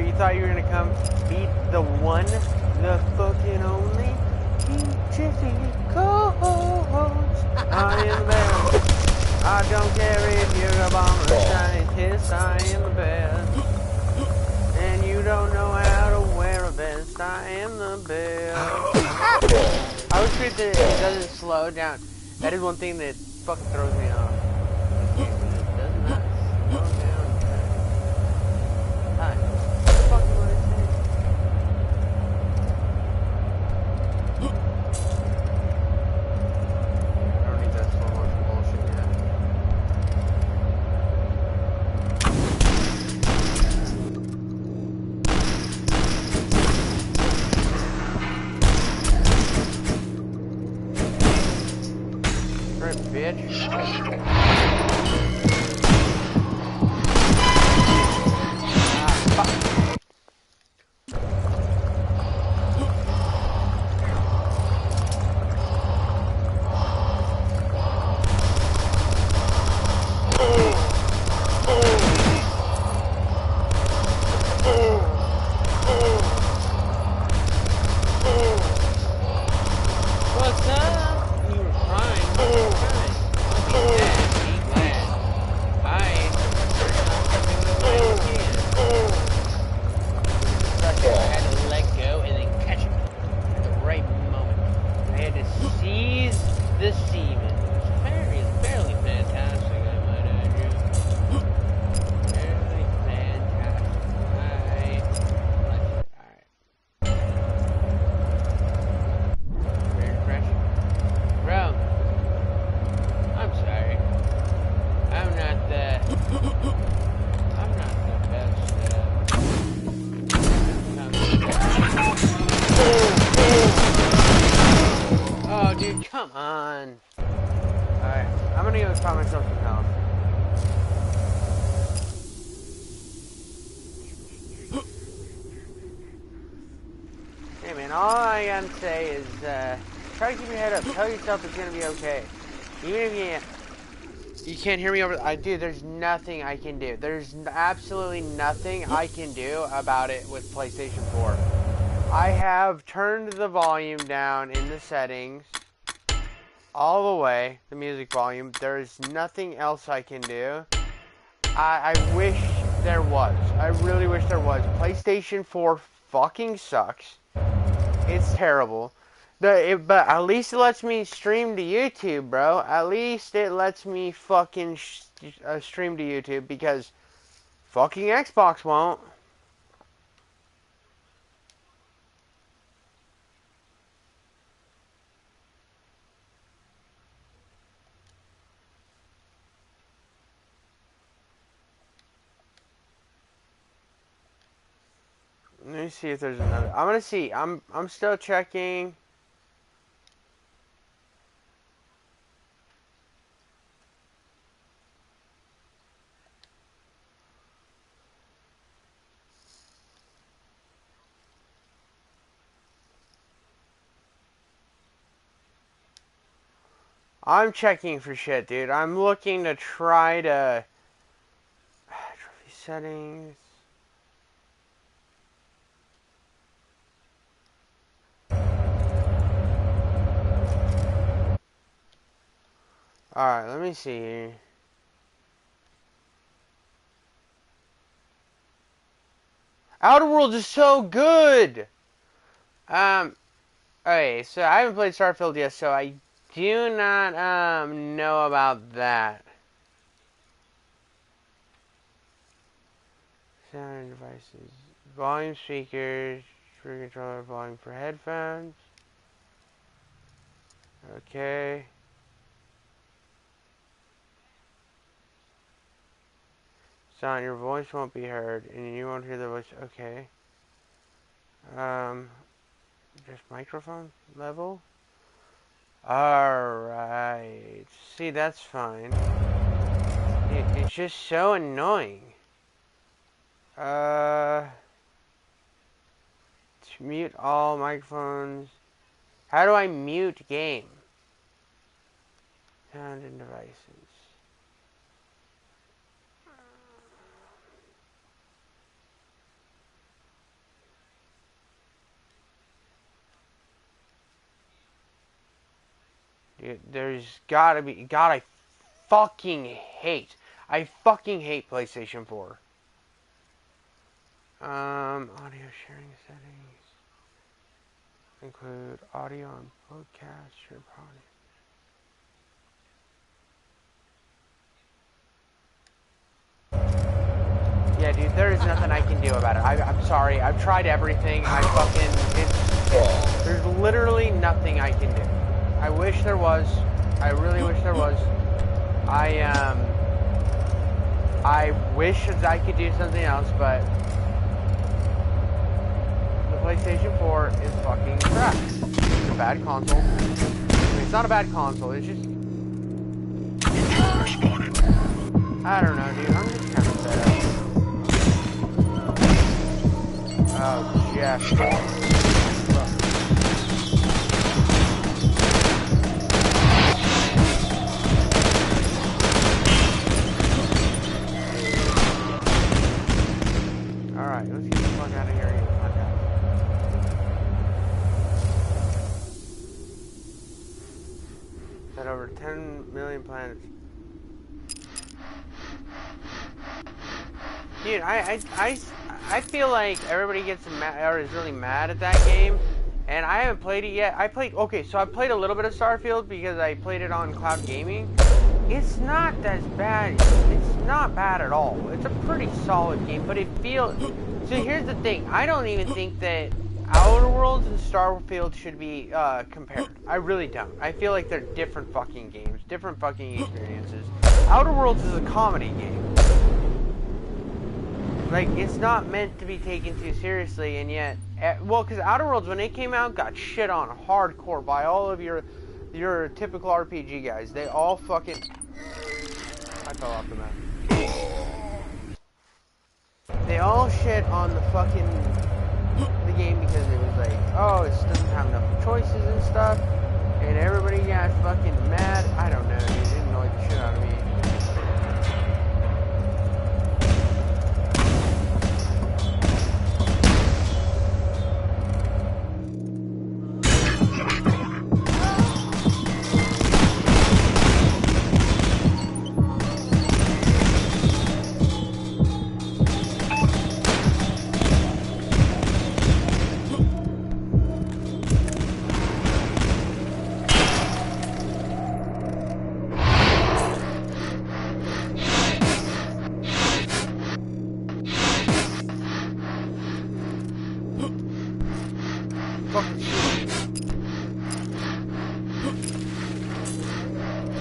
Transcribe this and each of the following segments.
You thought you were gonna come beat the one, the fucking only Kingjiffycoats. I am the bear. I don't care if you're a bomber scientist. I am the best. And you don't know how to wear a vest. I am the best. I was scared that it doesn't slow down. That is one thing that fucking throws me off. It does not slow down. What the fuck am I saying? I don't need that slow motion bullshit yet. Right, bitch. What's up? You were crying. You were crying. Don't be sad. Be glad. I ain't the first time coming the way you can. Such I had to let go and then catch it at the right moment. I had to seize the semen. It was fairly fantastic, I might add you. Fairly fantastic. Alright. Very fresh. Bro, I'm sorry. I'm not the best. Oh, dude, come on. Alright, I'm gonna go find myself some health. Hey, man, all I gotta say is, try to keep your head up. Tell yourself it's gonna be okay. Even if you can't hear me over. Dude, there's nothing I can do. There's absolutely nothing I can do about it with PlayStation 4. I have turned the volume down in the settings all the way, the music volume. There's nothing else I can do. I wish there was. I really wish there was. PlayStation 4 fucking sucks. It's terrible. But at least it lets me stream to YouTube, bro. At least it lets me fucking stream to YouTube, because fucking Xbox won't. Let me see if there's another. I'm gonna see. I'm still checking. I'm checking for shit, dude. I'm looking to try to trophy settings. Alright, let me see here. Outer Worlds is so good! Okay, so I haven't played Starfield yet, so I do not, know about that. Sound devices. Volume speakers. Trigger controller, volume for headphones. Okay. Sound, your voice won't be heard, and you won't hear the voice. Okay. Just microphone level? Alright. See, that's fine. It's just so annoying. To mute all microphones. How do I mute game? Sound and devices. There's gotta be... God, I fucking hate PlayStation 4. Audio sharing settings. Include audio and podcast, your podcast. Yeah, dude, there is nothing I can do about it. I'm sorry. I've tried everything. There's literally nothing I can do. I wish there was. I really wish there was. I wish that I could do something else, but the PlayStation 4 is fucking crap. It's a bad console. I mean, it's not a bad console. It's just... I don't know, dude. I'm just kind of fed up. Oh, Jeff. Alright, let's get the fuck out of here and get the fuck out. Had over 10 million planets. Dude, I feel like everybody gets mad or is really mad at that game, and I haven't played it yet. I played a little bit of Starfield because I played it on cloud gaming. It's not as bad. It's not bad at all. It's a pretty solid game, but it feels... So here's the thing. I don't even think that Outer Worlds and Starfield should be compared. I really don't. I feel like they're different fucking games, different fucking experiences. Outer Worlds is a comedy game. Like, it's not meant to be taken too seriously, and yet... Well, because Outer Worlds, when it came out, got shit on hardcore by all of your typical RPG guys. They all fucking... I fell off the map. They all shit on the game because it was like, oh, it doesn't have enough choices and stuff, and everybody got fucking mad. I don't know, dude. It annoyed the shit out of me.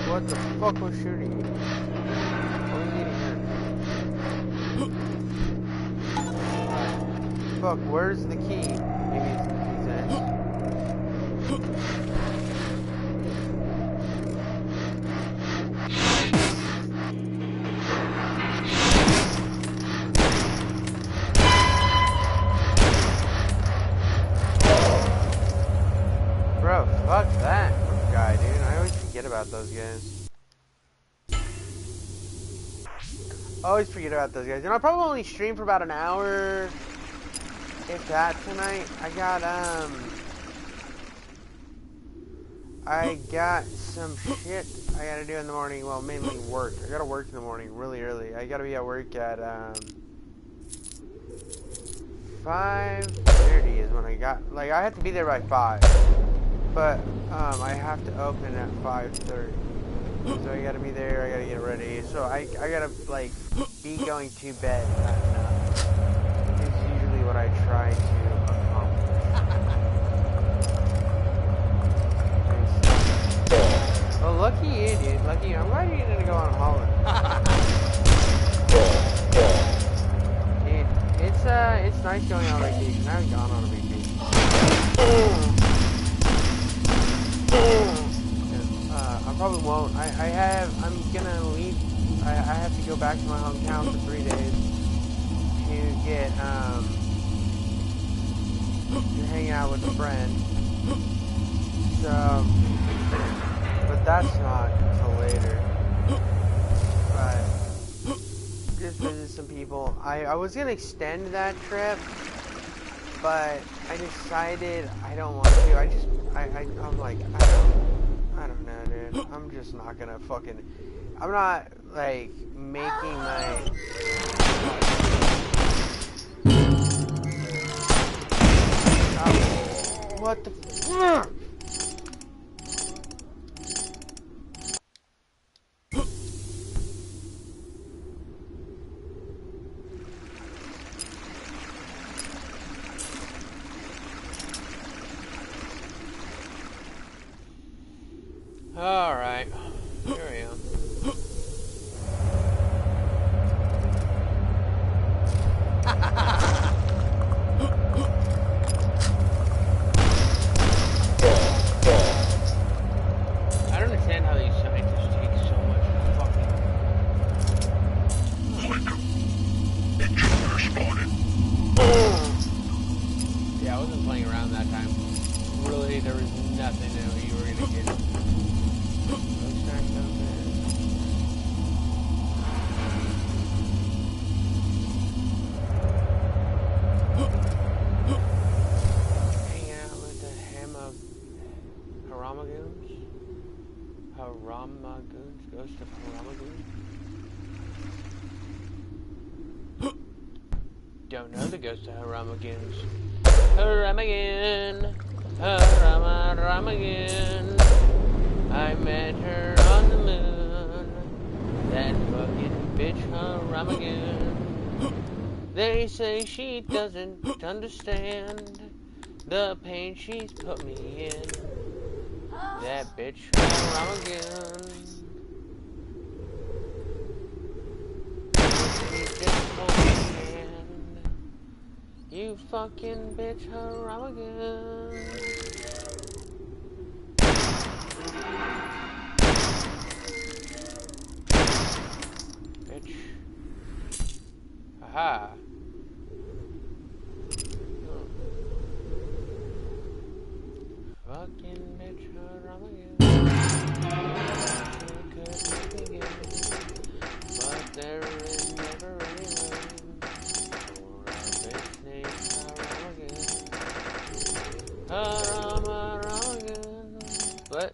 What the fuck was shooting me? What are you eating here? Fuck, where's the key? Maybe it's in his ass. Bro, fuck that guy, dude. I always forget about those guys. Always forget about those guys. And I'll probably only stream for about an hour, if that, tonight. I got some shit I gotta do in the morning. Well, mainly work. I gotta work in the morning really early. I gotta be at work at 5:30 is when I got, like, I have to be there by 5. But I have to open at 5:30. So I gotta be there, I gotta get ready. So I gotta, like, be going to bed at night. It's usually what I try to accomplish. Well, lucky you, dude. Lucky you. I'm glad you didn't go on holiday. Dude, it's nice going on vacation. I haven't gone on a vacation. I probably won't. I'm gonna leave. I have to go back to my hometown for 3 days to get, to hang out with a friend. So, but that's not until later. But, just visit some people. I was gonna extend that trip, but I decided I don't want to. I'm like, I don't know. no, dude. I'm just not gonna fucking... I'm not, like, making my... What the fuck? Alright, here I am. I don't understand how these scientists take so much fucking... Intruder spotted. Yeah, I wasn't playing around that time. Really, there was nothing that you were gonna get. Hanging out with the Haramagoons? Haramagoons? Ghost of Haramagoon? Don't know the ghost of Haramagoons. Haramagoon! Haramagoon! I met her on the moon. That fucking bitch Haramagoon. They say she doesn't understand the pain she's put me in. That bitch Haramagoon. She just hold my hand. You fucking bitch Haramagoon. Bitch. Aha. Oh. Fucking bitch Haramagoon. She could make me again, but there is never any room for a bitch named Haramagoon. What?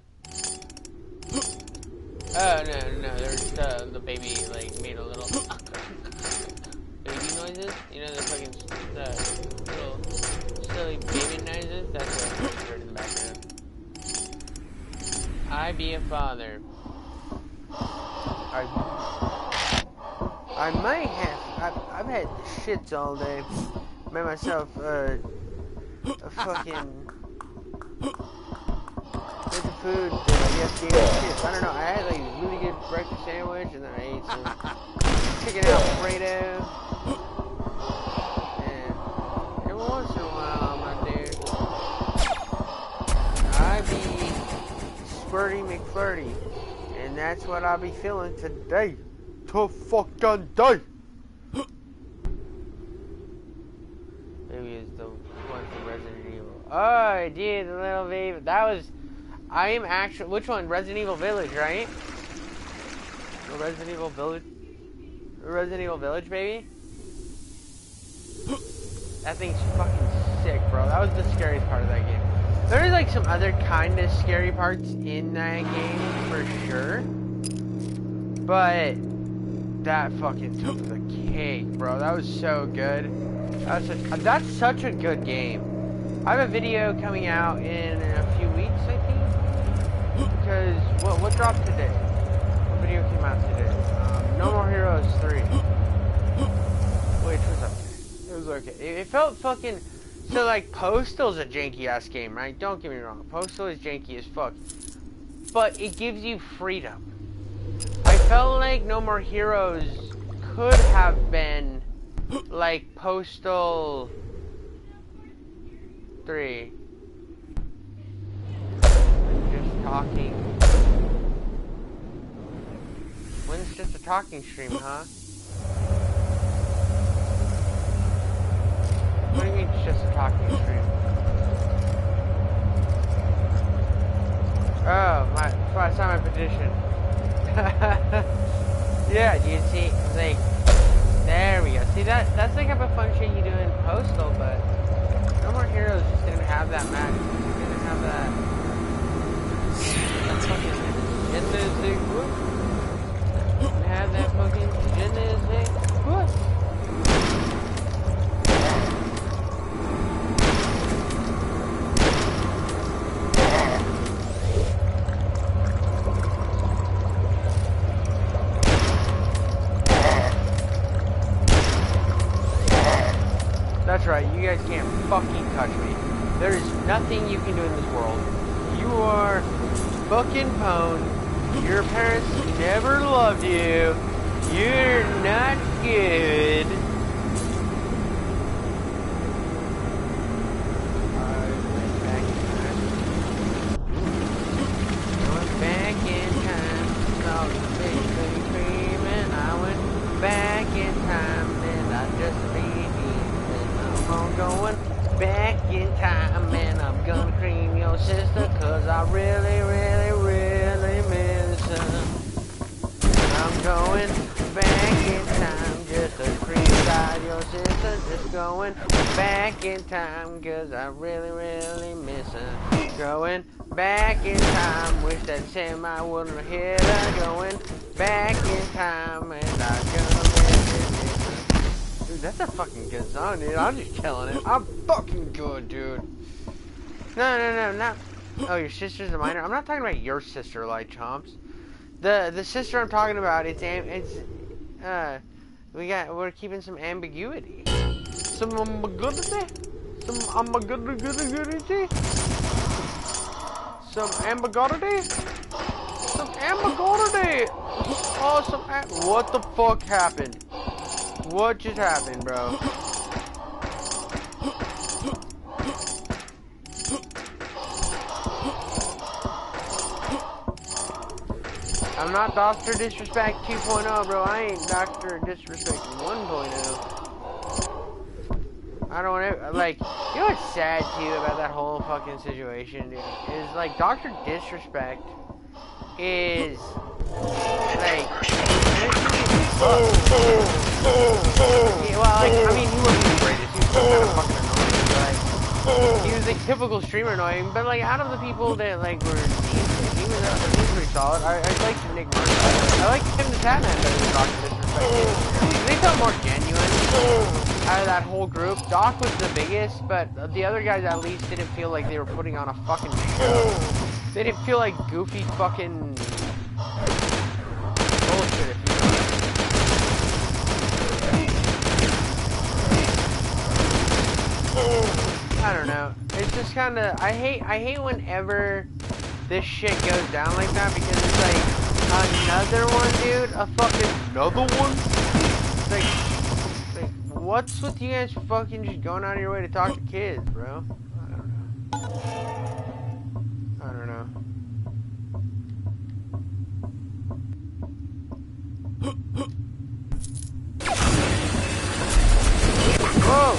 Oh, no, there's the baby, like, made a little baby noises. You know, the fucking little silly baby noises? That's what I heard in the background. I be a father. I might have, I've had shits all day. Made myself, a fucking... There's a food that I guess gave me shit. I don't know. I had like a really good breakfast sandwich, and then I ate some chicken Alfredo. And every once in a while, my dude, I be Spurty McFlirty, and that's what I'll be feeling today. To fucking day. Maybe it's the one from Resident Evil. Oh, dude, the little baby. That was. I am actually... Which one? Resident Evil Village, right? Or Resident Evil Village? Resident Evil Village, baby? That thing's fucking sick, bro. That was the scariest part of that game. There's like some other kind of scary parts in that game, for sure. But... that fucking took the cake, bro. That was so good. That's such a good game. I have a video coming out in a few weeks, I think. Because, what dropped today? What video came out today? No More Heroes 3. Which was okay. It was okay. It felt fucking... So, like, Postal's a janky-ass game, right? Don't get me wrong. Postal is janky as fuck. But it gives you freedom. I felt like No More Heroes could have been like Postal 3. Just talking. When's just a talking stream, huh? What do you mean it's just a talking stream? Oh, I signed my petition. Yeah, do you see? Like, there we go. See, that's the type of fun shit you do in Postal, but No More Heroes just didn't have that match. It didn't have that fucking Je ne sais quoi. Have that fucking je ne sais quoi. That's right, you guys can't fucking touch me. There is nothing you can do in this world. You are fucking pwned. Your parents never loved you. You're not good. I went back in time. Saw the baby screaming. I went back in time and I just beat him. I'm going back in time and I'm gonna cream your sister cause I really, really, really miss her. I'm going back in time just to cream inside your sister. Just going back in time cause I really, really miss her. Going back in time, wish that semi wouldn't have hit her. Going back in time and I'm gonna miss her. Dude, that's a fucking good song, dude. I'm just killing it. I'm fucking good, dude. No, not. Oh, your sister's a minor. I'm not talking about your sister, like chomps. The sister I'm talking about. We're keeping some ambiguity. Some ambiguity. Some ambiguity. Some ambiguity. Some ambiguity. Oh, what the fuck happened? What just happened, bro? I'm not Dr. Disrespect 2.0, bro. I ain't Dr. Disrespect 1.0. I don't want to, like, you know what's sad, too, about that whole fucking situation, dude? Is, like, Dr. Disrespect is, like, yeah, well, like, I mean, he wasn't the greatest. He was still kind of fucking annoying, but, like, he was, like, typical streamer annoying, but, like, out of the people that, like, were decent, he was pretty solid. I liked Nick Murphy. I liked Tim the Tatman better than Dr. Disrespect. They felt more genuine out of that whole group. Doc was the biggest, but the other guys at least didn't feel like they were putting on a fucking show. They didn't feel like goofy fucking bullshit, if you know. I don't know. It's just kind of, I hate whenever this shit goes down like that because it's like another one, dude. Another one. It's like what's with you guys fucking just going out of your way to talk to kids, bro? I don't know. Whoa!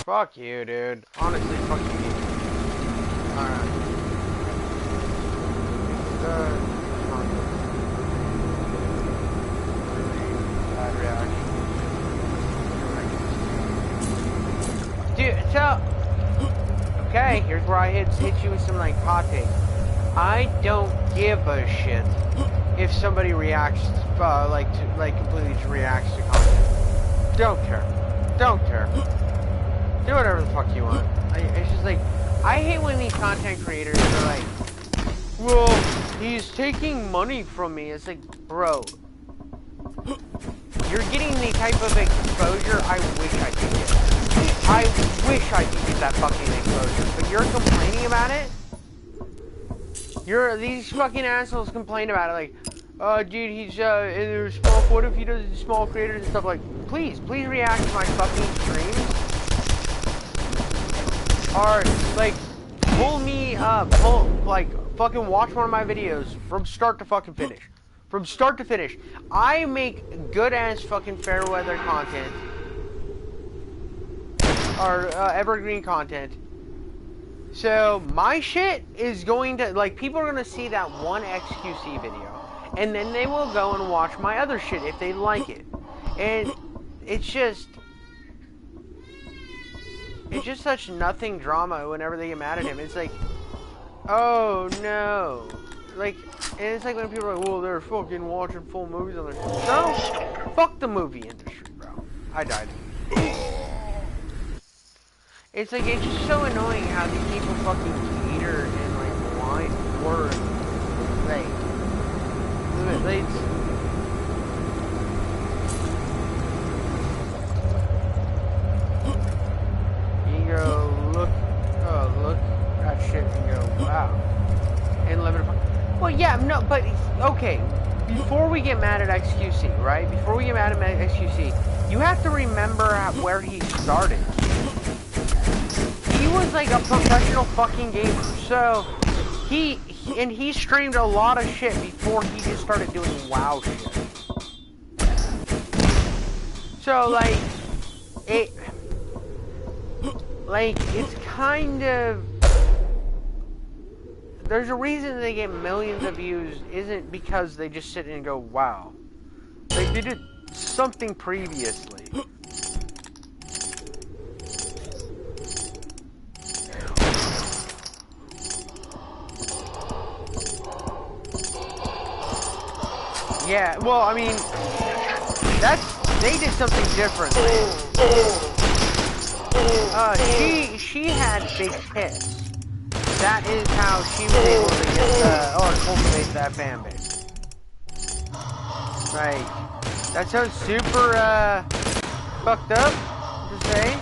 Fuck you, dude. Honestly, fuck you. Alright. Dude, so... Okay, here's where I hit you with some, like, hot takes. I don't give a shit if somebody reacts, completely just reacts to content. Don't care. Don't care. Do whatever the fuck you want. It's just like, I hate when these content creators are like, well, he's taking money from me. It's like, bro, you're getting the type of exposure I wish I could get. I wish I could get that fucking exposure, but you're complaining about it? These fucking assholes complain about it like, dude, he's, there's small, what if he does small creators and stuff like, please react to my fucking streams. Or, like, pull me up, fucking watch one of my videos from start to fucking finish. From start to finish. I make good-ass fucking fair weather content. or evergreen content. So my shit is going to, like, people are going to see that one XQC video, and then they will go and watch my other shit if they like it. And it's just such nothing drama whenever they get mad at him. It's like, oh no. Like, and it's like when people are like, well, they're fucking watching full movies on their shit. So, fuck the movie industry, bro. I died. It's like, it's just so annoying how these people fucking cater and, like, whine for, like, you go, look at shit and go, wow. And limited. Well, yeah, no, but, okay, before we get mad at XQC, right? Before we get mad at XQC, you have to remember where he started. He was like a professional fucking gamer, so he streamed a lot of shit before he just started doing WoW shit. So it's kind of, there's a reason they get millions of views isn't because they just sit and go wow. Like, they did something previously. Yeah, well, I mean, they did something differently. She had big hits. That is how she was able to get, or cultivate that fan base. Right. That sounds super, fucked up to say.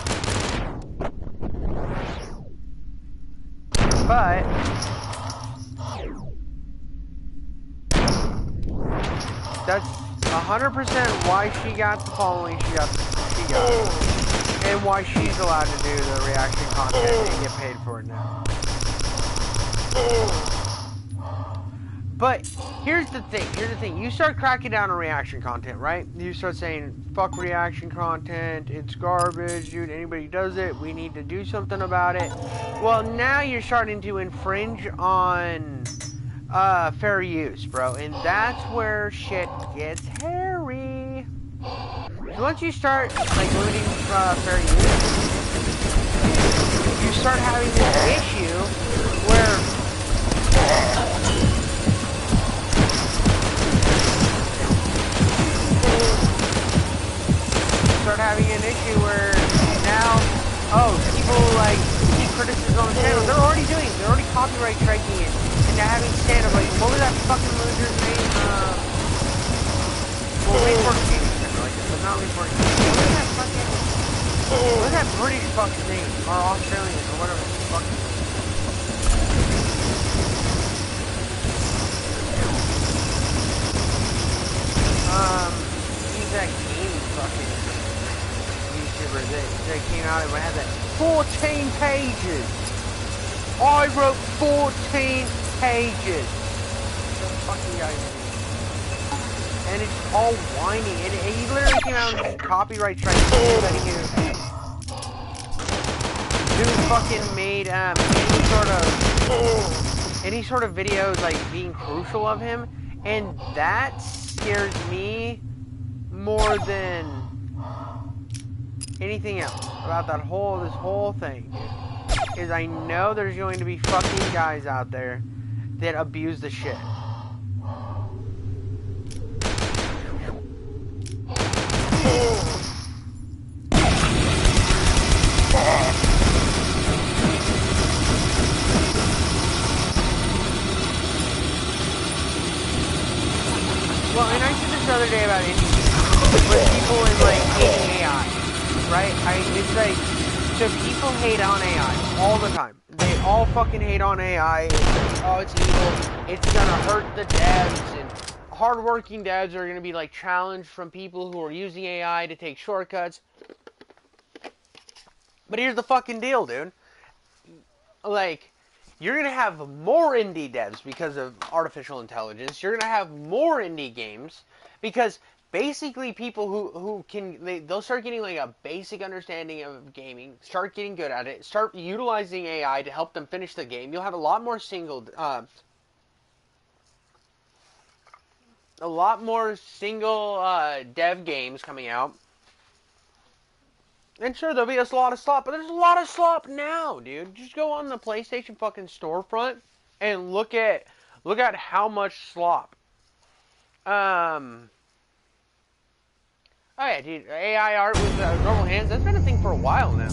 But that's 100% why she got the following she got, and why she's allowed to do the reaction content and get paid for it now. But here's the thing, you start cracking down on reaction content, right? You start saying, fuck reaction content, it's garbage, dude, anybody does it, we need to do something about it. Well, now you're starting to infringe on fair use, bro, and that's where shit gets hairy. Once you start, like, limiting fair use, you start having this issue where now, people, like, see criticism on the channel, they're already copyright striking it, and they're having stand-up, like, what was that fucking loser's name? Well, Rainforest Gaming Center, like, but not Rainforest Gaming. What was that British fuck's name? Or Australian, or whatever the fuck. He's that gaming fucking YouTuber that came out and had that 14 pages. I wrote 14 pages. What the fuck you guys do? And it's all whiny. He literally came out and copyright strike who fucking made any sort of videos like being crucial of him, and that scares me more than anything else about this whole thing, dude, is I know there's going to be fucking guys out there that abuse the shit. Well, and I said this the other day about indie games, with people in, like, hating AI, right? It's like, so people hate on AI all the time. They all fucking hate on AI. Oh, it's evil. It's gonna hurt the devs, and hardworking devs are gonna be, like, challenged from people who are using AI to take shortcuts. But here's the fucking deal, dude. Like, you're going to have more indie devs because of artificial intelligence. You're going to have more indie games because basically people who can they'll start getting like a basic understanding of gaming, start getting good at it, start utilizing AI to help them finish the game. You'll have a lot more single dev games coming out. And sure, there'll be a lot of slop, but there's a lot of slop now, dude. Just go on the PlayStation fucking storefront and look at how much slop. Um, oh yeah, dude, AI art with normal hands, that's been a thing for a while now.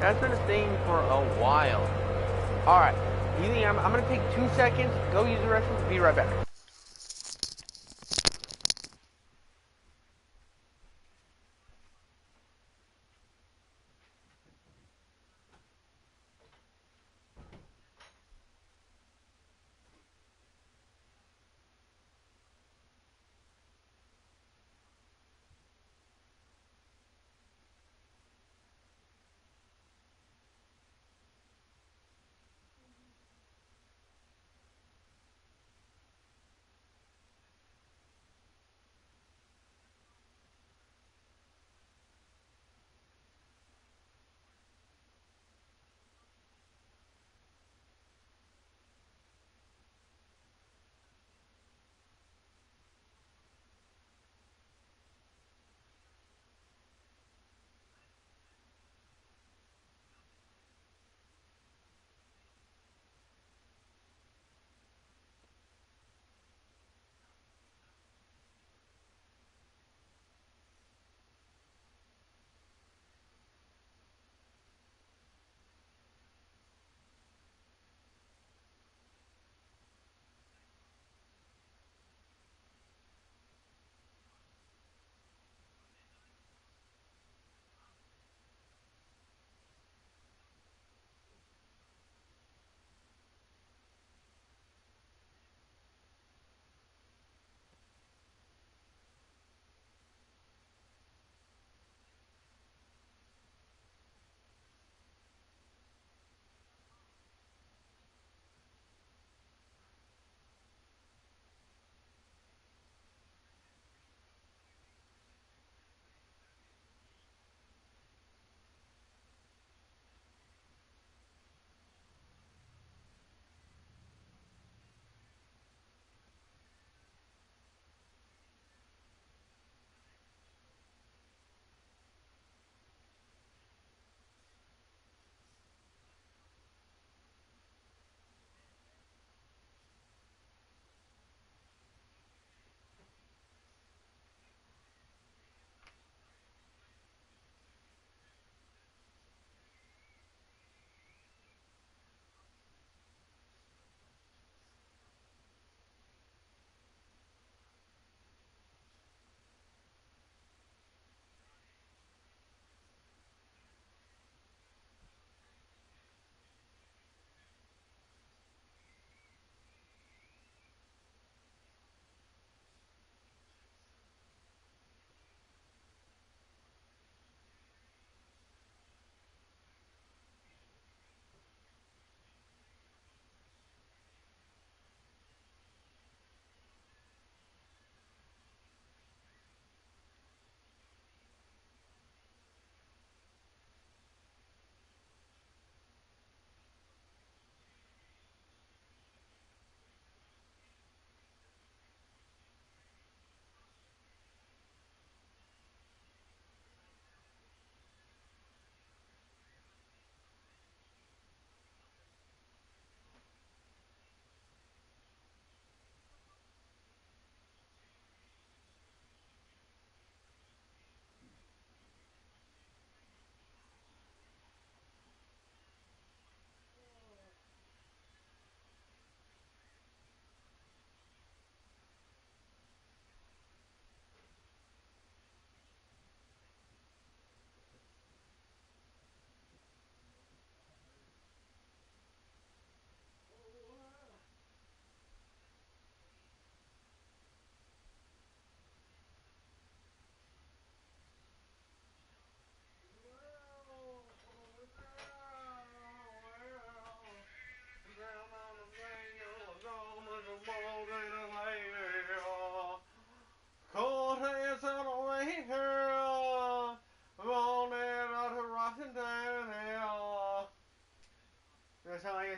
That's been a thing for a while. Alright, I'm gonna take 2 seconds, go use the restroom, be right back.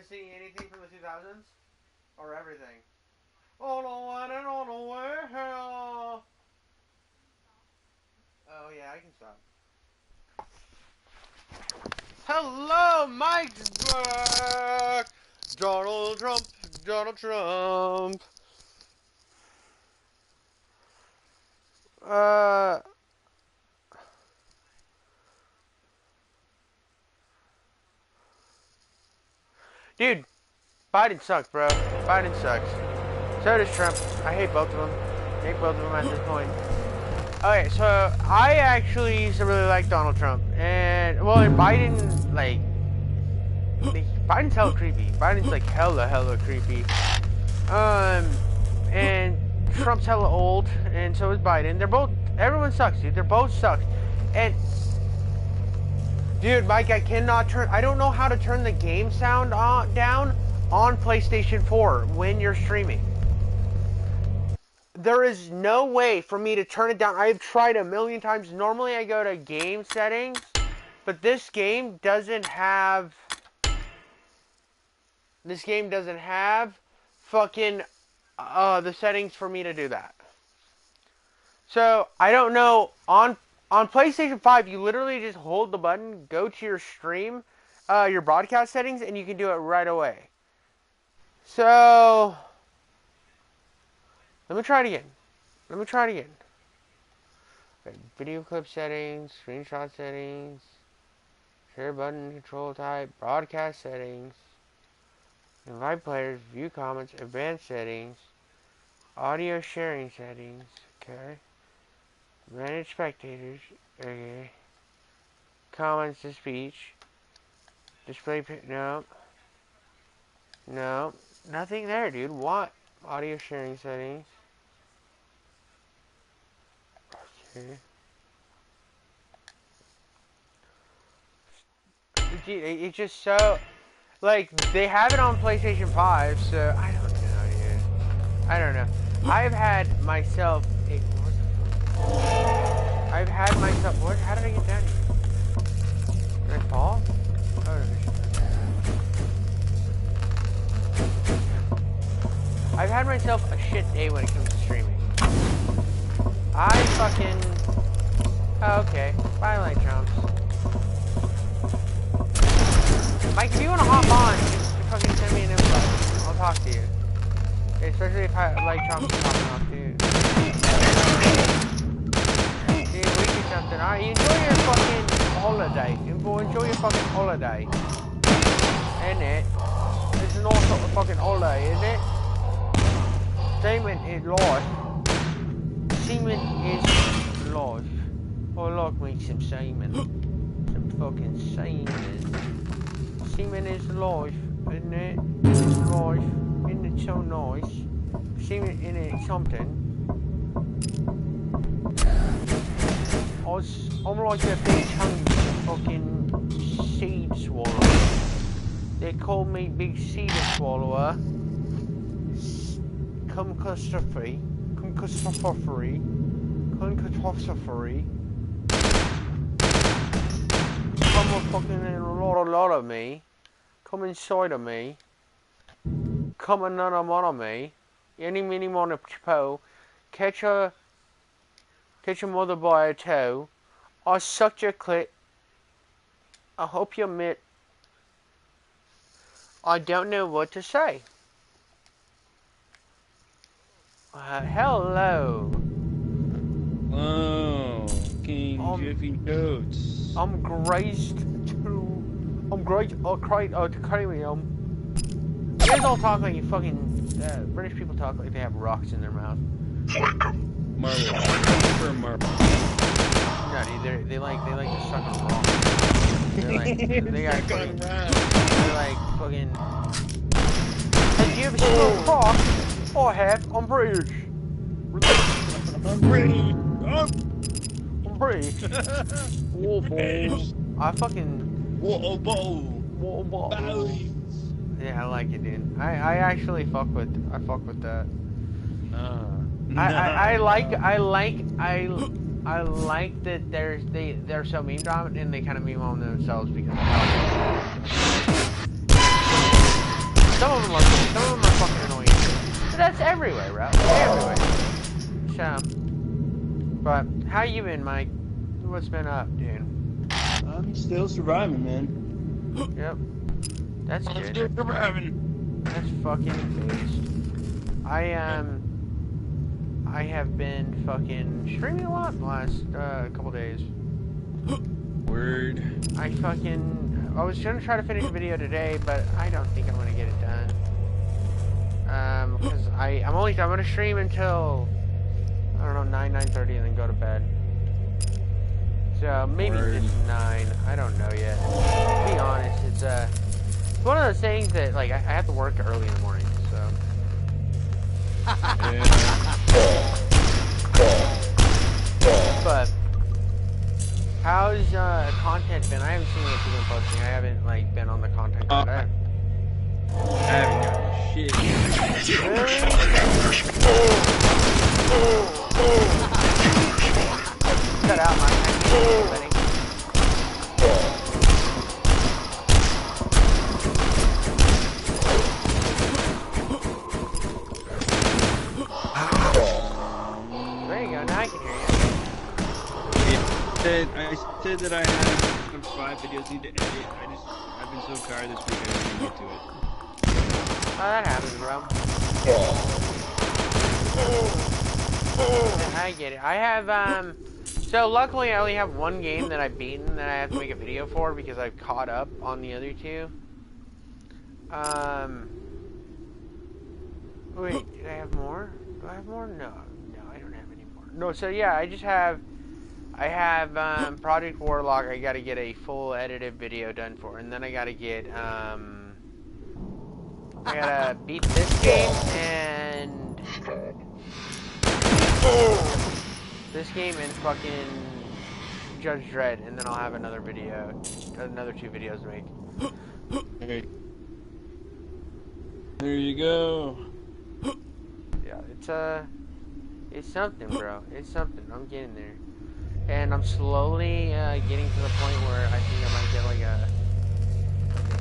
sing anything from the 2000s? Or everything? All the one and all the world. Oh yeah, I can stop. Hello, Mike's back. Donald Trump. Donald Trump. Dude, Biden sucks, bro. Biden sucks. So does Trump. I hate both of them. I hate both of them at this point. Okay, so I actually used to really like Donald Trump, and well, and Biden, like, Biden's hella creepy. Biden's like hella creepy. And Trump's hella old, and so is Biden. They're both. Everyone sucks, dude. They're both sucks, and. Dude, Mike, I cannot turn... I don't know how to turn the game sound down on PlayStation 4 when you're streaming. There is no way for me to turn it down. I've tried a million times. Normally I go to game settings, but this game doesn't have... This game doesn't have fucking the settings for me to do that. So, I don't know... On PlayStation 5, you literally just hold the button, go to your stream, your broadcast settings, and you can do it right away. So, let me try it again. Okay, video clip settings, screenshot settings, share button, control type, broadcast settings, invite players, view comments, advanced settings, audio sharing settings, okay. Manage spectators, okay. Comments to speech. Display, no. No. Nothing there, dude. What? Audio sharing settings. Okay. It's just so... Like, they have it on PlayStation 5, so... I don't know, dude. I don't know. I've had myself... What? How did I get down here? Did I fall? Oh, no, I've had myself a shit day when it comes to streaming. I fucking... Oh, okay. Bye, light jumps. Mike, if you want to hop on, just fucking send me an invite. I'll talk to you. Especially if light jumps are popping off, dude. Something. Alright, enjoy your fucking holiday. Enjoy your fucking holiday. Isn't it? This is all sort of fucking holiday, isn't it? Semen is life. Semen is life. I like me some semen. Some fucking semen. Semen is life, isn't it? It's life. Isn't it so nice? Semen in it something. I'm like a big hungry fucking seed swallower. They call me Big Seed Swallower. Come catastrophe. Come catastrophe. Come catastrophe. Come a fucking a lot of me. Come inside of me. Come another one of me. Any mini mon po. Catch a mother by a toe. I sucked your clit. I hope you admit. I don't know what to say. Hello. Oh, Kingjiffycoats. I'm great to carry You guys all talk like you fucking British people talk like they have rocks in their mouth. Marble. No, dude, they like to suck on rocks. They're like fucking. Have you ever seen a rock? I have. I'm British. I'm British. I'm British. Water I fucking. Water bottle. Yeah, I like it, dude. I actually fuck with that. I like that they're so meme dominant and they kind of meme on themselves because of how Some of them are cool. Some of them are fucking annoying. But that's everywhere, bro. Everywhere. So, but how you been, Mike? What's been up, dude? I'm still surviving, man. Yep. That's I'm good. still surviving. That's fucking based. I have been fucking streaming a lot the last couple days. Word. I was gonna try to finish a video today, but I don't think I'm gonna get it done. Because I'm gonna stream until, I don't know, 9:30 and then go to bed. So maybe Word. just 9. I don't know yet. To be honest, it's one of those things that like I have to work early in the morning, so. Yeah. But how's content been? I haven't seen what you've been posting. I haven't like been on the content today. I haven't got shit. Really? Cut out my buddy. There you go. Now I can hear you. I said that I had 5 videos need to edit. I've been so tired this week I didn't get to it. Oh, that happens, bro. I get it. I have, so luckily I only have one game that I've beaten that I have to make a video for because I've caught up on the other 2. Wait, did I have more? Do I have more? No, I don't have any more. No, so yeah, I have, Project Warlock I gotta get a full edited video done for, and then I gotta get, I gotta beat this game, and this game and fucking Judge Dredd, and then I'll have another 2 videos to make. Hey. There you go. Yeah, it's something, bro. It's something. I'm getting there. And I'm slowly getting to the point where I think I might get like a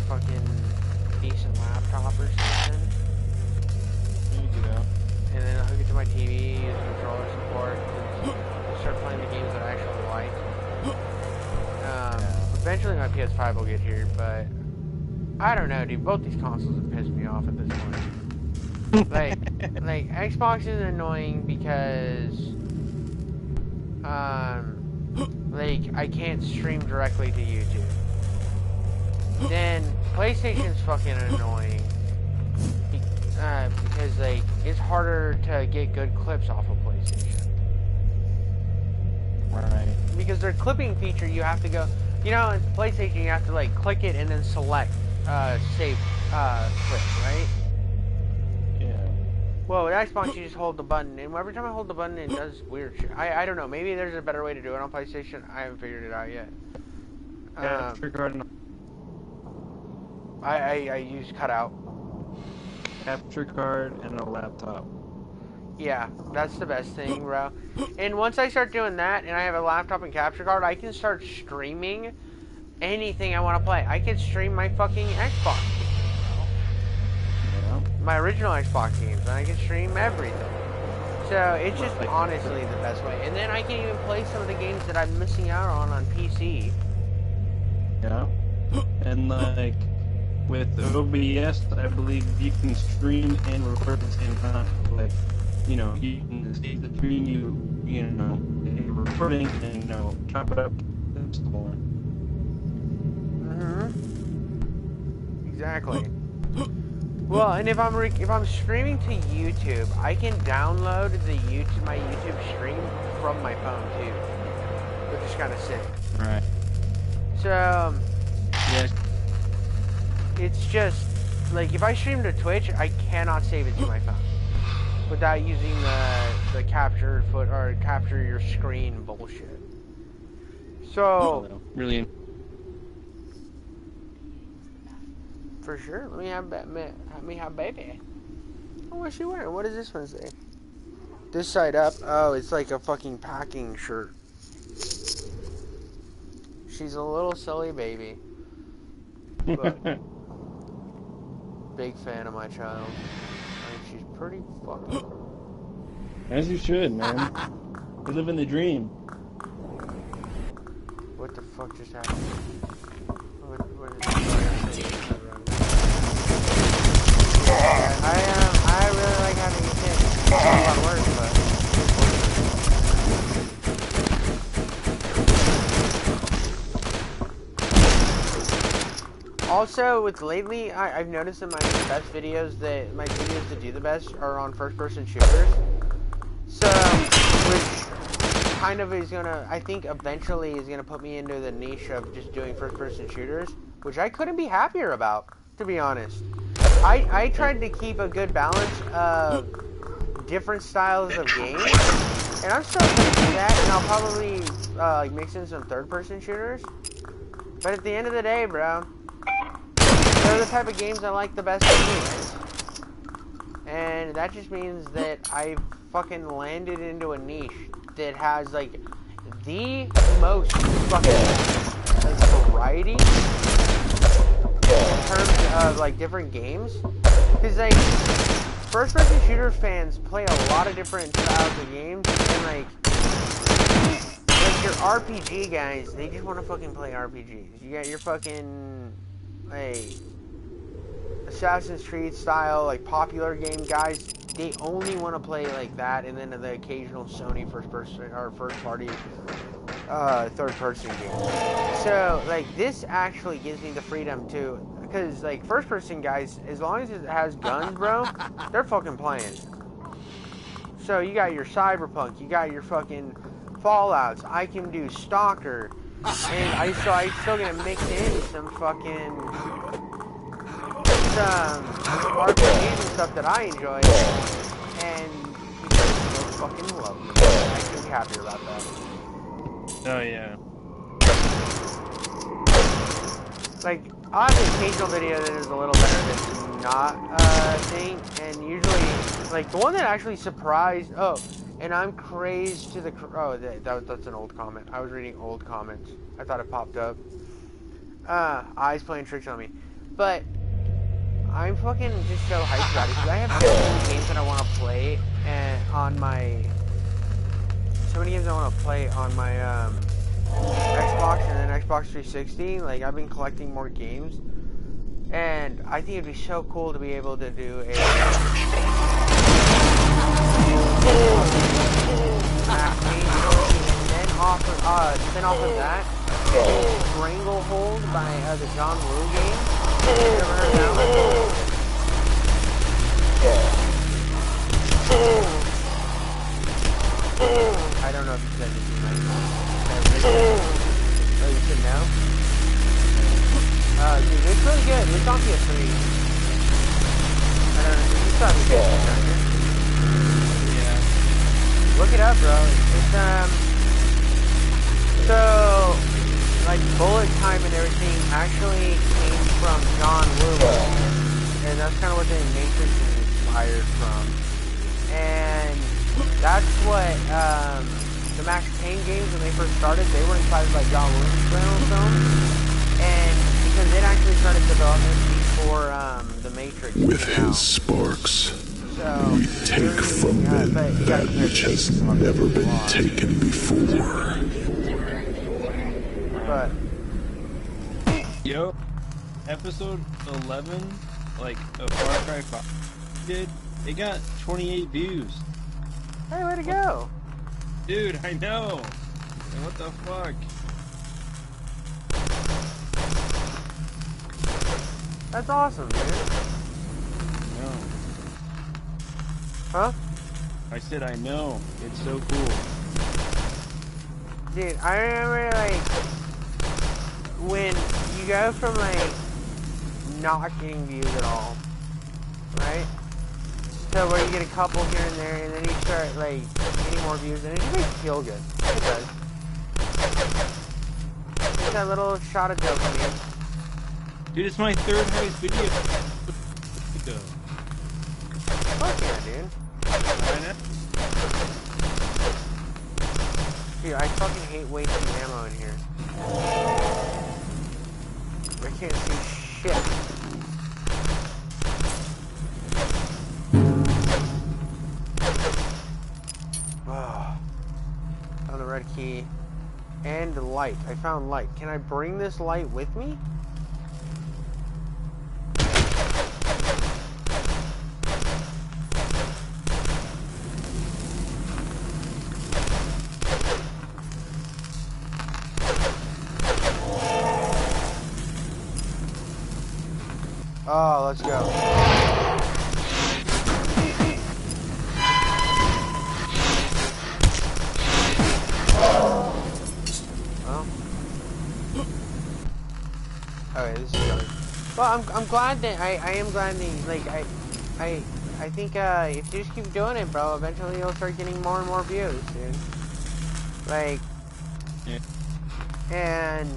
fucking decent laptop or something. There you go. And then I'll hook it to my TV, use controller support, and start playing the games that I actually like. Eventually my PS5 will get here, but I don't know, dude. Both these consoles have pissed me off at this point. like Xbox is annoying because like I can't stream directly to YouTube. Then PlayStation's fucking annoying because like it's harder to get good clips off of PlayStation. Right. Because their clipping feature, you have to go, you know, in PlayStation you have to like click it and then select save clip, right? Yeah. Well, with Xbox, you just hold the button, and every time I hold the button, it does weird shit. I don't know. Maybe there's a better way to do it on PlayStation. I haven't figured it out yet. Capture card and I use cutout. capture card and a laptop. Yeah, that's the best thing, bro. And once I start doing that, and I have a laptop and capture card, I can start streaming anything I want to play. I can stream my fucking Xbox games, Yeah. my original Xbox games, and I can stream everything. So it's just honestly the best way. And then I can even play some of the games that I'm missing out on PC. Yeah. And like with OBS, I believe you can stream and record at the same time. Like, you know, you can see the stream you know, you're recording and, you know, chop it up. And so on. Exactly. Well, and if I'm streaming to YouTube, I can download my YouTube stream from my phone too, which is kind of sick. Right. So Yes. it's just like if I stream to Twitch, I cannot save it to my phone without using the capture your screen bullshit. So Really. for sure, let me have baby. Oh, what's she wearing? What does this one say? This side up. Oh, it's like a fucking packing shirt. She's a little silly baby. But big fan of my child. I think she's pretty fucking cool. As you should, man. You live in the dream. What the fuck just happened? What is I really like having a kid. It's a lot of work, but also, with lately, I've noticed in my best videos that my videos that do the best are on first-person shooters. So, which kind of is gonna, I think, eventually is gonna put me into the niche of just doing first-person shooters, which I couldn't be happier about, to be honest. I tried to keep a good balance of different styles of games, and I'm still gonna do that, and I'll probably like mix in some third-person shooters. But at the end of the day, bro, they're the type of games I like the best anyways. And that just means that I fucking landed into a niche that has like the most fucking like, variety in terms of like different games. Because like first-person shooter fans play a lot of different styles of games, and like your RPG guys, they just want to fucking play RPGs. You got your fucking like Assassin's Creed style, like popular game guys, they only want to play like that, and then the occasional Sony first person or first party third person game. So like this actually gives me the freedom to, because like first person guys, as long as it has guns, bro, they're fucking playing. So you got your Cyberpunk, you got your fucking Fallouts. I can do Stalker, and I still gonna mix in some fucking RPGs and stuff that I enjoy, and people fucking love me. I couldn't be happier about that. Oh yeah. Like, I have an occasional video that is a little better than not thing, and usually, like, the one that actually surprised, and I'm crazed to the, that's an old comment. I was reading old comments. I thought it popped up. Eyes playing tricks on me. But I'm fucking just so hyped about it, because I have so many games that I want to play on my Xbox and then Xbox 360. Like, I've been collecting more games, and I think it'd be so cool to be able to do a spin off of that, Stranglehold by the John Woo game. You ever heard of that one? I don't know if you said anything like that. Oh, you said no? Dude, it's really good. It's on PS3. I don't know. You saw the game, don't you? Yeah. Look it up, bro. It's, so, like, bullet time and everything actually came from John Woo. And that's kind of what the Matrix is inspired from. And that's what, the Max Payne games, when they first started, they were inspired by John Woo's film. And because it actually started development before, the Matrix With came out. his sparks, So, we take from men that which has never been taken before. But Yo, episode 11, like a Far Cry 5 did, it got 28 views. hey, way to go! Dude, I know. And what the fuck? That's awesome, dude. No. Huh? I said I know. It's so cool. Dude, I remember, like, when you go from, like, not getting views at all, right? So where you get a couple here and there, and then you start, like, getting more views, and it just makes you feel good. It does. Just that little shot of dopamine. Dude, it's my third highest video. Fuck yeah, dude. I know. Dude, I fucking hate wasting ammo in here. I can't see shit. key and light. I found light. Can I bring this light with me? Oh, let's go. Well. Okay, this is good. Well, I'm glad that I am glad that like I think if you just keep doing it, bro, eventually you'll start getting more and more views, dude. Like, yeah. And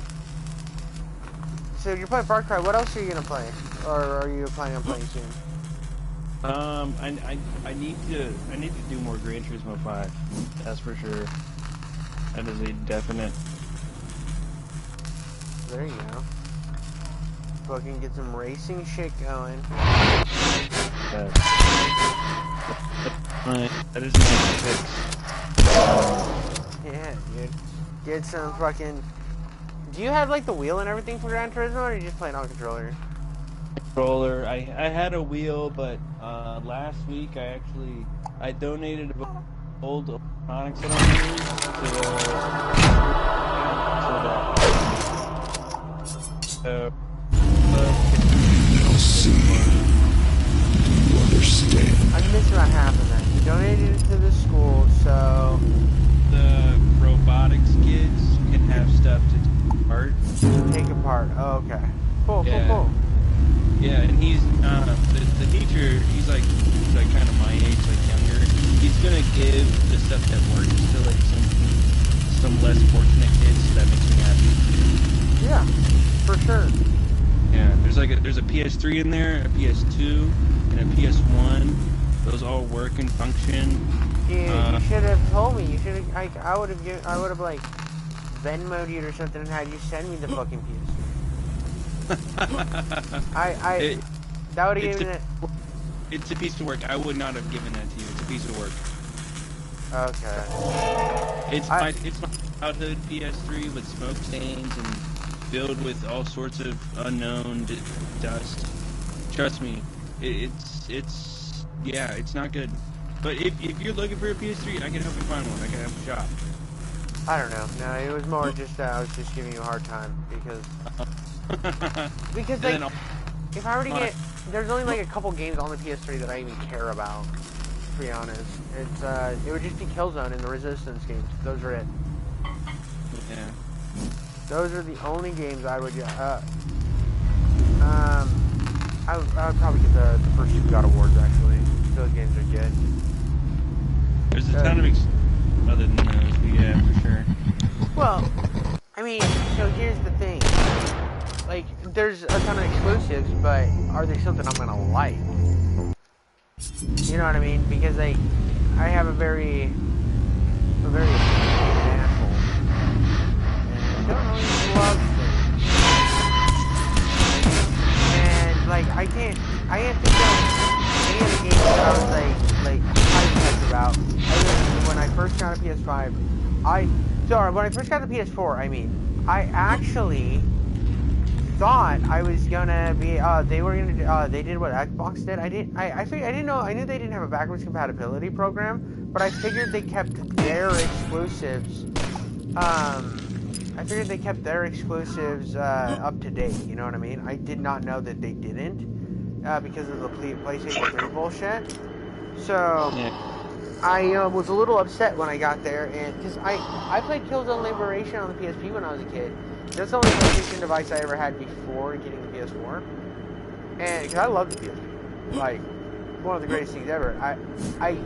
so you're playing Far Cry. What else are you gonna play, or are you planning on playing soon? I need to do more Gran Turismo 5. That's for sure. That is a definite. There you go. Fucking get some racing shit going. That is my fix. Yeah, dude. Get some fucking. Do you have like the wheel and everything for Gran Turismo, or are you just playing on controller? Controller. I had a wheel, but last week I donated old electronics that I used to I'll see. Do you understand? I missed about half of that. You donated it to the school, so the robotics kids can have stuff to take apart. Oh, okay. Cool, Yeah. cool. Yeah, and he's the teacher. He's like kind of my age, like younger. He's gonna give the stuff that works to like some less fortunate kids. So that makes me happy. Yeah, for sure. Yeah, there's a PS3 in there, a PS2, and a PS1. Those all work and function. Yeah, you should have told me. You should have. I would have like Venmo'd you or something and had you send me the fucking PS3. That would have given it. It's a piece of work. I would not have given that to you. It's a piece of work. Okay. It's my childhood PS3 with smoke stains and filled with all sorts of unknown dust. Trust me, it's not good. But if you're looking for a PS3, I can help you find one. I can help you shop. I don't know. No, it was more just I was just giving you a hard time because like if I were to get, there's only like a couple games on the PS3 that I even care about. To be honest, it would just be Killzone and the Resistance games. Those are it. Yeah. Those are the only games I would. I would probably get the first two God of Wars actually. Those games are good. There's a ton of other than those, but yeah, for sure. Well, I mean, so here's the thing. Like, there's a ton of exclusives, but are they something I'm gonna like? You know what I mean? Because I have a very asshole, and I don't always love things. And like, I can't think of any of the games that I was like hyped about. When I first got a PS5, when I first got the PS4, I actually thought I was gonna be, they did what Xbox did. I knew they didn't have a backwards compatibility program, but I figured they kept their exclusives, up to date, you know what I mean? I did not know that they didn't, because of the PlayStation 3 bullshit. So, yeah. I was a little upset when I got there, and because I played Killzone Liberation on the PSP when I was a kid. That's the only PlayStation device I ever had before getting the PS4, and because I love the PSP, like one of the greatest things ever. I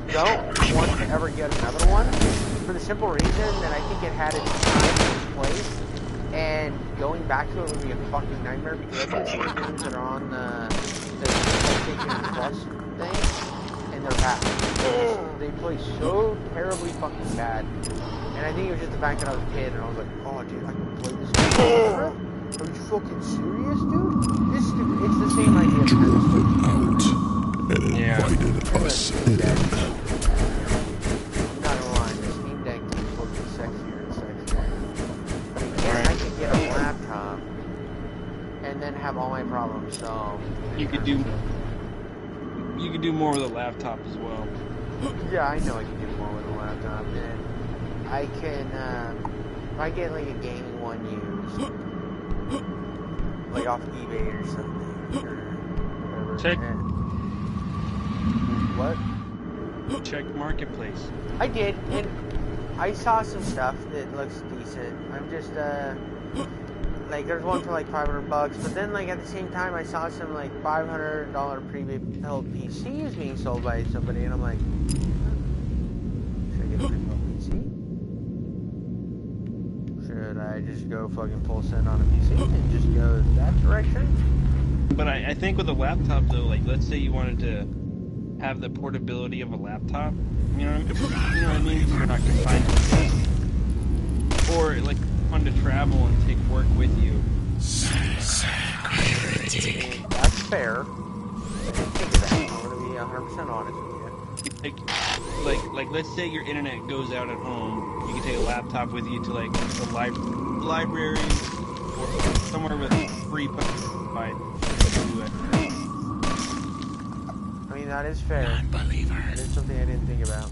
don't want to ever get another one for the simple reason that I think it had its time and its place, and going back to it would be a fucking nightmare because I think the games that are on the PlayStation Plus thing. And they're bad. They play so terribly fucking bad. And I think it was just the fact that I was a kid and I was like, oh dude, I can play this game. Are you fucking serious, dude? It's the same idea. Drove them out and invited us in. I'm not gonna lie, the Steam Deck is looking sexier and sexier. have all my problems solved. You could do more with a laptop as well. Yeah, I know I can do more with a laptop. And I can, if I get like a gaming one used, like off eBay or something, or whatever. Check. What? Check Marketplace. I did, and I saw some stuff that looks decent. I'm just, like, there's one for like $500, but then, like, at the same time, I saw some, like, $500 pre-built PCs being sold by somebody, and I'm like, should I get a pre-built PC? Should I just go fucking full send on a PC and just go that direction? But I think with a laptop, though, like, let's say you wanted to have the portability of a laptop, you know what I mean? You're not confined to it. Or, like, fun to travel and take work with you. That's fair. I didn't think of that. I'm gonna be 100% honest with you. Like, let's say your internet goes out at home, you can take a laptop with you to, like, the library or somewhere with free Wi-Fi. I mean, that is fair. That is something I didn't think about.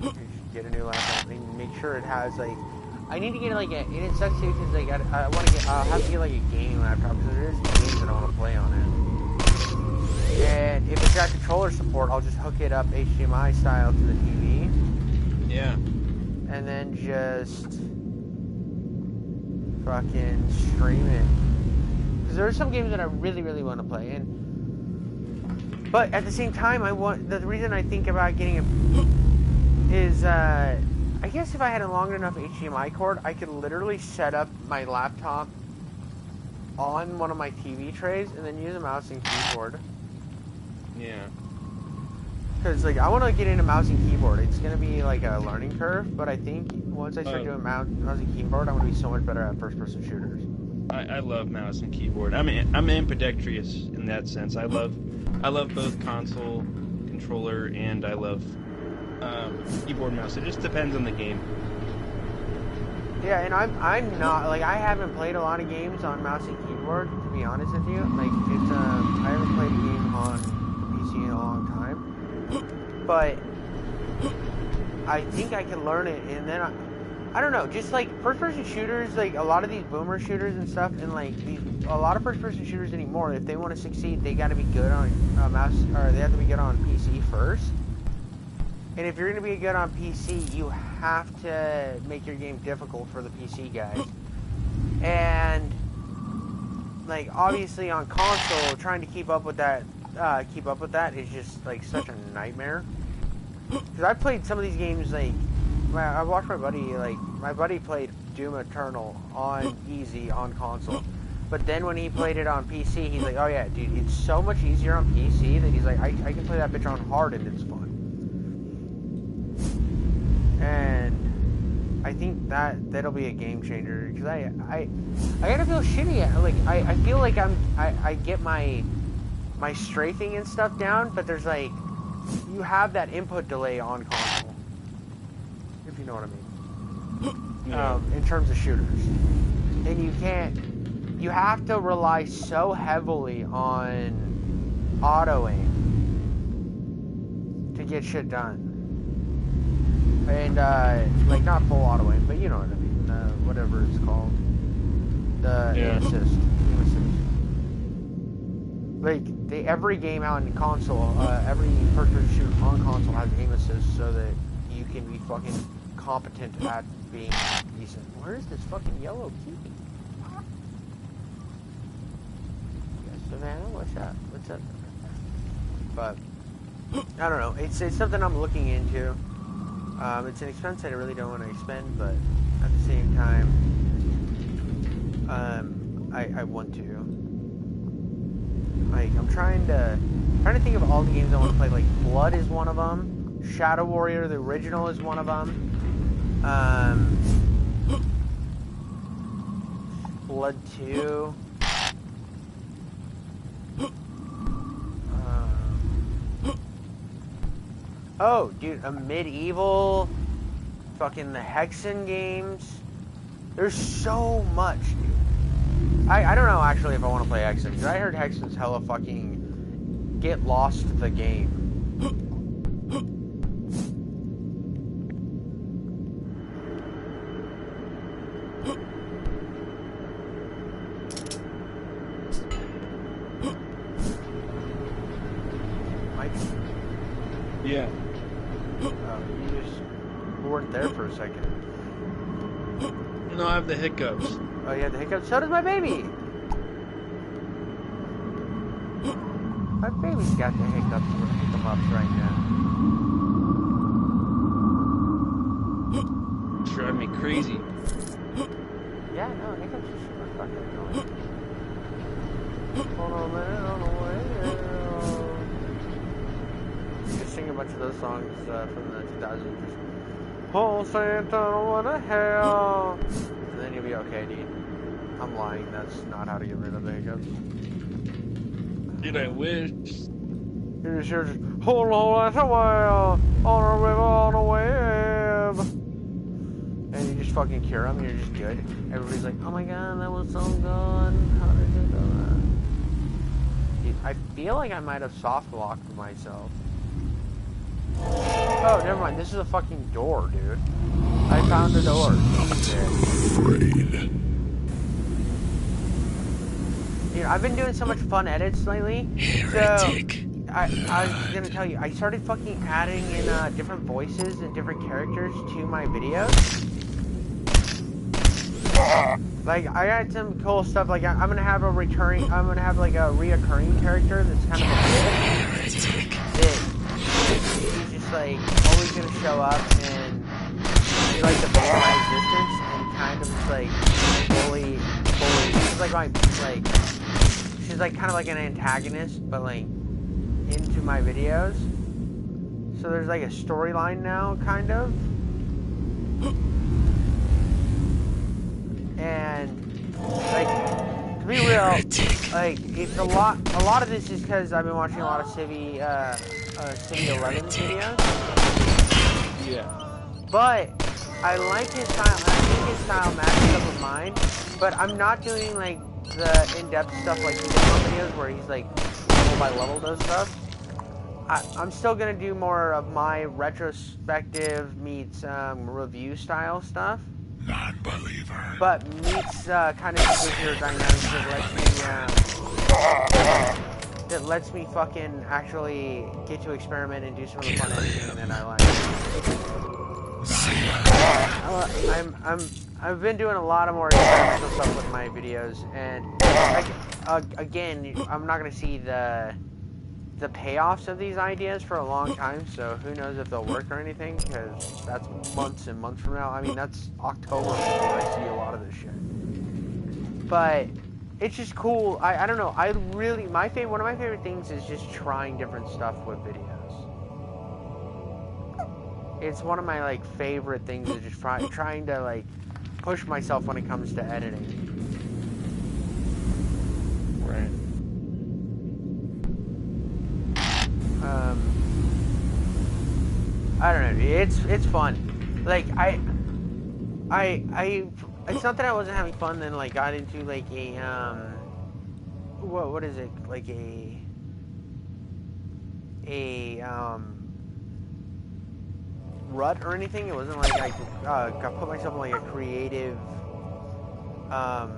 You should get a new laptop and make sure it has, like, I need to get, like, and it sucks too, because, like, I want to get, I'll have to get, like, a gaming laptop, because there is games that I want to play on it. And if it's got controller support, I'll just hook it up HDMI style to the TV. Yeah. And then just fucking stream it. Because there are some games that I really, really want to play. But at the same time, the reason I think about getting it is, I guess if I had a long enough HDMI cord, I could literally set up my laptop on one of my TV trays and then use a mouse and keyboard. Yeah. Because, like, I want to get into mouse and keyboard. It's going to be, like, a learning curve, but I think once I start doing mouse and keyboard, I'm going to be so much better at first-person shooters. I love mouse and keyboard. I'm ambidextrous in that sense. I love both console, controller, and I love keyboard and mouse. It just depends on the game. Yeah, and I'm not, like, I haven't played a lot of games on mouse and keyboard, to be honest with you. Like, it's, I haven't played a game on PC in a long time. But I think I can learn it, and then I don't know, just like first-person shooters, like a lot of these boomer shooters and stuff, and like a lot of first-person shooters anymore, if they want to succeed, they got to be good on mouse, or they have to be good on PC first. And if you're going to be good on PC, you have to make your game difficult for the PC guys. And like obviously on console, trying to keep up with that is just like such a nightmare. Because I played some of these games, like I watched my buddy played Doom Eternal on easy on console, but then when he played it on PC, he's like, oh yeah dude, it's so much easier on PC that he's like, I can play that bitch on hard and it's fun. And I think that'll be a game changer, because I gotta feel shitty at, like I feel like I get my strafing and stuff down, but there's like, you have that input delay on console, if you know what I mean. Yeah. In terms of shooters, and you have to rely so heavily on auto aim to get shit done. And like not full auto aim, but you know what I mean, whatever it's called, the aim assist. Like, every game out in console, every first-person shooter on console has aim assist, so that you can be fucking competent at being decent. Where is this fucking yellow key? Yes, Savannah, what's up? What's up? But I don't know. It's something I'm looking into. It's an expense that I really don't want to expend, but at the same time, I want to. Like, I'm trying to think of all the games I want to play. Like, Blood is one of them. Shadow Warrior, the original, is one of them. Blood 2. Oh, dude, a medieval. Fucking the Hexen games. There's so much, dude. I don't know actually if I want to play Hexen, because I heard Hexen's hella fucking get lost the game. Mike? Yeah. You just weren't there for a second. No, I have the hiccups. Oh, you had the hiccups? So does my baby! My baby's got the hiccups right now. Drive me crazy. Yeah, no, hiccups are super fucking annoying. Hold on a minute, on the way. Just sing a bunch of those songs from the 2000s. Oh, Santa, what the hell? And then you'll be okay, dude. I'm lying, that's not how to get rid of the hiccups. Dude, I wish. You're just hold on, that's a while. On a river, on a web. And you just fucking cure them, and you're just good. Everybody's like, oh my god, that was so good. How did you do that? Dude, I feel like I might have soft locked myself. Oh, never mind. This is a fucking door, dude. I found a door. Afraid. Dude, I've been doing so much fun edits lately. Heretic. So, I was gonna tell you, I started fucking adding in different voices and different characters to my videos. Like, I got some cool stuff. Like, I'm gonna have like a reoccurring character that's kind of a bitch. He's just like always gonna show up and be like the bane of my existence and kind of just like bully. She's like kind of like an antagonist, but like into my videos. So there's like a storyline now, kind of. And like, to be real, like it's a lot of this is because I've been watching a lot of Civi 11 videos. Yeah. But I like his style. I think his style matches up with mine. But I'm not doing like the in-depth stuff like he does on videos where he's like level by level does stuff. I'm still gonna do more of my retrospective meets review style stuff. Non-believer. But meets kind of behavior dynamics that lets me fucking actually get to experiment and do some of the fun editing that I like. I've been doing a lot of more experimental stuff with my videos, and again, I'm not gonna see the payoffs of these ideas for a long time, so who knows if they'll work or anything, because that's months and months from now. I mean, that's October before I see a lot of this shit. But it's just cool. I don't know. One of my favorite things is just trying different stuff with videos. It's one of my like favorite things is just trying to like push myself when it comes to editing. Right. I don't know. It's fun. Like it's not that I wasn't having fun. Then like got into like a what is it, like a rut or anything. It wasn't like I put myself in like a creative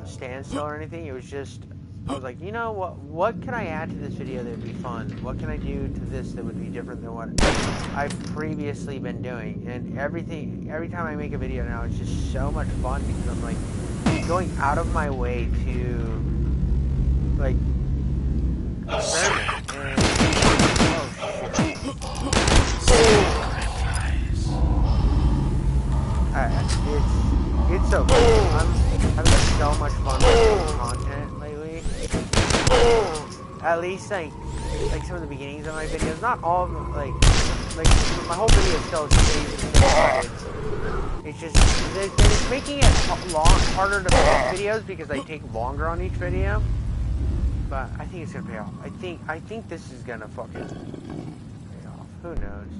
standstill or anything. It was just I was like, you know what can I add to this video that would be fun? What can I do to this that would be different than what I've previously been doing? And every time I make a video now, it's just so much fun because I'm like going out of my way to like experiment. And, it's so cool. I'm having so much fun with content lately. At least like some of the beginnings of my videos. Not all of them. Like my whole video still stays. It's just it's making it harder to make videos because I take longer on each video. But I think it's gonna pay off. I think this is gonna fucking pay off. Who knows?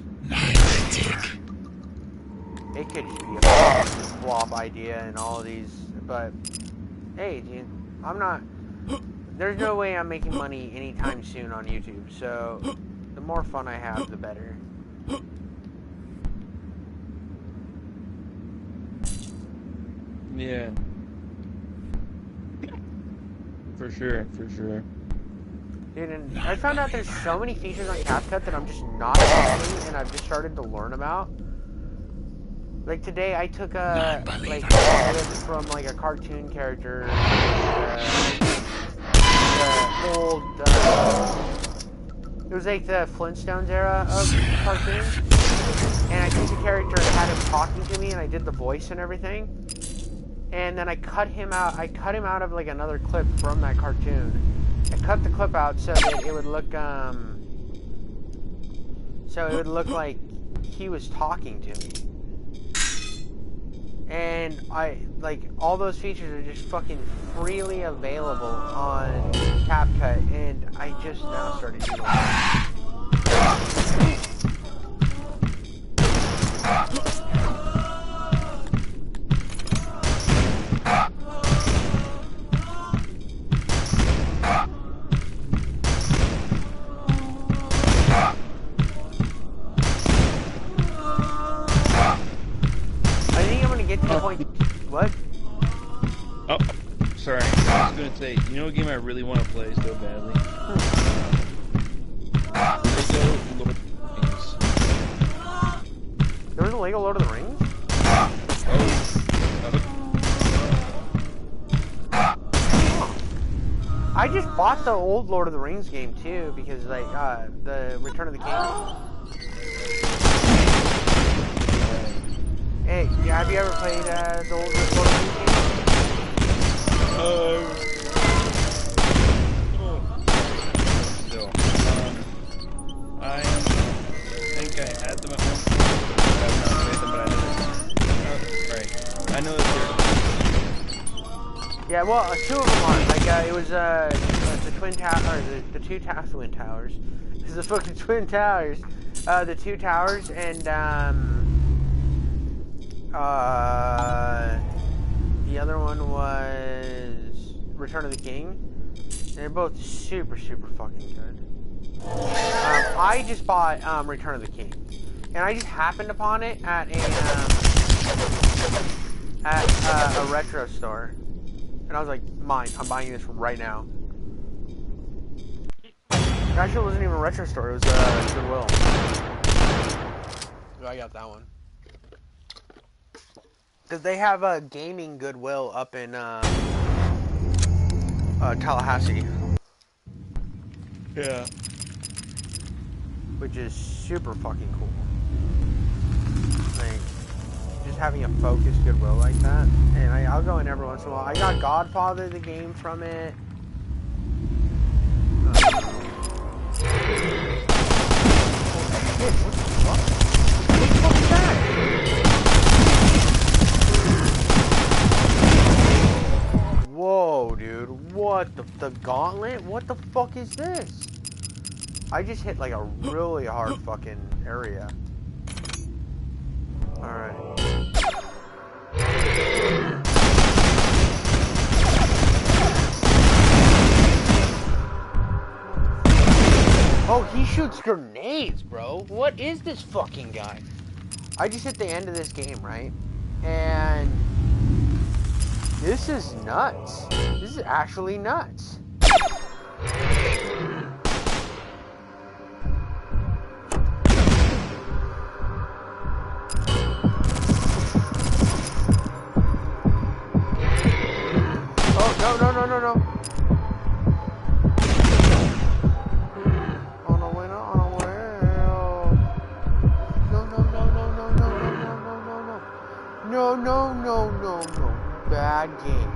It could just be a flop idea and all of these, but hey, dude, I'm not. There's no way I'm making money anytime soon on YouTube. So the more fun I have, the better. Yeah. For sure, for sure. Dude, and I found out there's so many features on CapCut that I'm just not using, and I've just started to learn about. Like today, I took a clip from like a cartoon character, the old. It was like the Flintstones era of cartoons, and I took the character and had him talking to me, and I did the voice and everything. And then I cut him out. I cut him out of like another clip from that cartoon. I cut the clip out so that it would look like he was talking to me. And I like all those features are just fucking freely available on CapCut, and I just now started using them. Get to the point. What? Oh, sorry. I was gonna say, you know what game I really want to play so badly? Lego Lord of the Rings. There was a Lego Lord of the Rings? I just bought the old Lord of the Rings game too because like the Return of the King. Hey, have you ever played the old Lord of the Rings game? Still. I think I had them at one point. I have not played them, but I know right. I know that they're... Yeah, well, two of them are. Like, it was the Twin Towers, or the two Twin Towers. This is the fucking Twin Towers. The two towers, and, the other one was Return of the King. And they're both super, super fucking good. I just bought Return of the King, and I just happened upon it at a retro store, and I was like, "Mine! I'm buying this right now." It actually wasn't even a retro store; it was Goodwill. I got that one. Because they have a gaming Goodwill up in Tallahassee. Yeah. Which is super fucking cool. Like, just having a focused Goodwill like that. And I'll go in every once in a while. I got Godfather, the game, from it. Whoa, dude. What the gauntlet? What the fuck is this? I just hit like a really hard fucking area. Alright. Oh, he shoots grenades, bro. What is this fucking guy? I just hit the end of this game, right? And this is nuts. This is actually nuts. Oh, no. On a winner, on a whale. No. Bad game.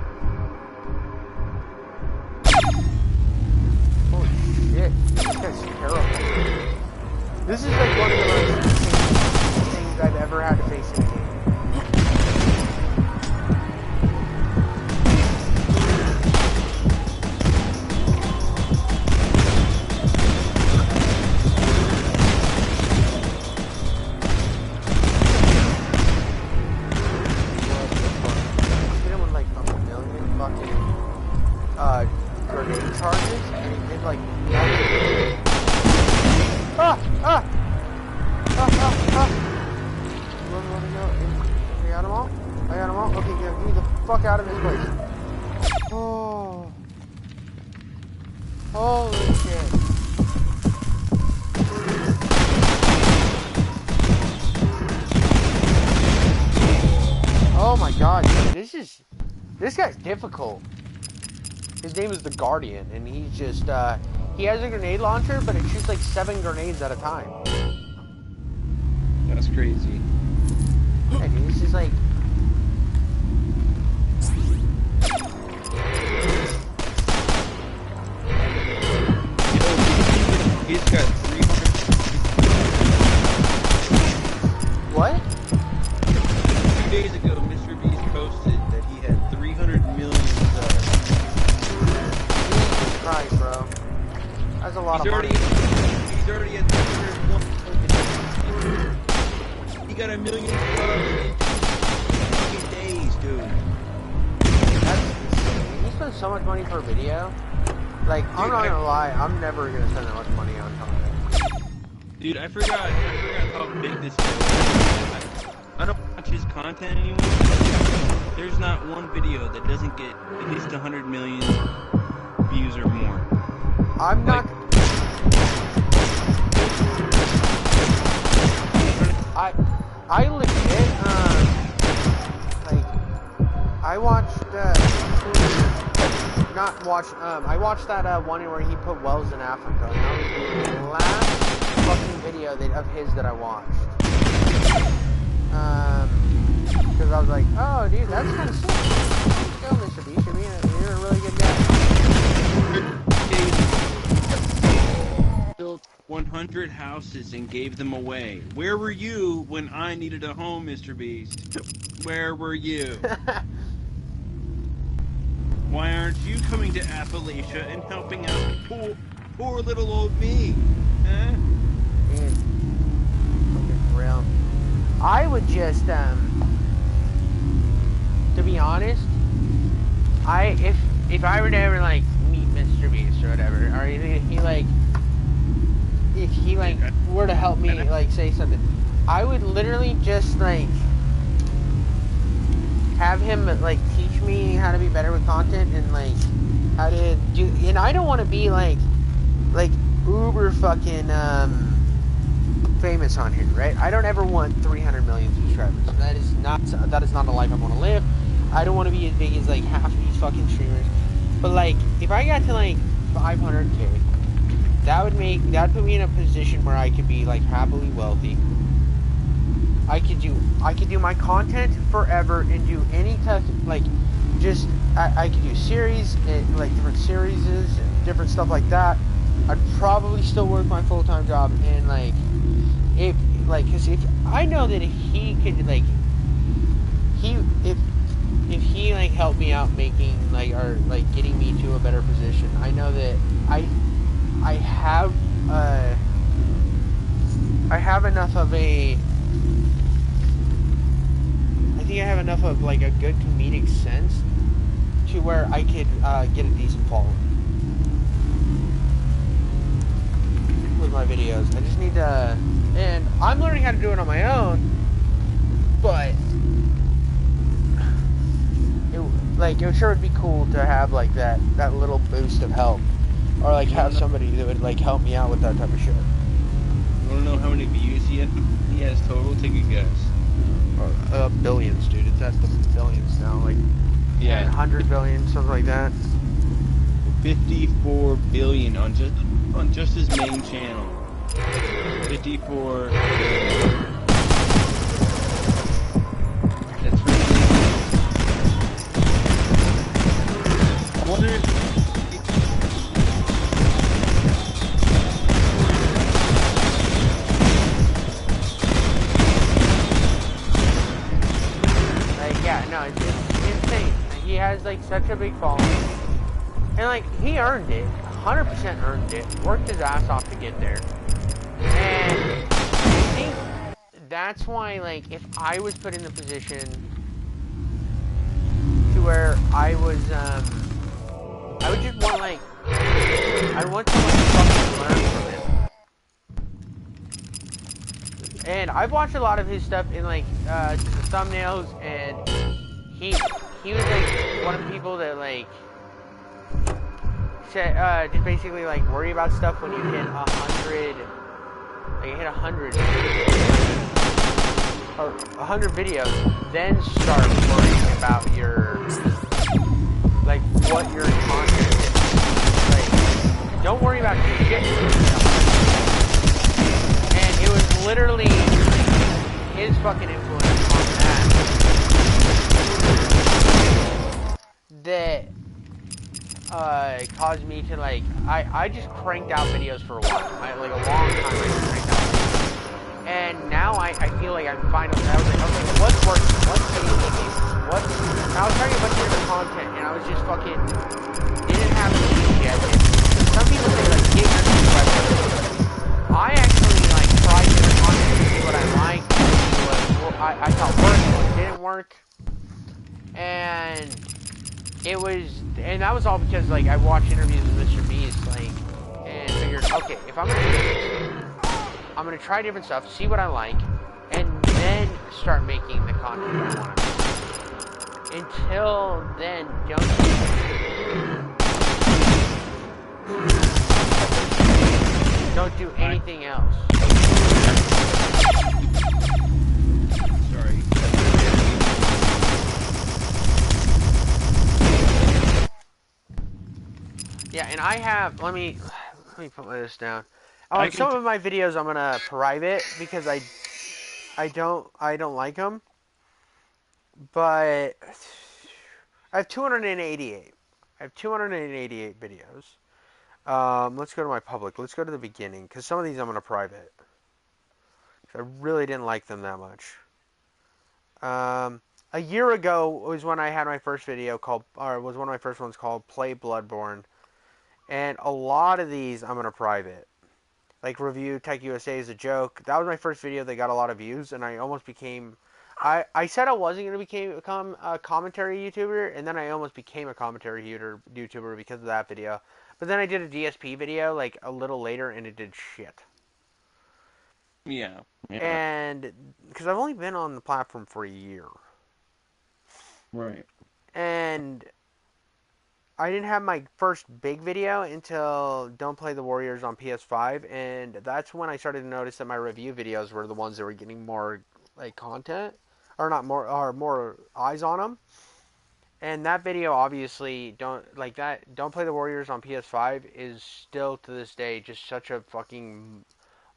Holy shit. This guy's terrible. This is like one of the most insane things I've ever had to face in a game. launches, and it did like nothing. Ah! Ah! Ah! Ah! Ah! Where do we go? I got them all? I got them all? Okay, yeah, get me the fuck out of this place. Oh. Holy shit. Oh my god, dude, this guy's difficult. His name is the Guardian, and he's just, he has a grenade launcher, but it shoots like 7 grenades at a time. That's crazy. Yeah, dude, this is like... He's got 300. What? 2 days ago, Mr. Beast posted that he had 300 million subs. Jesus Christ, bro. That's a lot of money. He's already at 301. He got 1 million subs in 2 fucking days, dude. That's insane. You spend so much money for a video. Like, dude, I'm not gonna lie, I'm never gonna spend that much money on content. Dude, I forgot how big this guy was. I don't watch his content anymore. There's not one video that doesn't get at least 100 million views or more. I'm not... I legit, like, I watched, I watched that one where he put wells in Africa, and that was the last fucking video of his that I watched. Because I was like, oh dude, that's kind of sick. Let's go, Mr. Beast, you're a really good guy. Built 100 houses and gave them away. Where were you when I needed a home, Mr. Beast? Where were you? Why aren't you coming to Appalachia and helping out poor little old me? Huh? Dude, fucking real. I would just, to be honest, if I were to ever like meet Mr. Beast or whatever, or if he were to help me like say something, I would literally just like have him like teach me how to be better with content and like how to do. And I don't want to be like uber fucking famous on here, right? I don't ever want 300 million subscribers. That is not a life I want to live. I don't want to be as big as like half of these fucking streamers. But like if I got to like 500K, that would put me in a position where I could be like happily wealthy. I could do my content forever and do any type of, like, just I could do series and like different series and different stuff like that. I'd probably still work my full-time job, and like because if I know that if he could like if he like helped me out making like or like getting me to a better position, I know that I have enough of a I have enough of like a good comedic sense to where I could get a decent following with my videos. I just need to, and I'm learning how to do it on my own, but it sure would be cool to have like that little boost of help, or like have somebody that would like help me out with that type of shit. You wanna know how many views he has total? Take a guess. Billions, dude. It's at the billions now, like 100 billion, something like that. 54 billion on just his main channel. 54 billion. That's ridiculous. I wonder if no, it's insane. He has like such a big following, and like he earned it, 100% earned it. Worked his ass off to get there, and I think that's why like if I was put in the position to where I was, I would just want like I want someone to fucking learn from him. And I've watched a lot of his stuff in like just the thumbnails, and he was like one of the people that like said just basically like worry about stuff when you hit 100, like you hit 100 or 100 videos, then start worrying about your like what your content is. Like, don't worry about shit. And it was literally his fucking influence on that caused me to like I just cranked out videos for a while. Like a long time I just cranked out videos. And now I feel like I'm finally I was like, okay, what's working? What's making me what's and I was trying a bunch of different content and I was just fucking didn't have the views yet. Some people say like get your views website. I actually like tried different content to see what I liked, what I thought worked, what didn't work. And and that was all because like I watched interviews with Mr. Beast, like, and figured, okay, if I'm gonna do this, I'm gonna try different stuff, see what I like, and then start making the content I want to make. Until then, don't do anything else. Sorry. Yeah, and I have. Let me put this down. Some of my videos I'm gonna private because I don't like them. But I have 288. I have 288 videos. Let's go to my public. Let's go to the beginning because some of these I'm gonna private. I really didn't like them that much. A year ago was when I had my first video called, or was one of my first ones called Play Bloodborne. And a lot of these I'm going to private. Like review Tech USA is a joke. That was my first video that got a lot of views, and I almost became... I said I wasn't going to become a commentary YouTuber, and then I almost became a commentary YouTuber because of that video. But then I did a DSP video like a little later, and it did shit. Yeah. And because I've only been on the platform for a year. Right. And I didn't have my first big video until Don't Play the Warriors on PS5, and that's when I started to notice that my review videos were the ones that were getting more like content, or not more, or more eyes on them. And that video, obviously, Don't Play the Warriors on PS5 is still to this day just such a fucking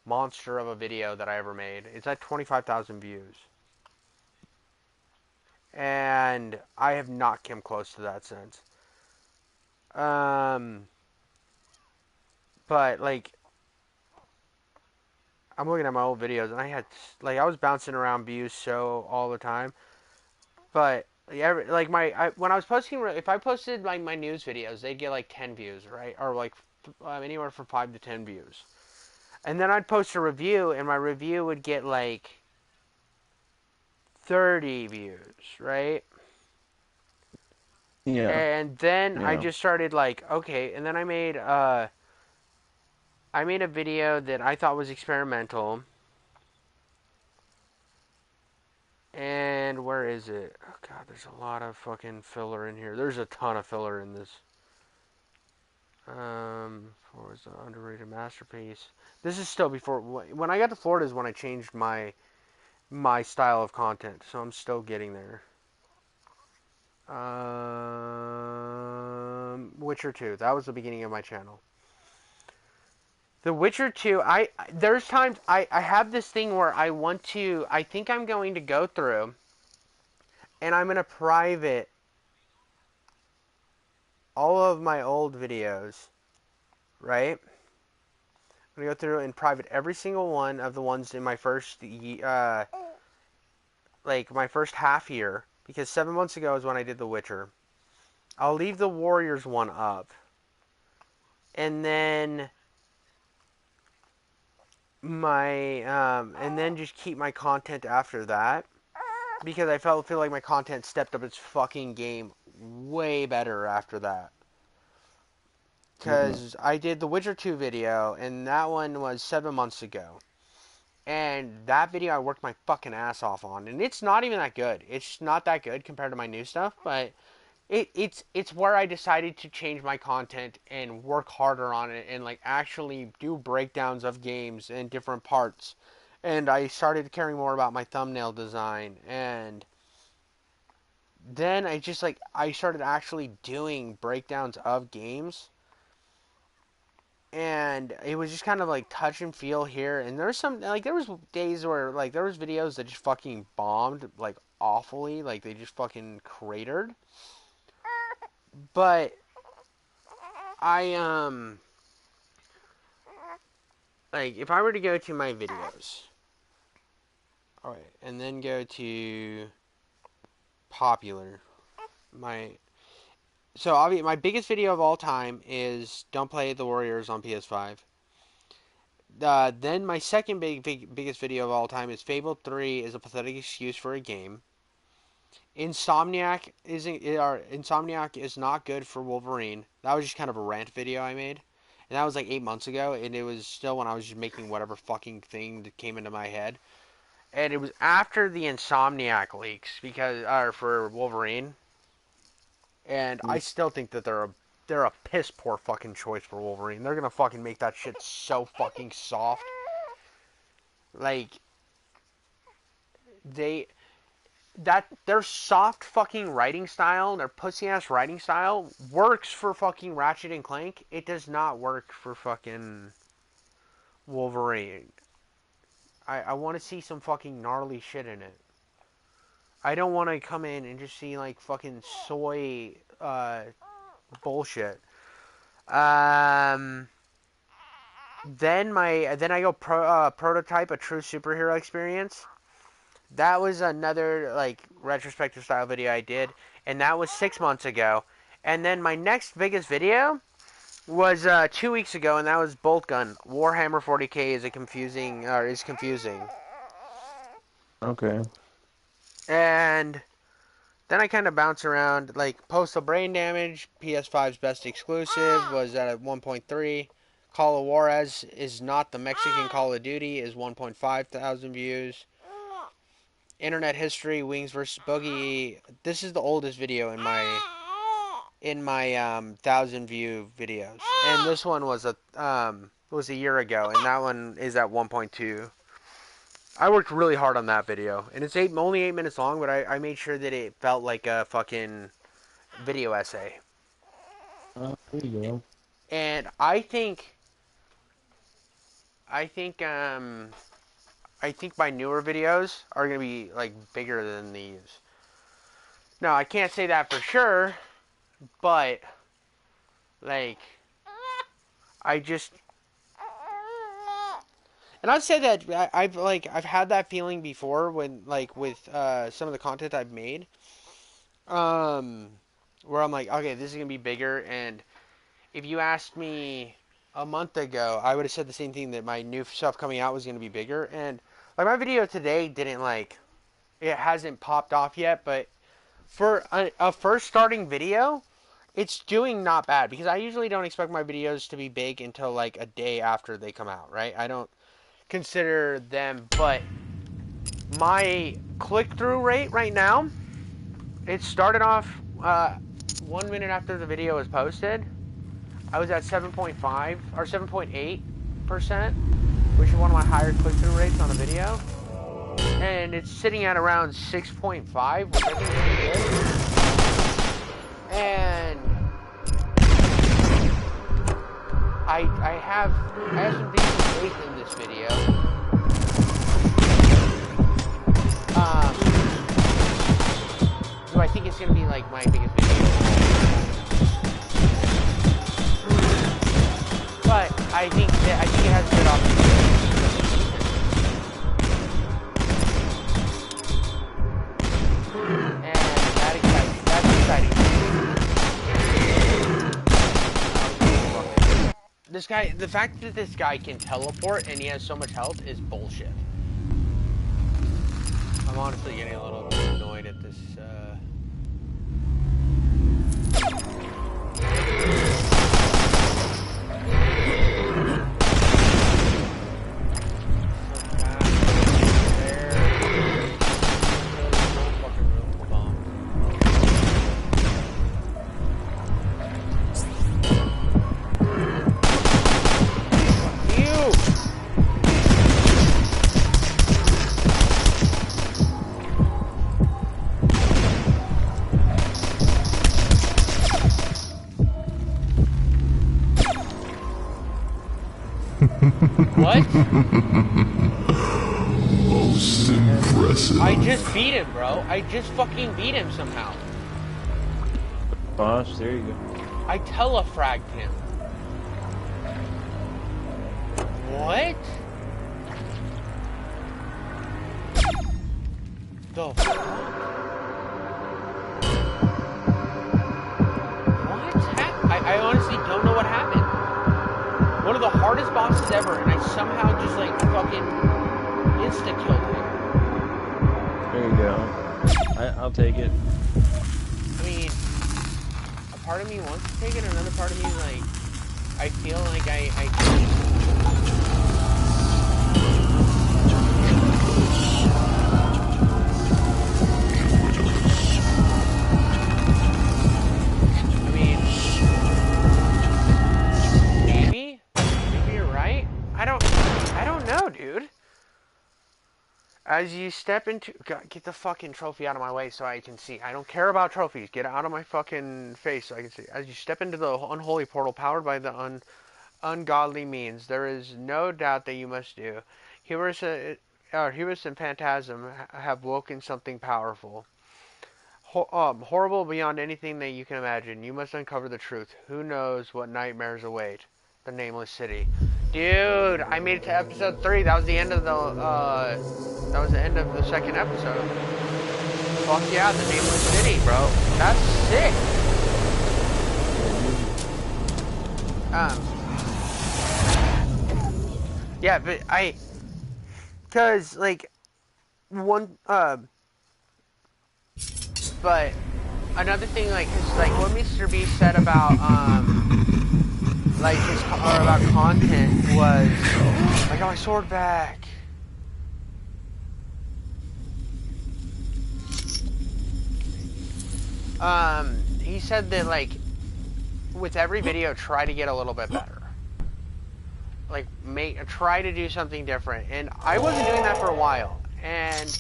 monster of a video that I ever made. It's at 25,000 views. And I have not come close to that since. But like, I'm looking at my old videos, and I had I was bouncing around views so all the time. But like when I was posting, if I posted like my news videos, they'd get like 10 views, right, or like anywhere from 5 to 10 views. And then I'd post a review, and my review would get like 30 views, right? Yeah. And then I just started like, okay, and then I made a video that I thought was experimental. And where is it? Oh god, there's a lot of fucking filler in here. There's a ton of filler in this. What was the underrated masterpiece? This is still before when I got to Florida is when I changed my style of content. So I'm still getting there. Witcher 2. That was the beginning of my channel. The Witcher 2, there's times I have this thing where I think I'm going to go through and I'm going to private all of my old videos, right? I'm going to go through and private every single one of the ones in my first, my first half year, because 7 months ago is when I did The Witcher. I'll leave the Warriors one up. And then and then just keep my content after that, because I feel like my content stepped up its fucking game way better after that. because I did the Witcher 2 video, and that one was 7 months ago. And that video I worked my fucking ass off on, and it's not even that good. It's not that good compared to my new stuff, but it's where I decided to change my content and work harder on it and like actually do breakdowns of games and different parts. And I started caring more about my thumbnail design, and then I started actually doing breakdowns of games, and it was just kind of like touch and feel here. And there was there was days where like there was videos that just fucking bombed like awfully, like they just fucking cratered. But I like if I were to go to my videos, all right, and then go to popular, my biggest video of all time is Don't Play the Warriors on PS5. Then my second biggest video of all time is Fable 3 is a pathetic excuse for a game. Insomniac is not good for Wolverine. That was just kind of a rant video I made. And that was like 8 months ago, and it was still when I was just making whatever fucking thing that came into my head. And it was after the Insomniac leaks for Wolverine. And I still think that they're a piss poor fucking choice for Wolverine. They're gonna fucking make that shit so fucking soft. Like their soft fucking writing style, their pussy ass writing style works for fucking Ratchet and Clank. It does not work for fucking Wolverine. I want to see some fucking gnarly shit in it. I don't want to come in and just see like fucking soy bullshit. Then I go prototype a true superhero experience. That was another like retrospective style video I did, and that was 6 months ago. And then my next biggest video was 2 weeks ago, and that was Bolt Gun. Warhammer 40k is confusing. Okay. And then I kind of bounce around, like Postal Brain Damage, PS5's best exclusive, was at 1.3. Call of Juarez is not the Mexican Call of Duty, is 1.5 thousand views. Internet History, Wings vs. Boogie. This is the oldest video in my 1,000 view videos, and this one was a year ago, and that one is at 1.2. I worked really hard on that video, and it's only 8 minutes long, but I made sure that it felt like a fucking video essay. There you go. And I think my newer videos are gonna be like bigger than these. Now I can't say that for sure, but like and I've said that I've had that feeling before when like with some of the content I've made, where I'm like, okay, this is gonna be bigger. And if you asked me a month ago, I would have said the same thing, that my new stuff coming out was gonna be bigger. And like my video today it hasn't popped off yet, but for a first starting video, it's doing not bad, because I usually don't expect my videos to be big until like a day after they come out, right? I don't consider them, but my click-through rate right now, it started off 1 minute after the video was posted. I was at 7.5 or 7.8%, which is one of my higher click-through rates on a video. And it's sitting at around 6.5, which I think is pretty good. And I have some decent faith in this video. Do I think it's gonna be like my biggest video? But I think it has good opportunity. And that's exciting. This guy, the fact that this guy can teleport and he has so much health is bullshit. I'm honestly getting a little bit annoyed at this. What? Most impressive. I just beat him, bro. I just fucking beat him somehow. Boss, there you go. I telefragged him. What? The fuck? I honestly don't know what happened. One of the hardest bosses ever, and I somehow just like fucking insta-killed him. There you go. I'll take it. I mean, a part of me wants to take it, another part of me, like, I feel like I mean, maybe you're right. I don't know, dude. As you step into... God, get the fucking trophy out of my way so I can see. I don't care about trophies. Get it out of my fucking face so I can see. As you step into the unholy portal powered by the ungodly means, there is no doubt that you must do. Hubris and Phantasm have woken something powerful. Horrible beyond anything that you can imagine. You must uncover the truth. Who knows what nightmares await? The Nameless City. Dude, I made it to episode 3. That was the end of the, that was the end of the second episode. Fuck yeah, the Nameless City, bro. That's sick. Yeah, but cause, like, but another thing, like, cause, like, what Mr. Beast said about, like, about content was, I got my sword back. He said that, like, with every video, try to get a little bit better. Like, try to do something different. And I wasn't doing that for a while. And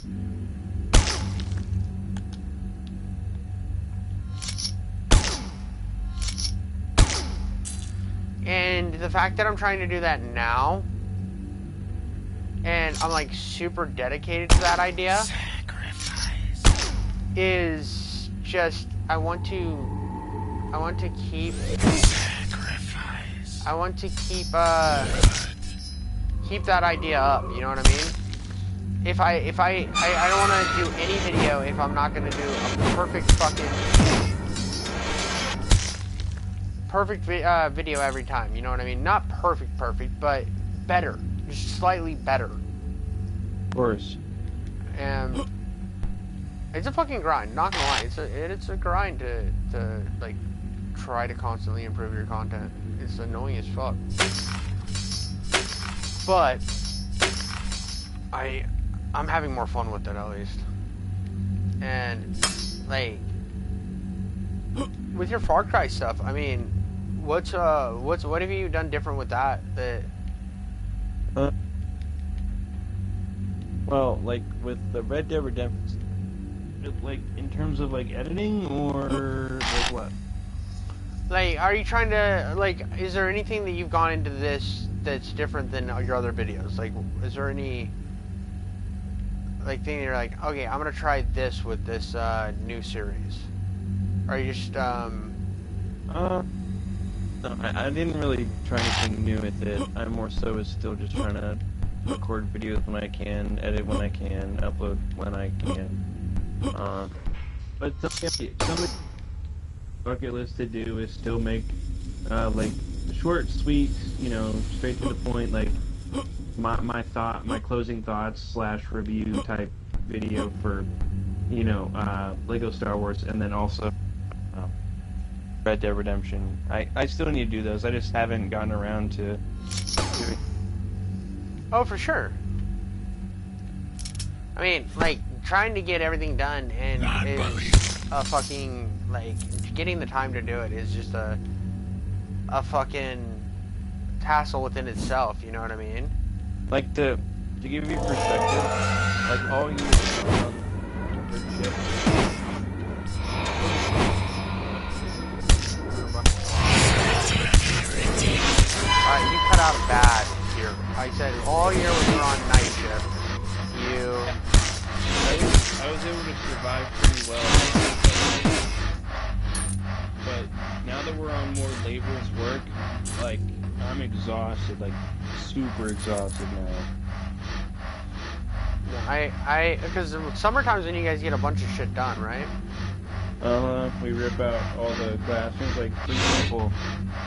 the fact that I'm trying to do that now, and I'm like super dedicated to that idea, is just, I want to keep that idea up, you know what I mean? I don't want to do any video if I'm not going to do a perfect video every time, you know what I mean? Not perfect, but better, just slightly better. Of course. And it's a fucking grind, not gonna lie. It's a grind to like try to constantly improve your content. It's annoying as fuck. But I'm having more fun with it, at least. And like with your Far Cry stuff, I mean, what have you done different with that? Well, like with the Red Dead Redemption, like in terms of like editing or like what? Like, are you trying to, like, is there anything that you've gone into this that's different than your other videos? Like, is there any, like, thing you're like, okay, I'm gonna try this with this new series? Or are you just No, I didn't really try anything new with it. I more so was still just trying to record videos when I can, edit when I can, upload when I can. But something bucket list to do is still make like short, sweet, you know, straight to the point, like my closing thoughts / review type video for, you know, Lego Star Wars, and then also Red Dead Redemption. I still need to do those. I just haven't gotten around to doing. Oh, for sure. I mean, like, trying to get everything done and is a fucking, like, getting the time to do it is just a fucking hassle within itself, you know what I mean? Like, to give you perspective, like, all you shit. Alright, you cut out bad here. I said all year when you were on night shift, I was able to survive pretty well. But now that we're on more laborious work, like, I'm exhausted, like, super exhausted now. because summertime's when you guys get a bunch of shit done, right? We rip out all the classrooms. Like, for example,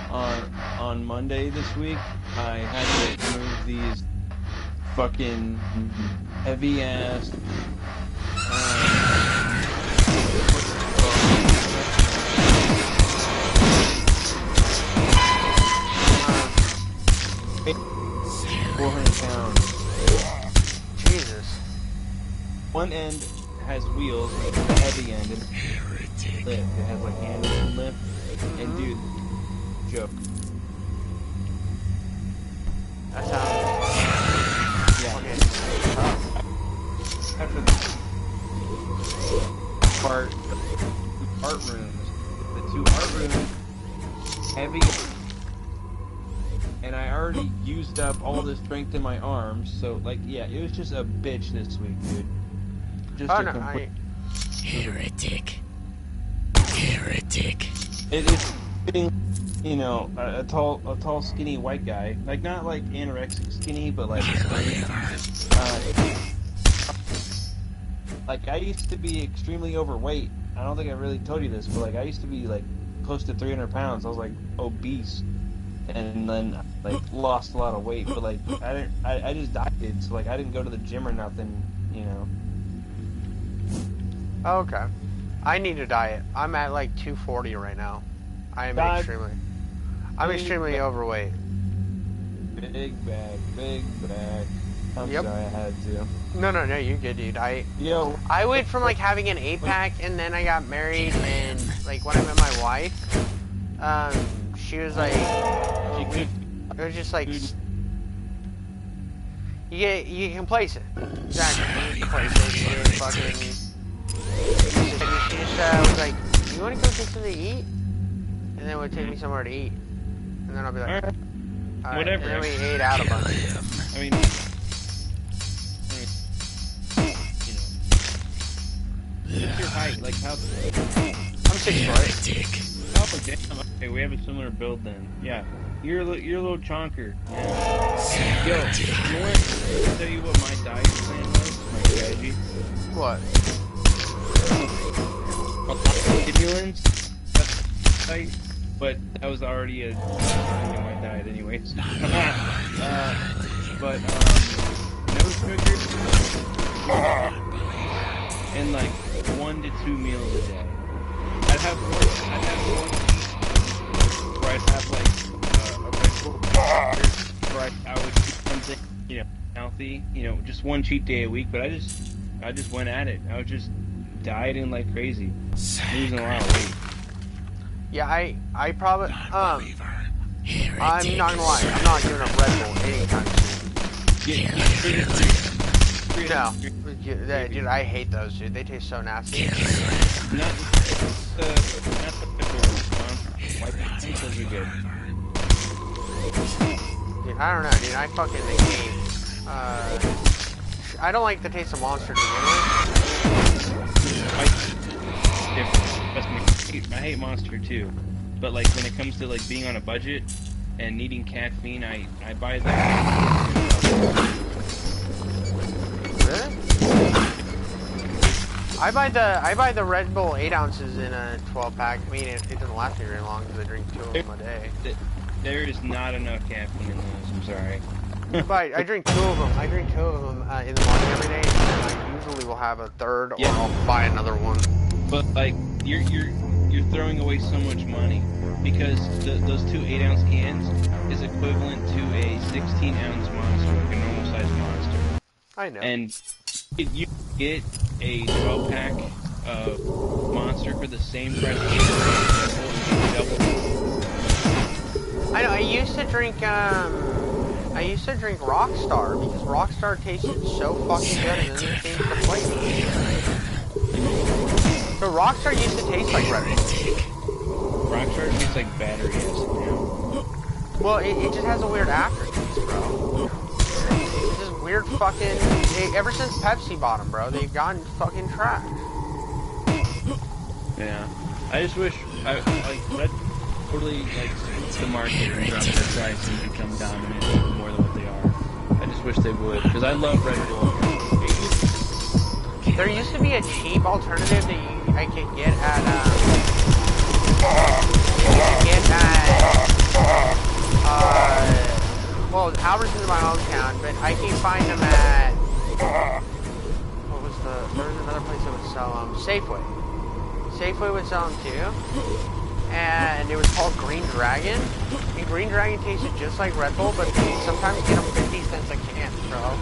on Monday this week, I had to move these fucking heavy ass. £400. Jesus. One end has wheels, like the heavy end, and lift. It has like handles and lift. And dude, joke. That sounds. Yeah. Okay. After the art rooms, the two art rooms, heavy, and I already used up all the strength in my arms. So like, yeah, it was just a bitch this week, dude. Just a complete Heretic. It's you know, a tall, skinny white guy, like not like anorexic skinny, but like like I used to be extremely overweight. I don't think I really told you this, but like I used to be like close to 300 pounds. I was like obese, and then like lost a lot of weight. But like I just dieted, so like I didn't go to the gym or nothing, you know. Okay. I need a diet. I'm at like 240 right now. I'm extremely overweight. Big bag. I'm Yep. sorry I had to. No, you're good, dude. I went from like having an 8-pack, and then I got married, and like when I met my wife, she was like, it was just like, you get complacent. Exactly. You get complacent. You get fucking. She just was like, you want to go get something to eat? And then it would take me somewhere to eat, and then I'll be like, all right. Whatever. And then we ate out a bunch. I mean, you know. What's your height? Like how? I'm 6 foot. Oh, damn. Okay, we have a similar build then. Yeah. You're a little chonker. Yeah. Yo, you know what? I'll tell you what my diet plan was, my strategy. What? Stimulants. That's tight, but that was already in my diet anyways. But no sugar and like 1 to 2 meals a day. I'd have one where I'd have like a Red Bull where I would do something, you know, healthy, you know, just one cheat day a week. But I just went at it. I was just dieting like crazy, losing a lot of weight. Yeah, I probably I'm not gonna lie, I'm not giving up Red Bull anytime soon. No, dude, I hate those, dude. They taste so nasty. Not the pickle response. White those are good. Dude, I don't know, dude. I fucking hate. I don't like the taste of Monster to begin with. I hate Monster too, but like when it comes to like being on a budget and needing caffeine, I buy that. Really? I buy the Red Bull 8 ounces in a 12-pack. I mean, it doesn't last me very long because I drink 2 of them a day. There is not enough caffeine in those. I'm sorry. But I drink 2 of them. I drink 2 of them in the morning every day, and I usually will have a third, or I'll buy another one. But like you're throwing away so much money because those 2 8-ounce cans is equivalent to a 16-ounce monster, like a normal sized monster. I know. And if you get a 12-pack of monster for the same price as double. I know. I used to drink Rockstar because Rockstar tasted so fucking good, and then they changed the flavor. So Rockstar used to taste like Red Bull. Rockstar tastes like battery acid now. Well, it just has a weird aftertaste, bro. weird fucking... ever since Pepsi bought them, bro, they've gotten fucking trash. Yeah. I just wish, that totally, the market and drop their price and become dominant more than what they are. I just wish they would, because I love Red Bull. There used to be a cheap alternative that I could get at, well, Albertsons is my hometown, but I can find them at, there was another place that would sell them, Safeway. Safeway would sell them too, and it was called Green Dragon, and Green Dragon tasted just like Red Bull, but you sometimes get them 50 cents a can, bro.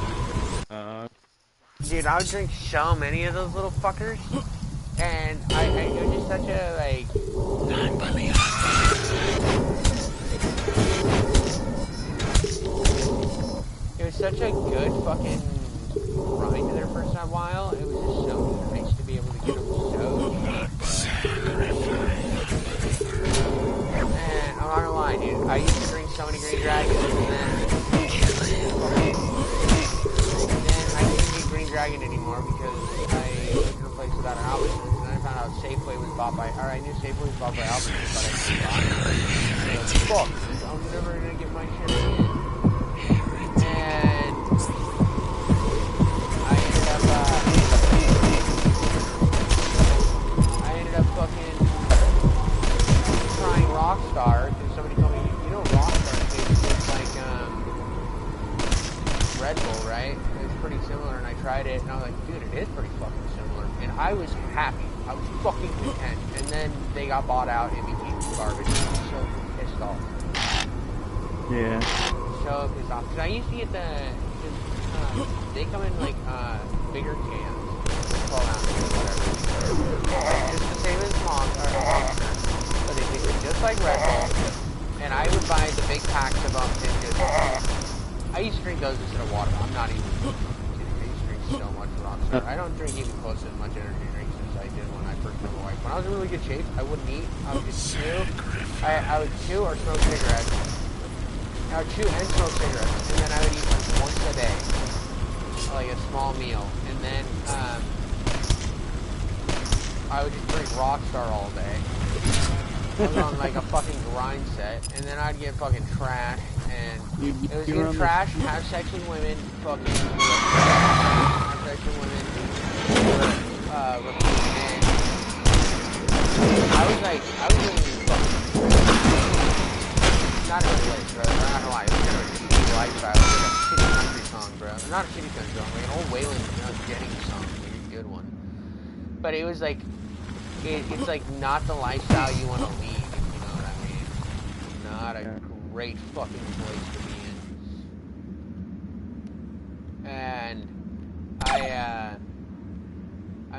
Dude, I would drink so many of those little fuckers, and it was just such a, like... It was such a good fucking grind there for a while. It was just so nice to be able to get them so cheap. And I'm not gonna lie, dude, I used to drink so many Green Dragons, and then I couldn't get Green Dragon anymore because I lived in a place without an Albertsons, and I found out Safeway was bought by, or I knew Safeway was bought by Albertsons, but I couldn't buy it. So, fuck, I'm never gonna get my shit again. And I ended up fucking trying Rockstar, because somebody told me, you know, Rockstar tastes like, Red Bull, right? It's pretty similar, and I tried it, and I was like, dude, it is pretty fucking similar. And I was happy. I was fucking content. And then they got bought out and became garbage. I was so pissed off. Yeah. So pissed off. Because I used to get they come in like, bigger cans. 12 ounces or whatever. Just the same as Monster. But they taste just like Red Bull. And I would buy the big packs of them and just... I used to drink those instead of water. I'm not even kidding. I used to drink so much Rockstar. I don't drink even close to as much energy drinks as I did when I first met my wife. When I was in really good shape, I wouldn't eat. I would just chew. I would chew or smoke cigarettes. I would chew and smoke cigarettes. And then I would eat like once a day. Like a small meal. And then I would just drink Rockstar all day. I was on like a fucking grind set. And then I'd get fucking trashed. And it was good trash, have sex with women, fucking have sex with women, and I was living in fucking, not in a place, bro, I'm not gonna lie, it was kind of a shitty lifestyle, it was like a shitty country song, bro, not a shitty country song, like an old Waylon Jennings song, like a good one, but it was like, it's like not the lifestyle you want to lead, if you know what I mean, not a great fucking place to be in. And I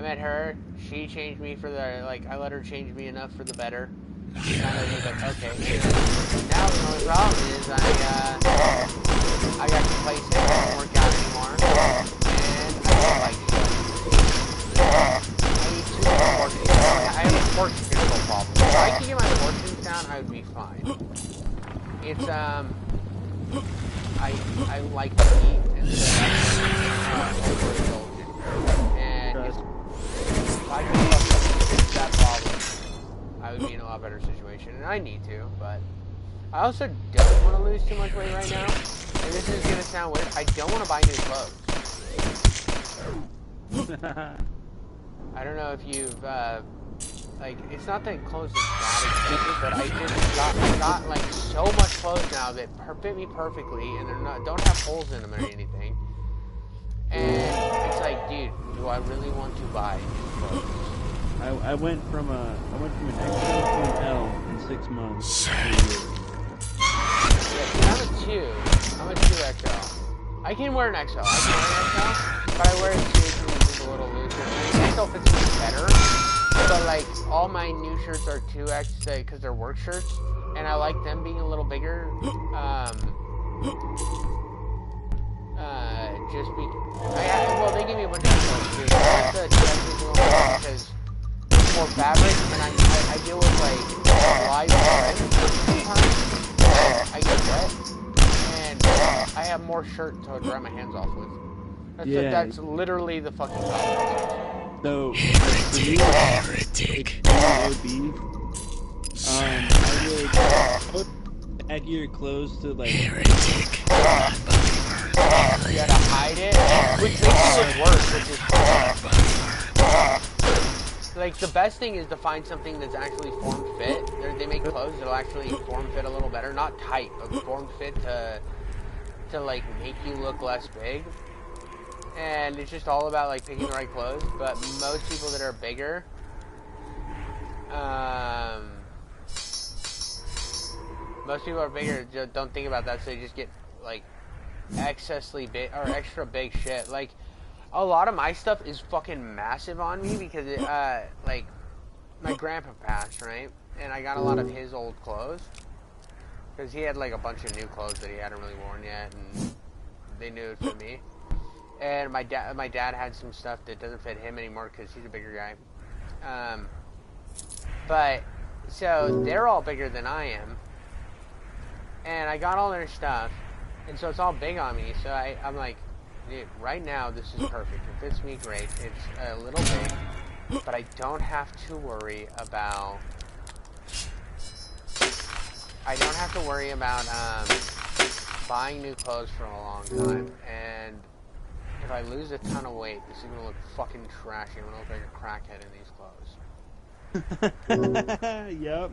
met her. She changed me for the, like, I let her change me enough for the better. And I was like, okay. And now the only problem is I got complacent, I don't work out anymore, and I don't like shit. I eat too much pork. I have a pork control problem. If I could get my portions down, I would be fine. It's, I like to eat, and so overindulgent. And if I could fix that problem, I would be in a lot better situation. And I need to, but I also don't want to lose too much weight right now. And this is going to sound weird. I don't want to buy new clothes. I don't know if you've, like, it's not that clothes is that expensive, but I got like so much clothes now that fit me perfectly, and they're don't have holes in them or anything. And it's like, dude, do I really want to buy new clothes? I went from an XL to an L in 6 months. Yeah, I'm a 2XL. I can wear an XL. But I wear a 2 because it's a little looser. An XL fits me better. But like all my new shirts are 2X because they're work shirts, and I like them being a little bigger. Well, they give me a bunch of clothes too. Just the 2X is a little more because it's more fabric, and I deal with like live friends sometimes. I get wet, and I have have more shirt to dry my hands off with. That's literally the fucking problem. So, Heretic. I would add your clothes to like. Heretic. You gotta hide it, which makes it look worse, which is like the best thing is to find something that's actually form fit. They make clothes that'll actually form fit a little better, not tight, but form fit to like make you look less big. And it's just all about like picking the right clothes. But most people that are bigger, don't think about that, so they just get like excessively big or extra big shit. Like a lot of my stuff is fucking massive on me because it like my grandpa passed, right, and I got a lot of his old clothes because he had like a bunch of new clothes that he hadn't really worn yet, and they knew it fit me. And my dad had some stuff that doesn't fit him anymore because he's a bigger guy. But so they're all bigger than I am, and I got all their stuff. And so it's all big on me, so I'm like, dude, right now this is perfect. It fits me great. It's a little big, but I don't have to worry about... buying new clothes for a long time. And if I lose a ton of weight, this is going to look fucking trashy. I'm going to look like a crackhead in these clothes. Yep.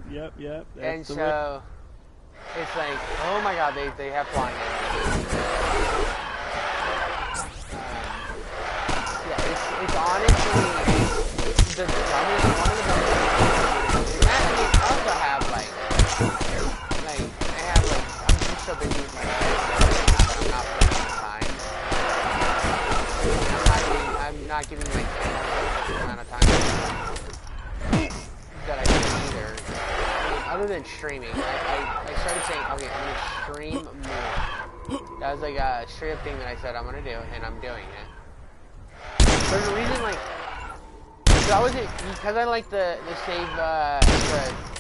That's and so... It's like, oh my god, they have flying animals. Yeah, it's honestly the dumbest, one of the dumbest things. And actually, I also have like, I'm just so busy with my life that I'm not putting the time. I'm not giving my the amount of time that I do either. Other than streaming, I started saying, okay, I'm going to stream more. That was like a straight up thing that I said I'm going to do, and I'm doing it. There's a reason, like, because I like the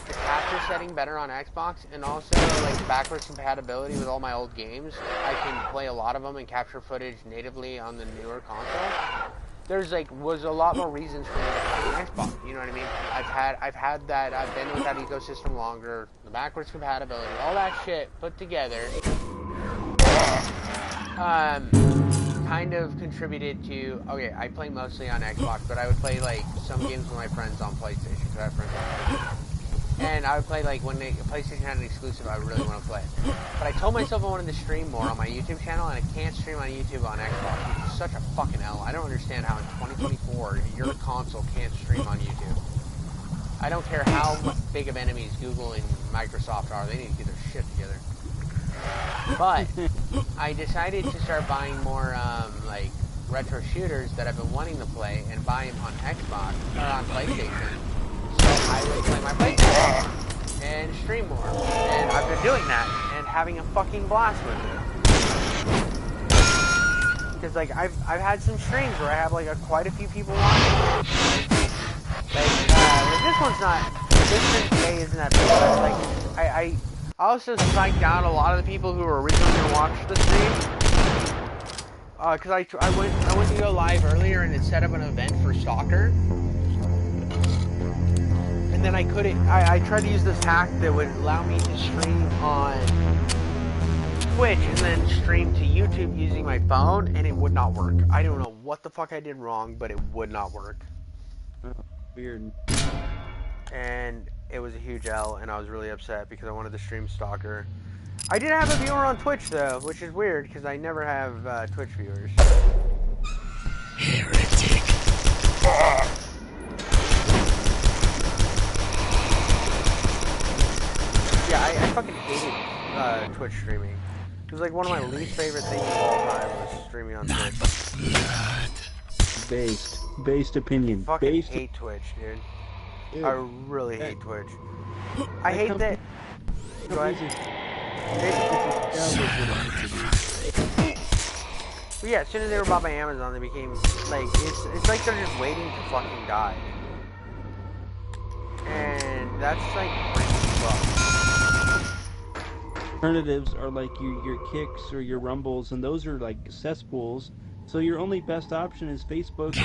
capture setting better on Xbox, and also like backwards compatibility with all my old games. I can play a lot of them and capture footage natively on the newer console. Was a lot more reasons for me to play Xbox. You know what I mean? I've had that. I've been with that ecosystem longer. The backwards compatibility, all that shit put together, kind of contributed to. Okay, I play mostly on Xbox, but I would play like some games with my friends on PlayStation because I have friends on PlayStation. And I would play like when PlayStation had an exclusive, I would really want to play. But I told myself I wanted to stream more on my YouTube channel, and I can't stream on YouTube on Xbox, which is such a fucking L. I don't understand how in 2024 your console can't stream on YouTube. I don't care how big of enemies Google and Microsoft are; they need to get their shit together. But I decided to start buying more like retro shooters that I've been wanting to play and buy them on Xbox or on PlayStation. So I would play my PlayStation and stream more. And I've been doing that and having a fucking blast with it. Because like I've had some streams where I have like quite a few people watching. Like this one's not. This stream today isn't that big. But like I also psyched out a lot of the people who were originally going to watch the stream. Because I went to go live earlier and it set up an event for Stalker. And then I couldn't, I tried to use this hack that would allow me to stream on Twitch and then stream to YouTube using my phone, and it would not work. I don't know what the fuck I did wrong, but it would not work. Oh, weird. And it was a huge L, and I was really upset because I wanted to stream Stalker. I did have a viewer on Twitch, though, which is weird, because I never have Twitch viewers. Heretic. Yeah, I fucking hated Twitch streaming. It was like one of my least favorite things of all time was streaming on Twitch. Based opinion. I fucking hate Twitch, dude. I really hate Twitch. I hate that. Go ahead. But yeah, as soon as they were bought by Amazon, they became like it's like they're just waiting to fucking die. And that's like crazy as fuck. alternatives are like your Kicks or your Rumbles, and those are like cesspools. So your only best option is Facebook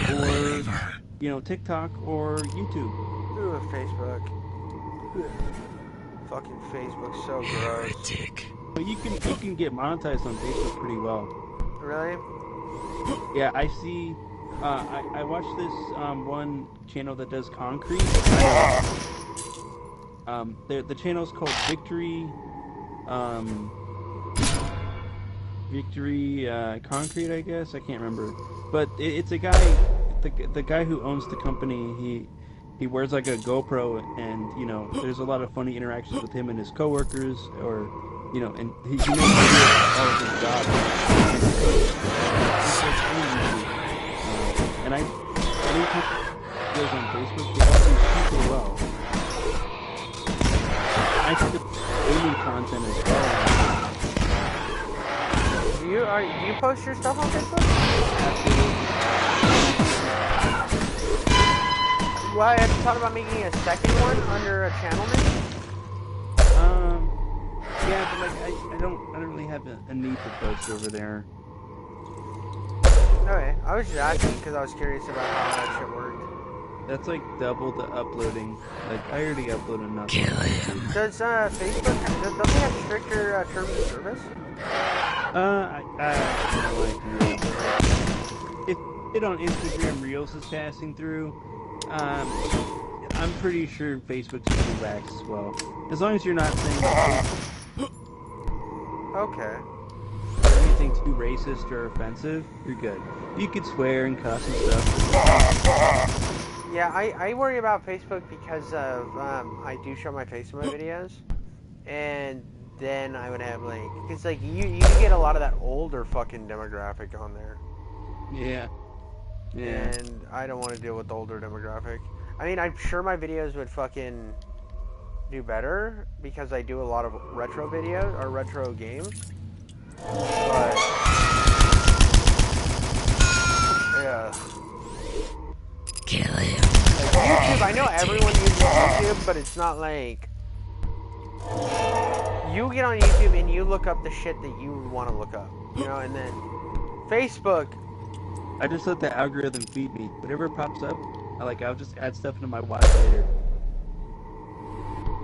or TikTok or YouTube. Ooh, Facebook. Fucking Facebook, so gross. But you can get monetized on Facebook pretty well. Really? Yeah, I see. I watched this one channel that does concrete. The channel's called um, Victory Concrete, I guess. I can't remember, but it's a guy. The guy who owns the company. He wears like a GoPro, and there's a lot of funny interactions with him and his coworkers, or and he makes videos of all of his jobs. And anytime he goes on Facebook, they all do super well. I think the gaming content as well. You post your stuff on Facebook? Well, have you thought about making a second one under a channel name? Yeah, but like I don't really have a need to post over there. Okay, I was just asking because I was curious about how that shit worked. That's like double the uploading. Like I already upload enough. Does Facebook does they have stricter terms of service? If it on Instagram Reels is passing through, I'm pretty sure Facebook's pretty lax as well. As long as you're not saying Okay. anything too racist or offensive, you're good. You could swear and cuss and stuff. Yeah, I worry about Facebook because of I do show my face in my videos, and then I would have like, cause like you get a lot of that older fucking demographic on there. Yeah. And I don't want to deal with the older demographic. I mean, I'm sure my videos would fucking do better because I do a lot of retro videos or retro games. But yeah. Kill him. Like YouTube, I know everyone uses YouTube, but it's not like you get on YouTube and you look up the shit that you want to look up, and then Facebook. I just let the algorithm feed me. Whatever pops up, I'll just add stuff into my watch later.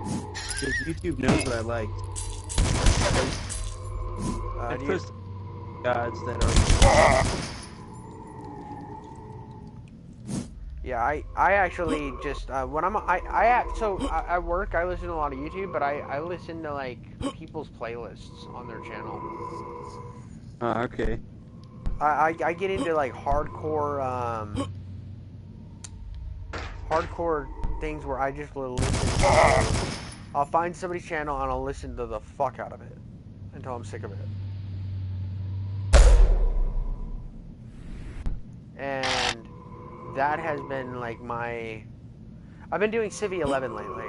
Because YouTube knows what I like. I trust gods that are. Yeah, I actually just when at work I listen to a lot of YouTube, but I listen to like people's playlists on their channel. Okay. I get into like hardcore things where I just will listen to, I'll find somebody's channel and I'll listen to the fuck out of it until I'm sick of it. And that has been like I've been doing Civi 11 lately.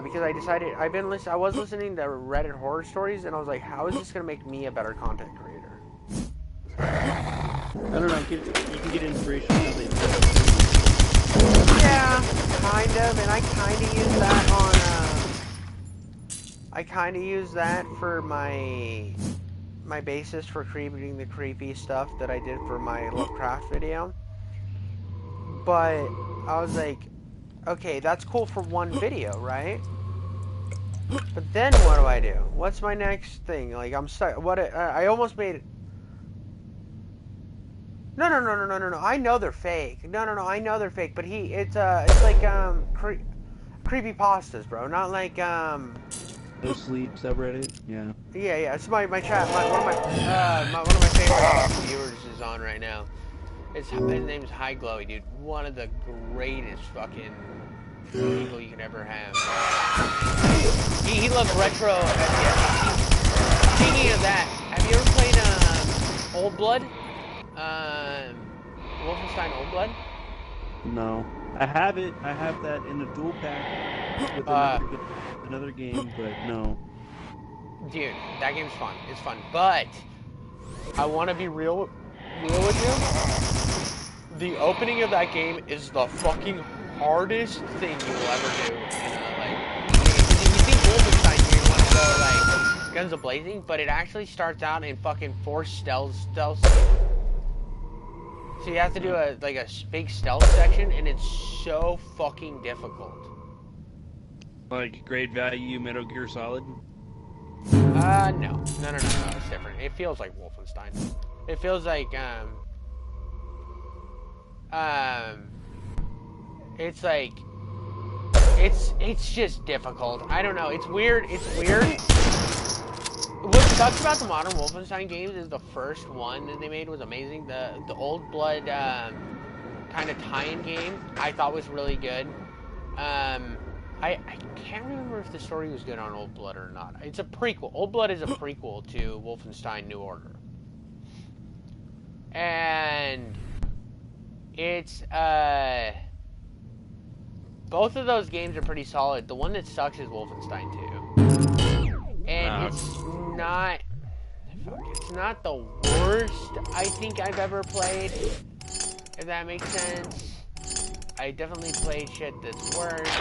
Because I decided I was listening to Reddit horror stories and I was like, how is this gonna make me a better content creator? I don't know. You can get inspiration from how they do. Yeah, kind of, and I kind of use that on. I kind of use that for my basis for creating the creepy stuff that I did for my Lovecraft video. But I was like, okay, that's cool for one video, right? But then what do I do? What's my next thing? Like I'm stuck. I almost made. No. I know they're fake. No. I know they're fake. But it's like creepy pastas, bro. Not like No Sleep subreddit. Yeah. Yeah. It's my chat. One of my favorite viewers is on right now. His name's High Glowy, dude. One of the greatest fucking people you can ever have. He loves retro. Speaking of that, have you ever played Old Blood? Wolfenstein Old Blood? No, I have it. I have that in a dual pack with another game, but no. Dude, that game's fun. It's fun, but I want to be real with you. The opening of that game is the fucking hardest thing you will ever do. You think Wolfenstein, you want to go like Guns A-Blazing, but it actually starts out in fucking 4 stealth. So you have to do a big stealth section, and it's so fucking difficult. Like great value Metal Gear Solid? No, it's different. It feels like Wolfenstein. It feels like it's like it's just difficult. I don't know. It's weird. What sucks about the modern Wolfenstein games is the first one that they made was amazing. The Old Blood kind of tie-in game I thought was really good. I can't remember if the story was good on Old Blood or not. It's a prequel. Old Blood is a prequel to Wolfenstein New Order. And it's both of those games are pretty solid. The one that sucks is Wolfenstein 2. And it's not the worst I think I've ever played, if that makes sense. I definitely played shit that's worse,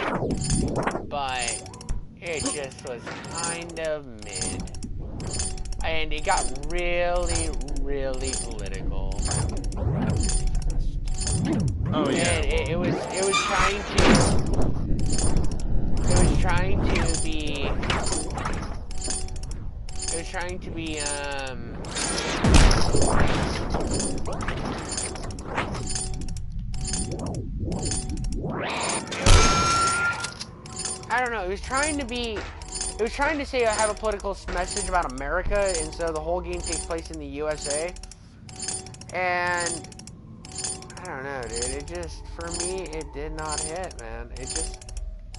but it just was kind of mid. And it got really, really political really fast. Oh yeah. And it was trying to be I don't know, it was trying to say I have a political message about America, and so the whole game takes place in the USA. And I don't know, dude, it just, for me, it did not hit, man. It just...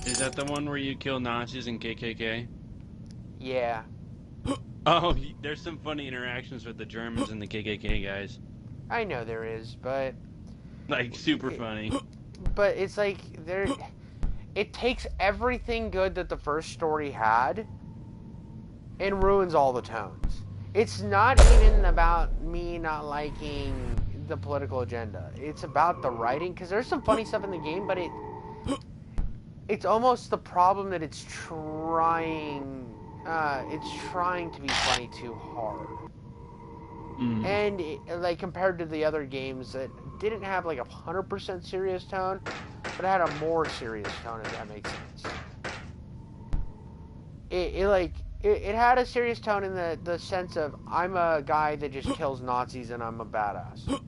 Is that the one where you kill Nazis and KKK? Yeah. Oh, there's some funny interactions with the Germans and the KKK guys. I know there is, but... Like, super funny. But it's like, it takes everything good that the first story had and ruins all the tones. It's not even about me not liking the political agenda. It's about the writing, because there's some funny stuff in the game, but it's almost the problem that it's trying to be funny too hard. And like compared to the other games that didn't have like 100% serious tone, but it had a more serious tone, if that makes sense. It had a serious tone in the sense of, I'm a guy that just kills Nazis and I'm a badass.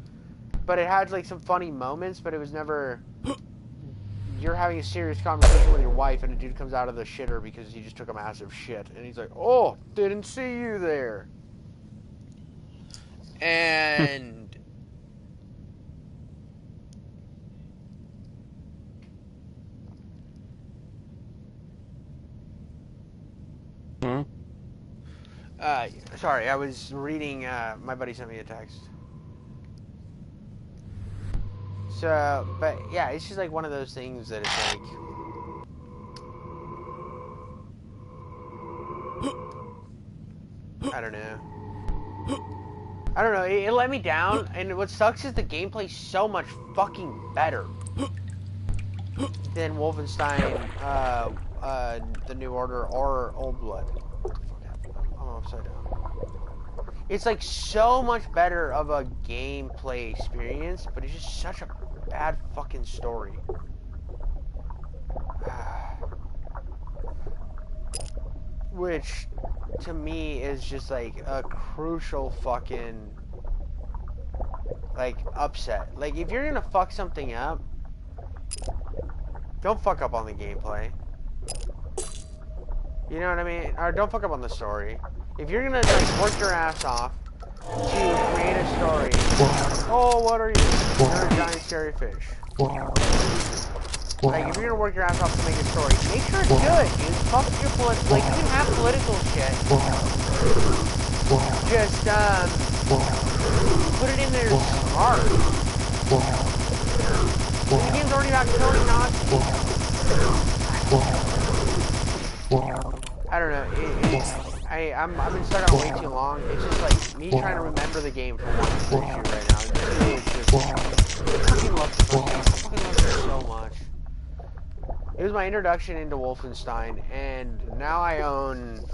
But it had like some funny moments, but it was never, you're having a serious conversation with your wife and a dude comes out of the shitter because he just took a massive shit. And he's like, oh, didn't see you there. And... Huh? Sorry, I was reading, my buddy sent me a text. So, but yeah, it's just like one of those things that it's like... I don't know, it let me down, and what sucks is the gameplay's so much fucking better than Wolfenstein, the New Order, or Old Blood. What the fuck happened? I'm upside down. It's like so much better of a gameplay experience, but it's just such a bad fucking story. Which, to me, is just like a crucial fucking, like, upset. Like, if you're gonna fuck something up, don't fuck up on the gameplay. You know what I mean? Or don't fuck up on the story. If you're gonna like work your ass off to create a story, oh, what are you? You're a giant scary fish. Like, if you're gonna work your ass off to make a story, make sure it's good, dude. Fuck your political, like, you can have political shit. Just, put it in there smart. The game's already about killing Nazis. I don't know, I've been stuck on it way too long. It's just like, me trying to remember the game for one issue right now. It's just, I fucking love the first game. I fucking love it so much. It was my introduction into Wolfenstein, and now I own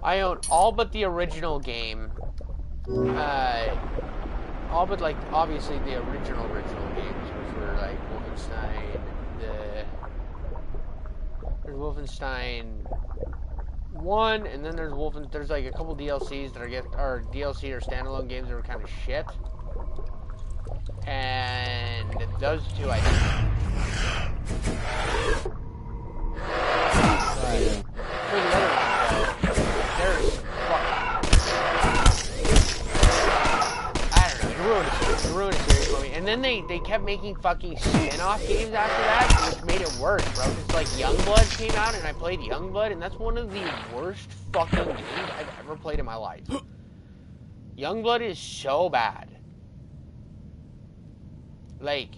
I own all but the original game. All but, like, obviously the original games, which were, like, Wolfenstein, there's Wolfenstein 1, and then there's, like, a couple DLCs that are DLC or standalone games that were kind of shit. And those two I did. For the other ones, there's it ruined the series for me. And then they kept making fucking spin-off games after that, which made it worse, bro. It's like Youngblood came out, and I played Youngblood, and that's one of the worst fucking games I've ever played in my life. Youngblood is so bad. Like,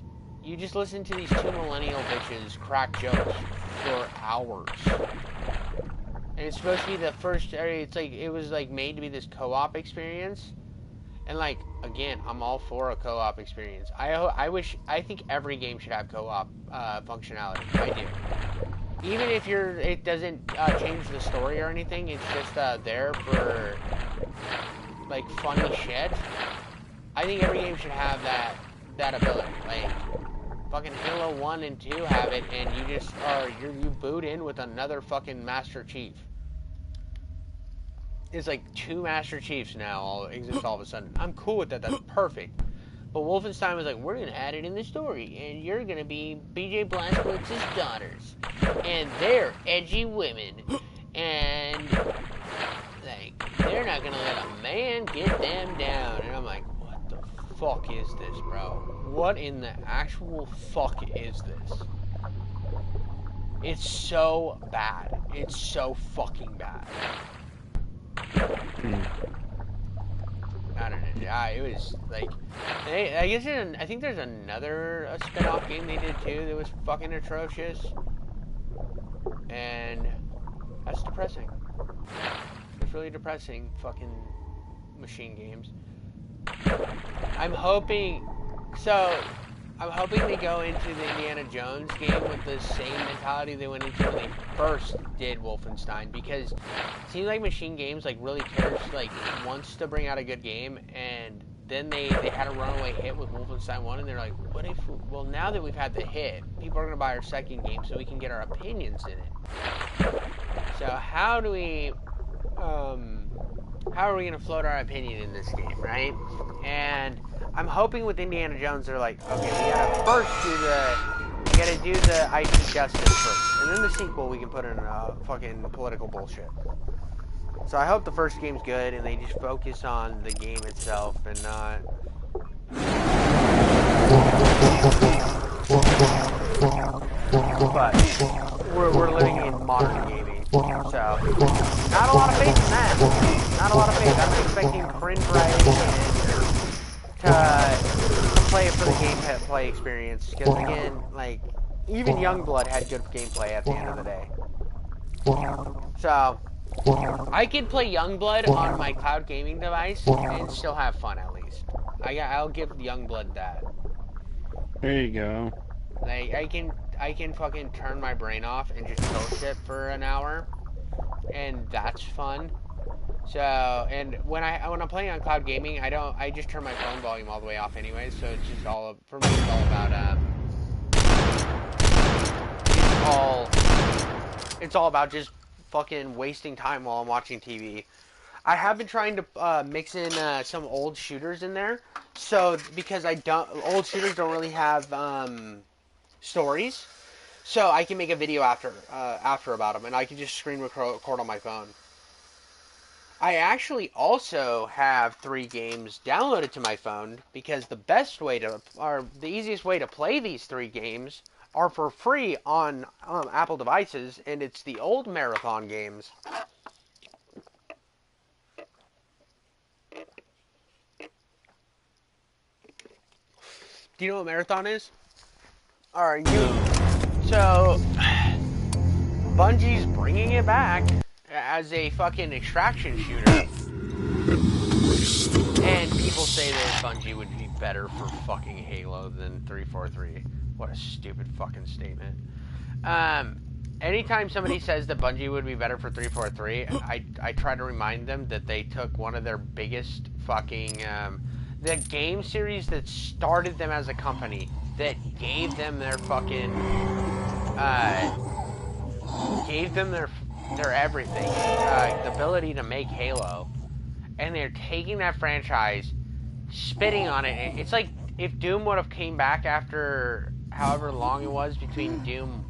you just listen to these two millennial bitches crack jokes for hours. And it's supposed to be the first area. It's like, it was like made to be this co-op experience. And like, again, I'm all for a co-op experience. I think every game should have co-op functionality. I do. Even if it doesn't change the story or anything, it's just there for like funny shit. I think every game should have that ability. Like, fucking Halo 1 and 2 have it, and you boot in with another fucking Master Chief. It's like 2 Master Chiefs now all exist all of a sudden. I'm cool with that. That's perfect. But Wolfenstein was like, we're going to add it in the story, and you're going to be B.J. Blazkowicz's daughters. And they're edgy women. And, like, they're not going to let a man get them down. And I'm like, what the fuck is this, bro? What in the actual fuck is this? It's so bad. It's so fucking bad. I don't know. It was like, I guess I think there's another spin-off game they did too that was fucking atrocious, and that's depressing. It's really depressing. Fucking machine games. I'm hoping they go into the Indiana Jones game with the same mentality they went into when they first did Wolfenstein, because it seems like Machine Games like really cares, like wants to bring out a good game, and then they had a runaway hit with Wolfenstein 1, and they're like, what if, well, now that we've had the hit, people are going to buy our second game so we can get our opinions in it. So how are we going to float our opinion in this game, right? And I'm hoping with Indiana Jones, they're like, okay, we gotta do the IP justice first, and then the sequel we can put in fucking political bullshit. So I hope the first game's good, and they just focus on the game itself and not. But we're living in modern gaming, so not a lot of faith in that. Not a lot of faith. I'm expecting cringe writing to play it for the gameplay experience, because again, like, even Youngblood had good gameplay at the end of the day. So I could play Youngblood on my cloud gaming device and still have fun, at least. I'll give Youngblood that. There you go. Like, I can fucking turn my brain off and just kill shit for an hour, and that's fun. So, and when I'm playing on cloud gaming, I just turn my phone volume all the way off anyway, so it's just for me, it's all about just fucking wasting time while I'm watching TV. I have been trying to mix in some old shooters in there, so because old shooters don't really have stories, so I can make a video after about them, and I can just screen record on my phone. I actually also have 3 games downloaded to my phone, because the easiest way to play these 3 games are for free on Apple devices, and it's the old Marathon games. Do you know what Marathon is? So, Bungie's bringing it back as a fucking extraction shooter. And people say that Bungie would be better for fucking Halo than 343. What a stupid fucking statement. anytime somebody says that Bungie would be better for 343, I try to remind them that they took one of their biggest fucking the game series that started them as a company, that gave them their fucking gave them their everything, the ability to make Halo, and they're taking that franchise, spitting on it. It's like if Doom would have came back after however long it was between Doom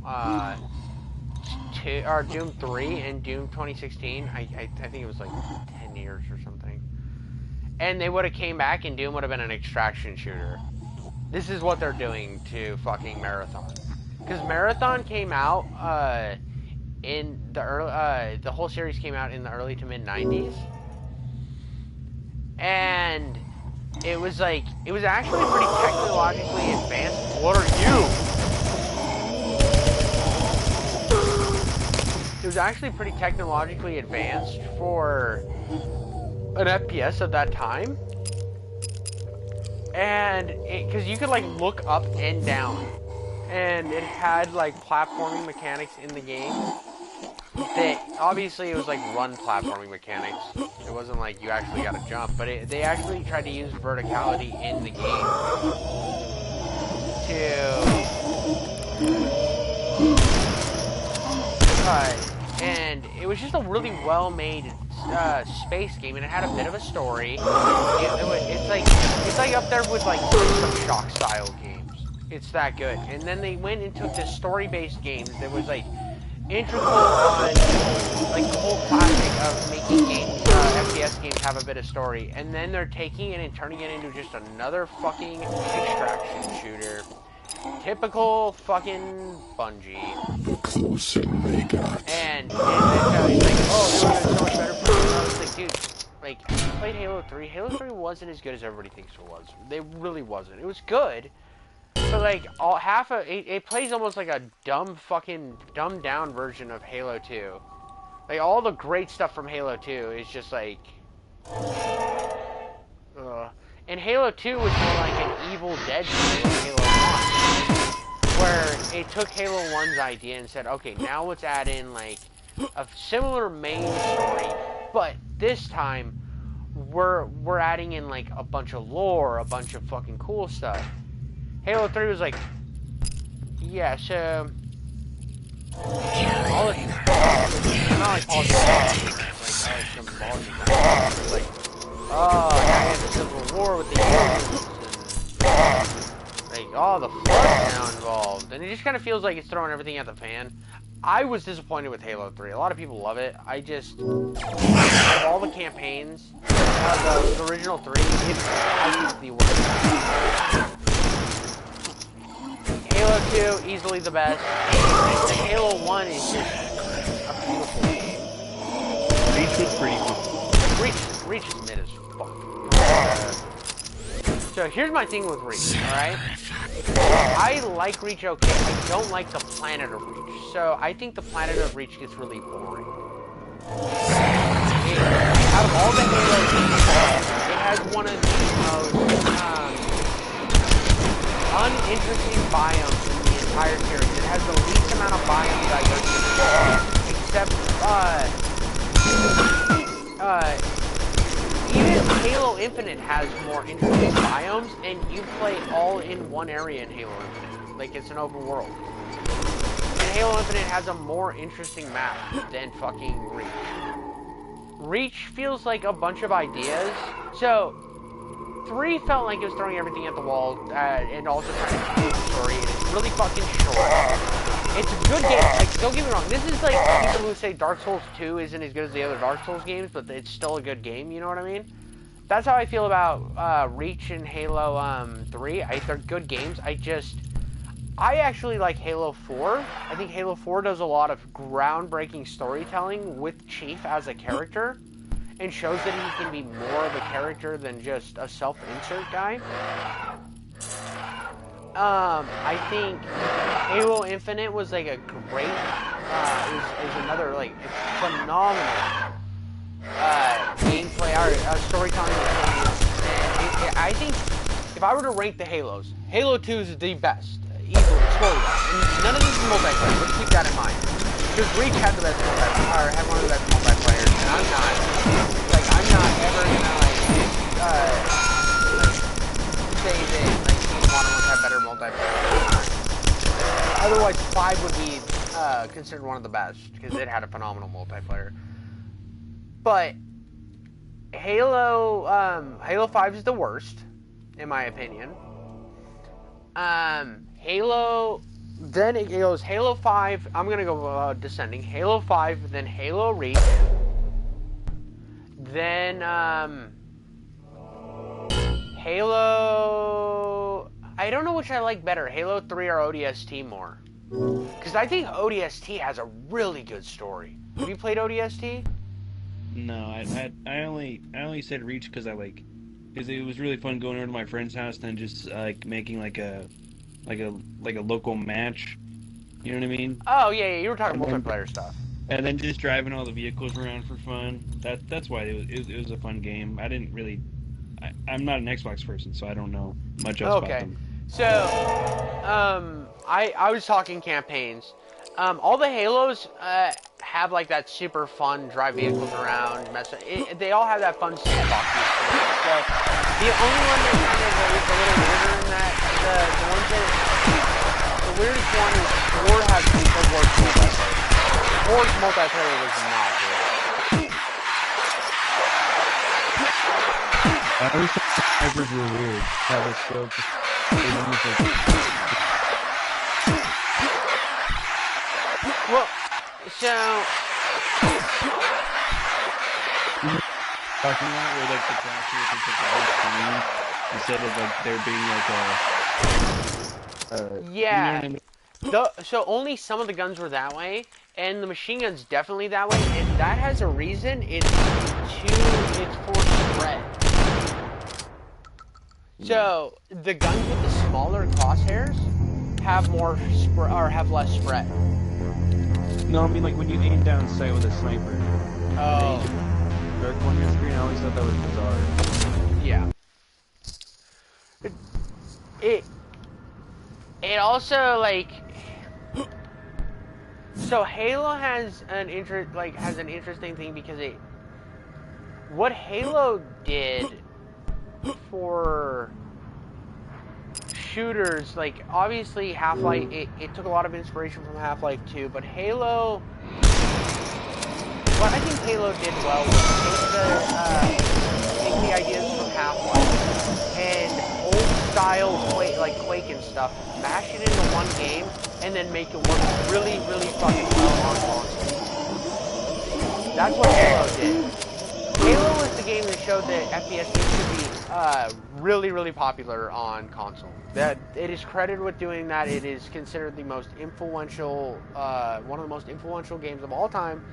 2 or Doom 3 and Doom 2016. I think it was like 10 years or something. And they would have came back and Doom would have been an extraction shooter. This is what they're doing to fucking Marathon. Because Marathon came out in the early, the whole series came out in the early to mid 90s. And it was like, it was actually pretty technologically advanced. What are you? It was actually pretty technologically advanced for an FPS of that time. And because you could like look up and down, and it had like platforming mechanics in the game. That obviously it was like run platforming mechanics. It wasn't like you actually got to jump, but they actually tried to use verticality in the game and it was just a really well-made space game, and it had a bit of a story. It's like up there with like some Shock style games. It's that good. And then they went and took this story-based games that was like integral on like the whole classic of making games, FPS games have a bit of story, and then they're taking it and turning it into just another fucking extraction shooter. Typical fucking Bungie. The closer they got. And it's like, oh, they were so much better for Halo. I was like, dude, like, you played Halo 3. Halo 3 wasn't as good as everybody thinks it was. They really wasn't. It was good. But like it plays almost like a dumbed down version of Halo 2. Like all the great stuff from Halo 2 is just like, and Halo 2 was more like an Evil Dead than Halo 1, where it took Halo 1's idea and said, okay, now let's add in like a similar main story, but this time we're adding in like a bunch of lore, a bunch of fucking cool stuff. Halo 3 was like, yeah, so all the not like all some bullshit. It's like, oh, I had the Civil War with the aliens, and like all the flood now involved, and it just kind of feels like it's throwing everything at the fan. I was disappointed with Halo 3. A lot of people love it. I just, of all the campaigns, the original 3, I think the worst. Halo 2, easily the best. And Halo 1 is just a beautiful game. Reach was pretty cool. Reach is mid as fuck. So here's my thing with Reach, alright? I like Reach okay, I don't like the planet of Reach. So I think the planet of Reach gets really boring. Out of all the Halo games, it has one of the most uninteresting biomes in the entire series. It has the least amount of biome diversity, except even Halo Infinite has more interesting biomes, and you play all in one area in Halo Infinite, like it's an open world. And Halo Infinite has a more interesting map than fucking Reach. Reach feels like a bunch of ideas. So 3 felt like it was throwing everything at the wall, and also trying to tell the story, and it's really fucking short. It's a good game, like, don't get me wrong, this is like people who say Dark Souls 2 isn't as good as the other Dark Souls games, but it's still a good game, you know what I mean? That's how I feel about Reach and Halo 3. They're good games. I actually like Halo 4. I think Halo 4 does a lot of groundbreaking storytelling with Chief as a character, and shows that he can be more of a character than just a self-insert guy. I think Halo Infinite was like a great, is another like phenomenal gameplay or storytelling. I think if I were to rank the Halos, Halo 2 is the best, easily, story-wise. And none of this is multiplayer. Let's keep that in mind. Because Reach had the best multiplayer, or had one of the best multiplayers, and I'm not ever gonna, say that, Modern Warfare had better multiplayer. Otherwise, 5 would be, considered one of the best, because it had a phenomenal multiplayer. But, Halo 5 is the worst, in my opinion. Then it goes Halo 5, I'm gonna go descending, Halo 5, then Halo Reach, then Halo, I don't know which I like better, Halo 3 or ODST more. Because I think ODST has a really good story. Have you played ODST? No, I only said Reach because because it was really fun going over to my friend's house and just making like a local match. You know what I mean? Oh yeah, you were talking multiplayer stuff. And then just driving all the vehicles around for fun. That's why it was a fun game. I didn't really. I'm not an Xbox person, so I don't know much else about them. So, I was talking campaigns. All the Halos have like that super fun drive vehicles around. They all have that fun sandbox experience. So the only one that kind of is a little weirder in that the ones that the weirdest one is 4 has the worst multiplayer. 4's multiplayer was not good. I always thought the snipers were weird. How they scoped. Well, so Talking about where the crash with the guy screen instead of there being yeah. You know what I mean? So only some of the guns were that way, and the machine gun's definitely that way, and that has a reason. It's for spread. So the guns with the smaller crosshairs have have less spread. No, I mean like when you aim down sight with a sniper. Oh. Dark one on your screen, I always thought that was bizarre. Yeah. It also so Halo has an interesting thing because what Halo did for shooters, obviously Half-Life, it took a lot of inspiration from Half-Life 2, but Halo, what I think Halo did well was take the ideas from Half-Life and old style Quake and stuff, mash it into one game, and then make it work really, really fucking well on console. That's what Halo did. Halo was the game that showed that FPS games could be really, really popular on console. That it is credited with doing that. It is considered the most influential, one of the most influential games of all time,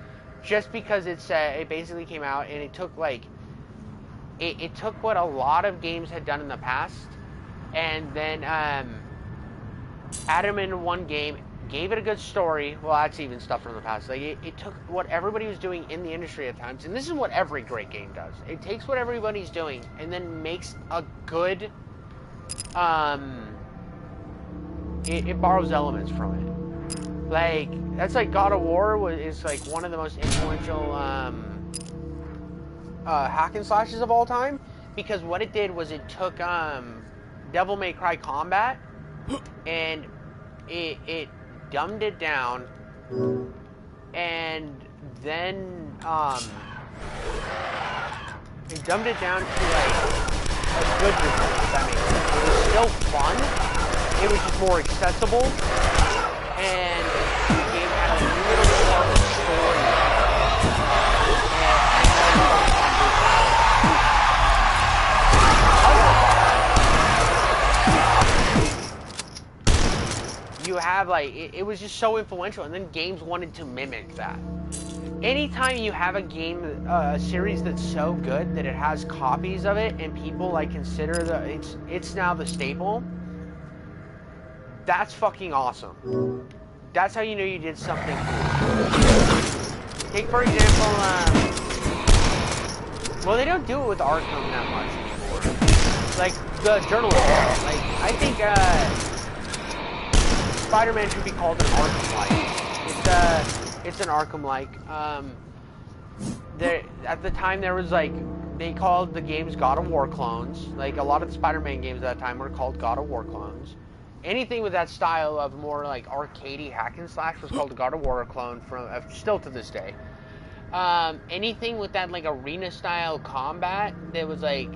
just because it basically came out and it took it took what a lot of games had done in the past, and then added them into one game, gave it a good story. Well, that's even stuff from the past. It took what everybody was doing in the industry at times, and this is what every great game does. It takes what everybody's doing and then makes a good. It borrows elements from it. That's God of War is one of the most influential hack and slashes of all time, because what it did was it took Devil May Cry combat and it dumbed it down, and then it dumbed it down to a good result, if that makes sense. It was still fun, it was just more accessible, and the game had a little bit more of a story. You have it was just so influential, and then games wanted to mimic that. Anytime you have a game, a series that's so good that it has copies of it, and people consider it's now the staple, that's fucking awesome. That's how you know you did something cool. Take for example, well, they don't do it with Arkham that much anymore. The journalist, I think Spider-Man should be called an Arkham-like. It's an Arkham-like. At the time, there was like, they called the games God of War clones. Like, a lot of the Spider-Man games at that time were called God of War clones. Anything with that style of more like arcadey hack and slash was called a God of War clone, from still to this day. Anything with that like arena style combat that was like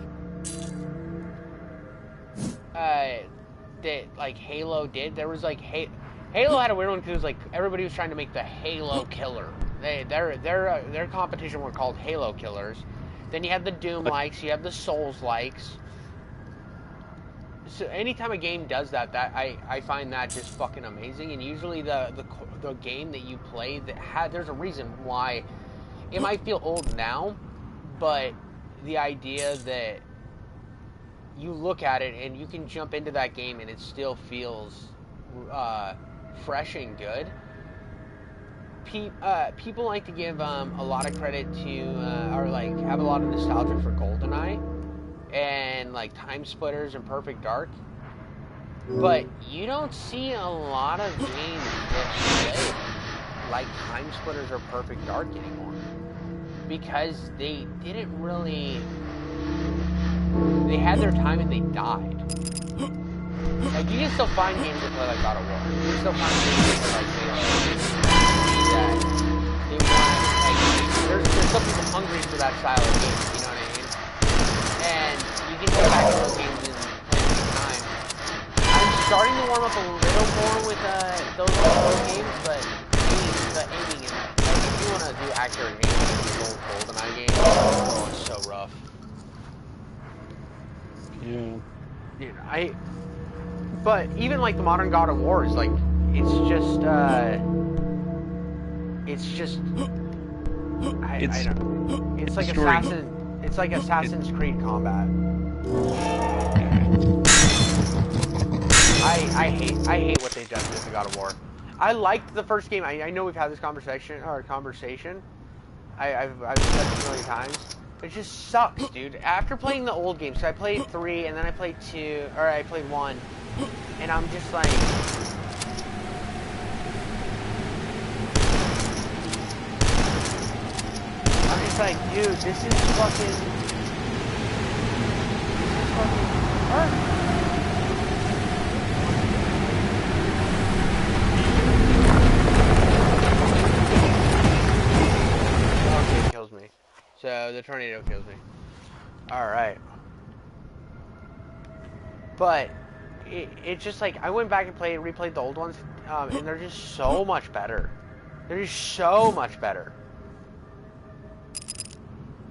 that like Halo did. There was like Halo had a weird one because like everybody was trying to make the Halo killer. Their competition were called Halo killers. Then you have the Doom likes, you have the Souls likes. So anytime a game does that, I find that just fucking amazing. And usually the game that you play there's a reason why it might feel old now, but the idea that you look at it and you can jump into that game and it still feels fresh and good. People like to give a lot of credit to or like have a lot of nostalgia for GoldenEye and like Time Splitters and Perfect Dark, but you don't see a lot of games that play like Time Splitters or Perfect Dark anymore, because they didn't really, they had their time and they died. Like, you can still find games that play like God of War. You can still find games that play like Halo. That they want, like, there's still people hungry for that style of game, you know what I mean? And you can go back to those games and play them time. I'm starting to warm up a little more with those old games, but the aiming is, like, if you want to do accurate aiming in these old GoldenEye games, oh, it's so rough. Yeah. Dude, but even like the modern God of War is like, it's just I don't know. It's like Assassin's Creed combat. I hate what they've done with the God of War. I liked the first game. I know we've had this conversation. I've said this a million times. It just sucks, dude. After playing the old games, so I played 3 and then I played 2, or I played 1, and I'm just like, dude, this is fucking hard. Okay, it kills me. So the tornado kills me. Alright. But it's just like, I went back and replayed the old ones, and they're just so much better. They're just so much better.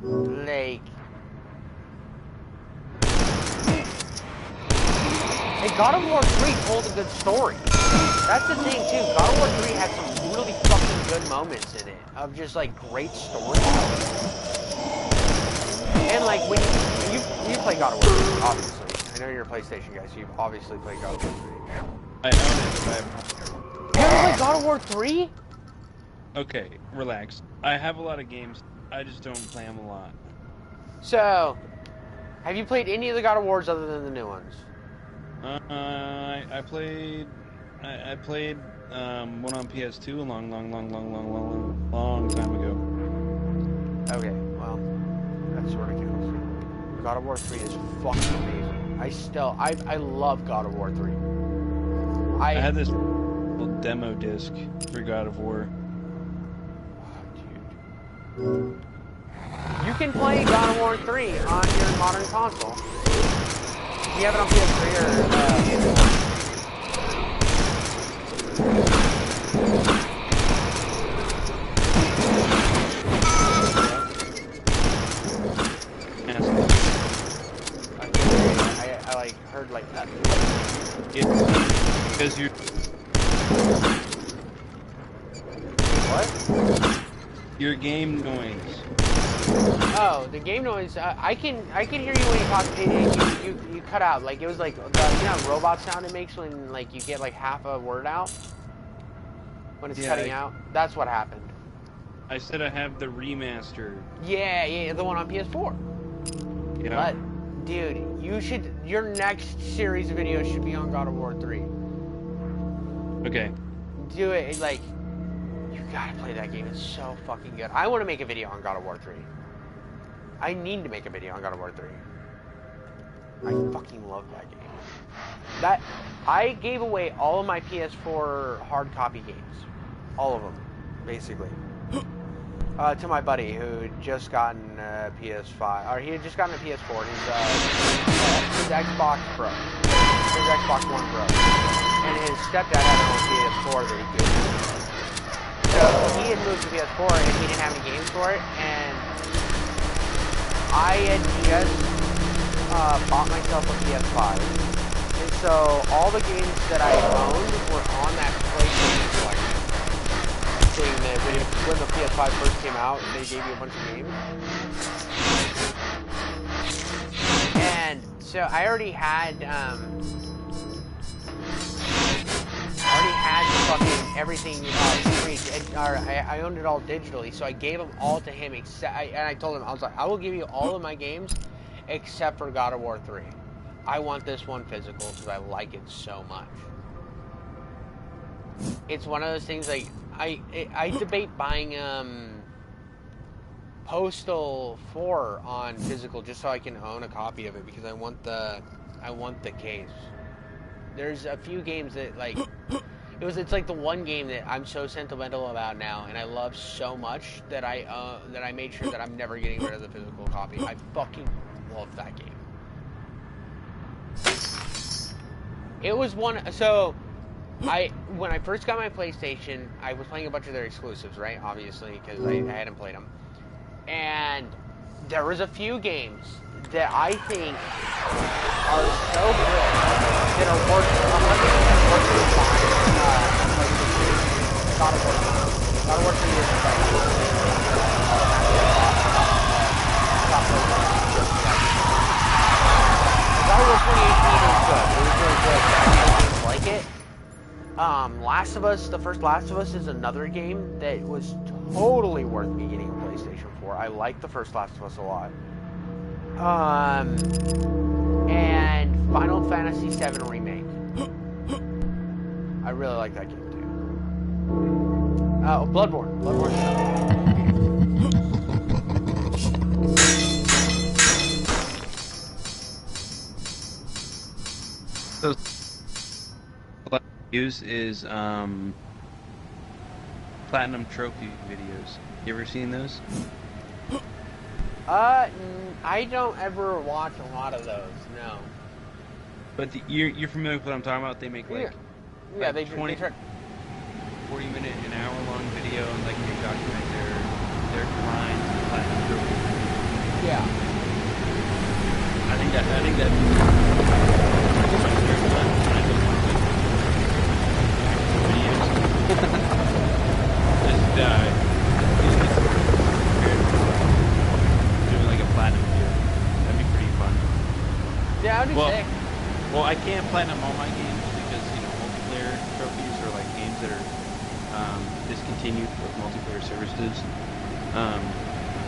Like, and God of War 3 told a good story. That's the thing too. God of War 3 had some really fucking good moments in it of just like great storytelling. And like when you play God of War 3, obviously. I know you're a PlayStation guy, so you've obviously played God of War 3. I own it. You ever played God of War 3? Okay, relax. I have a lot of games. I just don't play them a lot. So, have you played any of the God of Wars other than the new ones? I played one on PS2 a long time ago. Okay, well, that sort of counts. God of War 3 is fucking amazing. I love God of War 3. I had this little demo disc for God of War. Dude. You can play God of War 3 on your modern console. You have it on PS3 or I like heard like that. Because you. What? Your game noise. Oh, the game noise. I can hear you when you talk. You cut out. Like it was like the robot sound it makes when like you get like half a word out when it's cutting out. That's what happened. I said I have the remaster. Yeah, the one on PS4. Yeah. But dude, your next series of videos should be on God of War 3. Okay. Do it like gotta play that game. It's so fucking good. I want to make a video on God of War 3. I need to make a video on God of War 3. I fucking love that game. That I gave away all of my PS4 hard copy games, all of them, basically, to my buddy who had just gotten a PS5, or he had just gotten a PS4. His Xbox Pro, his Xbox One Pro, and his stepdad had an old PS4 that he gave him. So he had moved to PS4 and he didn't have any games for it, and I had just bought myself a PS5, and so all the games that I owned were on that PlayStation collection thing that when the PS5 first came out, they gave you a bunch of games. And so I already had fucking everything I owned it all digitally, so I gave them all to him, and I told him, I was like, I will give you all of my games except for God of War 3. I want this one physical because I like it so much. It's one of those things, like, I debate buying Postal 4 on physical just so I can own a copy of it, because I want the case. There's a few games that, like, it's like the one game that I'm so sentimental about now, and I love so much that I made sure that I'm never getting rid of the physical copy. I fucking love that game. It was one. So, when I first got my PlayStation, I was playing a bunch of their exclusives, right? Obviously, because I hadn't played them, and there was a few games that I think are so good that are worth 100% worth the time. God of War 3 is God of War 2018 was good. It was really good. I games like it. Last of Us, the first Last of Us is another game that was totally worth me getting a PlayStation 4. I like the first Last of Us a lot. And Final Fantasy VII Remake. I really like that game too. Bloodborne. Bloodborne. Those views is platinum trophy videos. You ever seen those? I don't ever watch a lot of those. No. But you're familiar with what I'm talking about? They make like yeah, like they 20, try. 40-minute, an hour-long video, and like they document their grind to the platinum trophy. Yeah. I think that doing like a platinum video. That'd be pretty fun. Yeah, I'd be sick. Well, I can't platinum all my games because, you know, multiplayer trophies are like games that are discontinued with multiplayer services.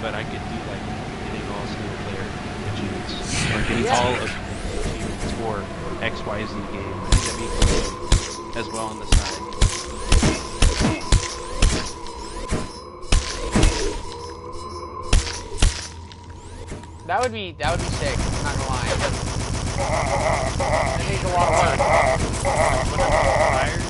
But I could do like getting all single player achievements or getting all of the achievements for X, Y, Z game. I think that'd be cool as well on the side. That would be sick. I'm not gonna lie. It takes a lot of work. When I'm tired,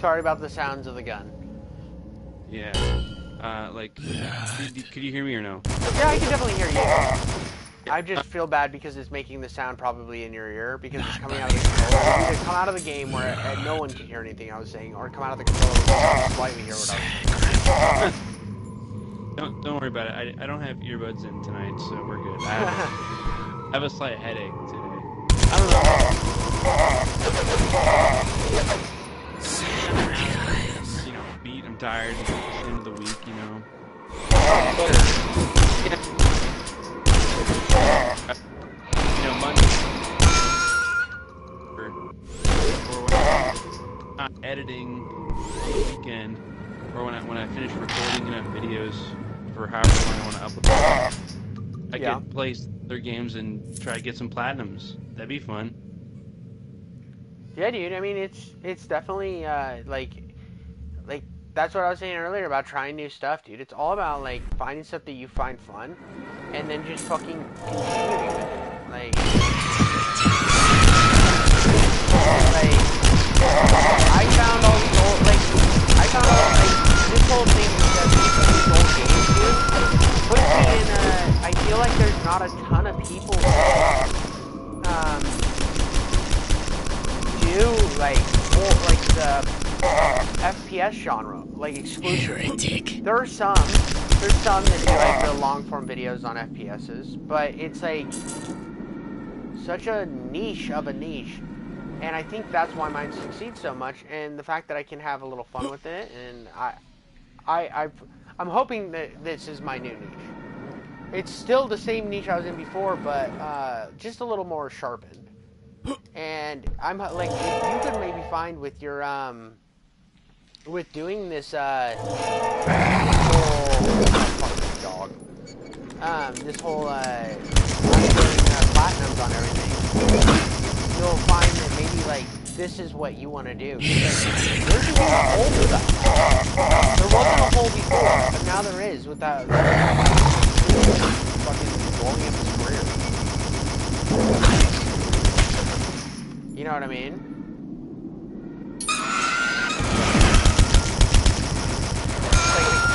Sorry about the sounds of the gun. yeah. Could you hear me or no? Yeah, I can definitely hear you. I just feel bad because it's making the sound probably in your ear because it's coming out of the controller. Either come out of the game where no one can hear anything I was saying, or come out of the controller where you can slightly hear what I was saying. Don't worry about it. I don't have earbuds in tonight, so we're good. I have a slight headache today. I don't know. You know, beat. I'm tired. It's the end of the week. You know. You know, Monday or when I'm not editing on the weekend, or when I finish recording enough videos for however long I want to upload, I could play their games and try to get some platinums. That'd be fun. Yeah, dude. I mean, it's definitely like that's what I was saying earlier about trying new stuff, dude. It's all about like finding stuff that you find fun, and then just fucking continuing with it. Like I found all these old this whole thing that these old games do puts me in a. I feel like there's not a ton of people that do like the FPS genre, like exclusively. There's some that do like the long form videos on FPSs, but it's like such a niche of a niche, and I think that's why mine succeeds so much. And the fact that I can have a little fun with it, and I'm hoping that this is my new niche. It's still the same niche I was in before, but just a little more sharpened. And I'm like, if you could maybe find with your with doing this this whole doing platinums on everything, you'll find that maybe like this is what you want to do. There's a hole for that. There wasn't a hole before, but now there is with that fucking blowing up his career. You know what I mean?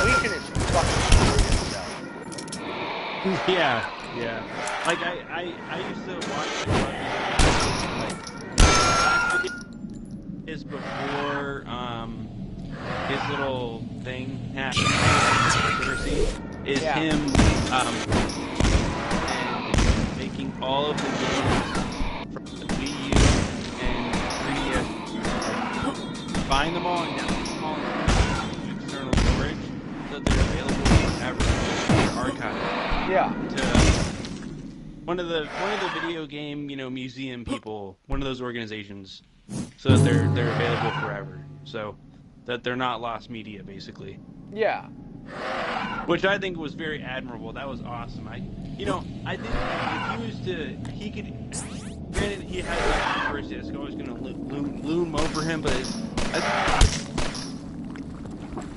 Like, is fucking itself. Yeah. Like I used to watch like is before his little thing happened. Controversy is him and making all of the games from the Wii U and 3DS, buying them all and downloading them all into external storage so they're available for archive. Yeah. To one of the video game, museum people, one of those organizations, so that they're available forever. So that they're not lost media, basically. Yeah. Which I think was very admirable. That was awesome. I think if he could. Granted, he has that controversy that's always going to loom over him, but he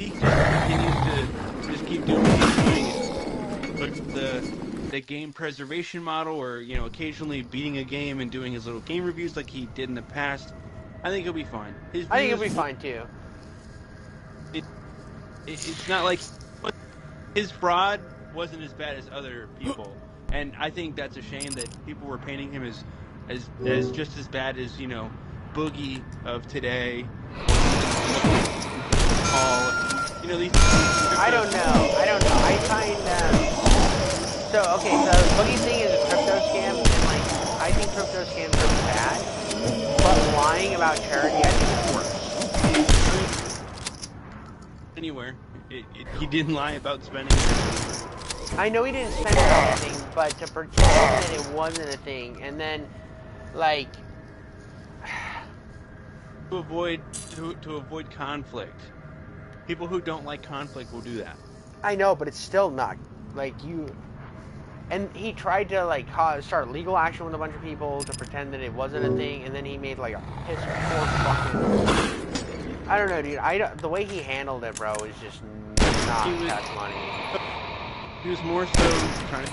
just continues to just keep doing what he's doing. But the game preservation model, or occasionally beating a game and doing his little game reviews like he did in the past, I think he'll be fine. I think he'll be fine too. It's not like his fraud wasn't as bad as other people, and I think that's a shame that people were painting him as just as bad as Boogie of today. These. I don't know. I find so Boogie thing is a crypto scam, and like I think crypto scams are bad, but lying about charity I think is worse. Anywhere. He didn't lie about spending it. I know he didn't spend it on anything, but to pretend that it wasn't a thing, and then, like... to avoid conflict. People who don't like conflict will do that. I know, but it's still not, like, you... And he tried to, like, start legal action with a bunch of people to pretend that it wasn't a thing, and then he made, like, a piss poor fucking... I don't know, dude. The way he handled it, bro, is just not cash money. He was more so trying to...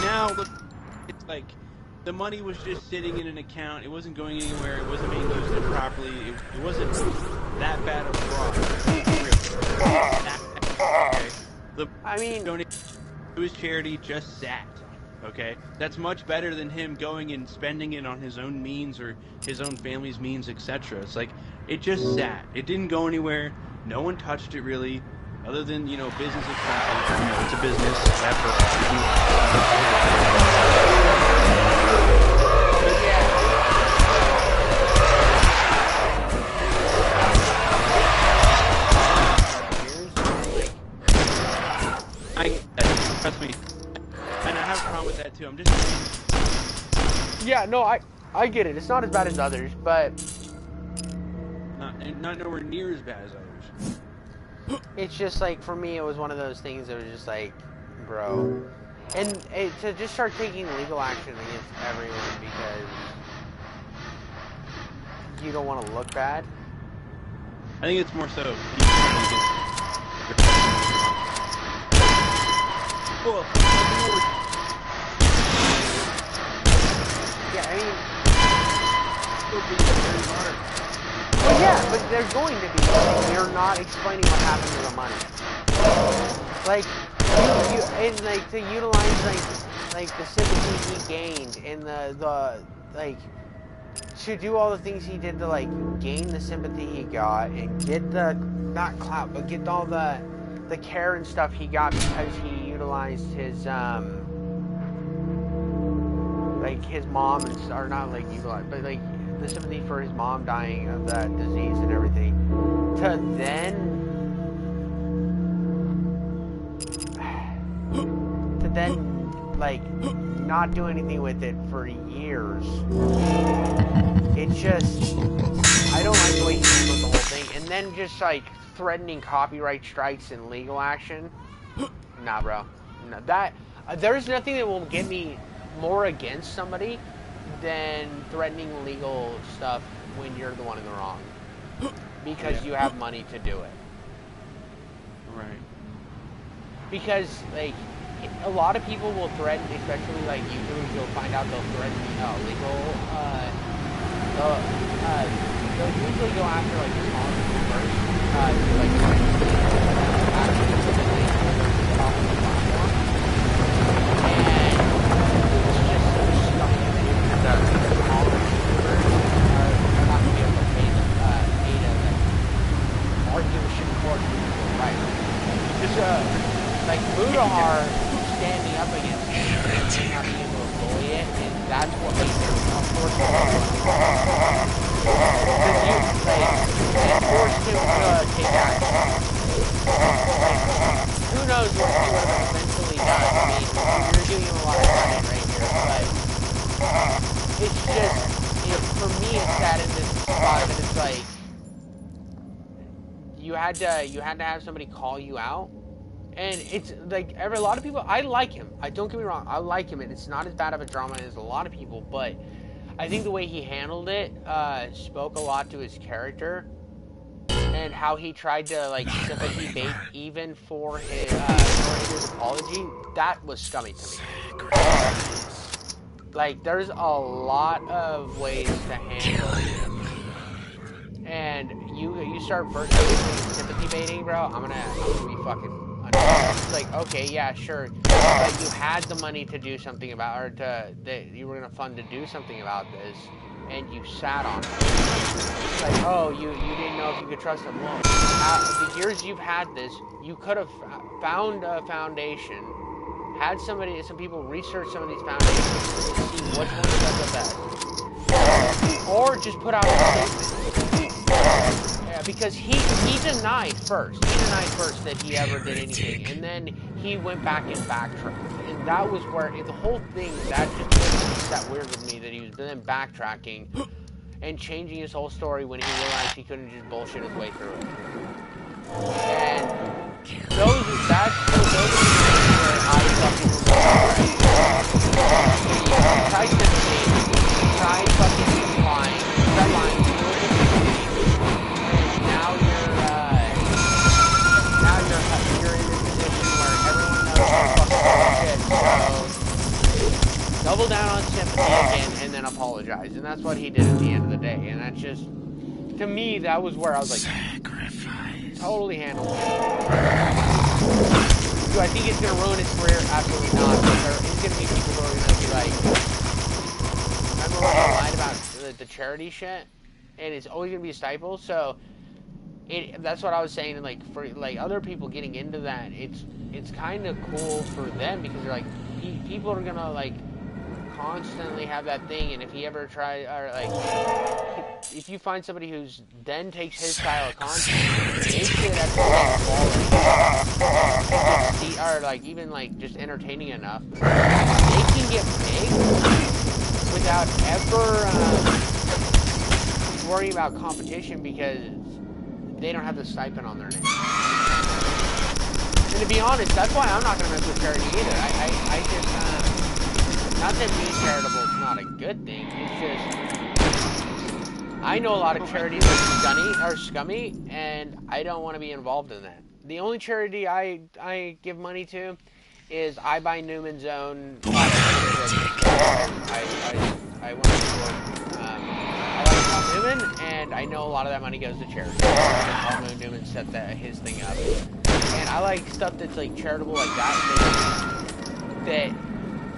Now, look, it's like the money was just sitting in an account. It wasn't going anywhere. It wasn't being used properly. It wasn't that bad of fraud. I mean... Donate to his charity just sat. Okay, that's much better than him going and spending it on his own means or his own family's means, etc. It's like it just sat. It didn't go anywhere. No one touched it really, other than business expenses. It's a business. Trust me. And I have a problem with that too. I'm just... Yeah, no, I get it. It's not as bad as others, but... Not nowhere near as bad as others. it's just like, for me, it was one of those things that was just like, bro. And to just start taking legal action against everyone because you don't want to look bad. I think it's more so. Yeah, I mean. Well, yeah, but they're going to be. You're not explaining what happened to the money. Like, and like to utilize like the sympathy he gained and the like to do all the things he did to like gain the sympathy he got and get the not clout but get all the care and stuff he got because he utilized his like his mom and or not like utilized but like the sympathy for his mom dying of that disease and everything to then like not do anything with it for years. It's just I don't like the way he handled the whole thing, and then just like threatening copyright strikes and legal action. Nah, bro. No, that there's nothing that will get me more against somebody than threatening legal stuff when you're the one in the wrong because you have money to do it. Right. Because like a lot of people will threaten, especially like YouTubers, you'll find out they'll threaten legal. They'll usually go after like the smaller people first. To like actually get off the platform. And it's just so scummy that the smaller YouTubers are not going to be able to pay to argue the shit for people, right? Just like Mudahar standing up against him and not being able to bully it, and that's what makes him unfortunate. Because it forced him to take action. Like, who knows what he would have eventually done. I mean, you're giving him a lot of credit right here, but it's just, for me, it's sad in this spot that it's like, you had to have somebody call you out. And it's like a lot of people. I like him. Don't get me wrong. I like him, and it's not as bad of a drama as a lot of people. But I think the way he handled it spoke a lot to his character, and how he tried to like sympathy bait even for his apology. That was scummy to me. Like, there's a lot of ways to handle it. And you start bursting into sympathy baiting, bro. I'm gonna be fucking. It's like, okay, yeah, sure, but you had the money to do something about, or that you were gonna fund to do something about this, and you sat on it. It's like, oh, you didn't know if you could trust them. Well, the years you've had this, you could have found a foundation, had some people research some of these foundations to see which one does the best, or just put out a statement. Yeah, because he denied first. He denied first that he ever did anything, and then he went back and backtracked. And that was where the whole thing, that just got weird with me, that he was then backtracking and changing his whole story when he realized he couldn't just bullshit his way through it. And those are the things where I fucking tried sympathy, tried fucking lying, tried lying. You're in a position where everyone knows you're fucking bullshit, so double down on sympathy again and then apologize. And that's what he did at the end of the day. And that's just, to me, that was where I was like, sacrifice. Totally handled it. Do I think it's going to ruin his career? Absolutely not. But there is going to be people who are going to be like, remember when I lied about the charity shit? And it's always going to be a staple, so that's what I was saying, and like for like other people getting into that, it's kind of cool for them because they're like people are gonna like constantly have that thing, and if he ever tries or like if you find somebody who's then takes his style of content, makes it at the same quality, or like even like just entertaining enough, they can get big without ever worrying about competition because they don't have the stipend on their name. And to be honest, that's why I'm not gonna mess with charity either. I just, not that being charitable is not a good thing. It's just, I know a lot of charities are scummy, and I don't want to be involved in that. The only charity I give money to is I buy Newman's Own. I want to support. I like Paul Newman, and I know a lot of that money goes to charity. Paul Newman set his thing up, and I like stuff that's like charitable like that. That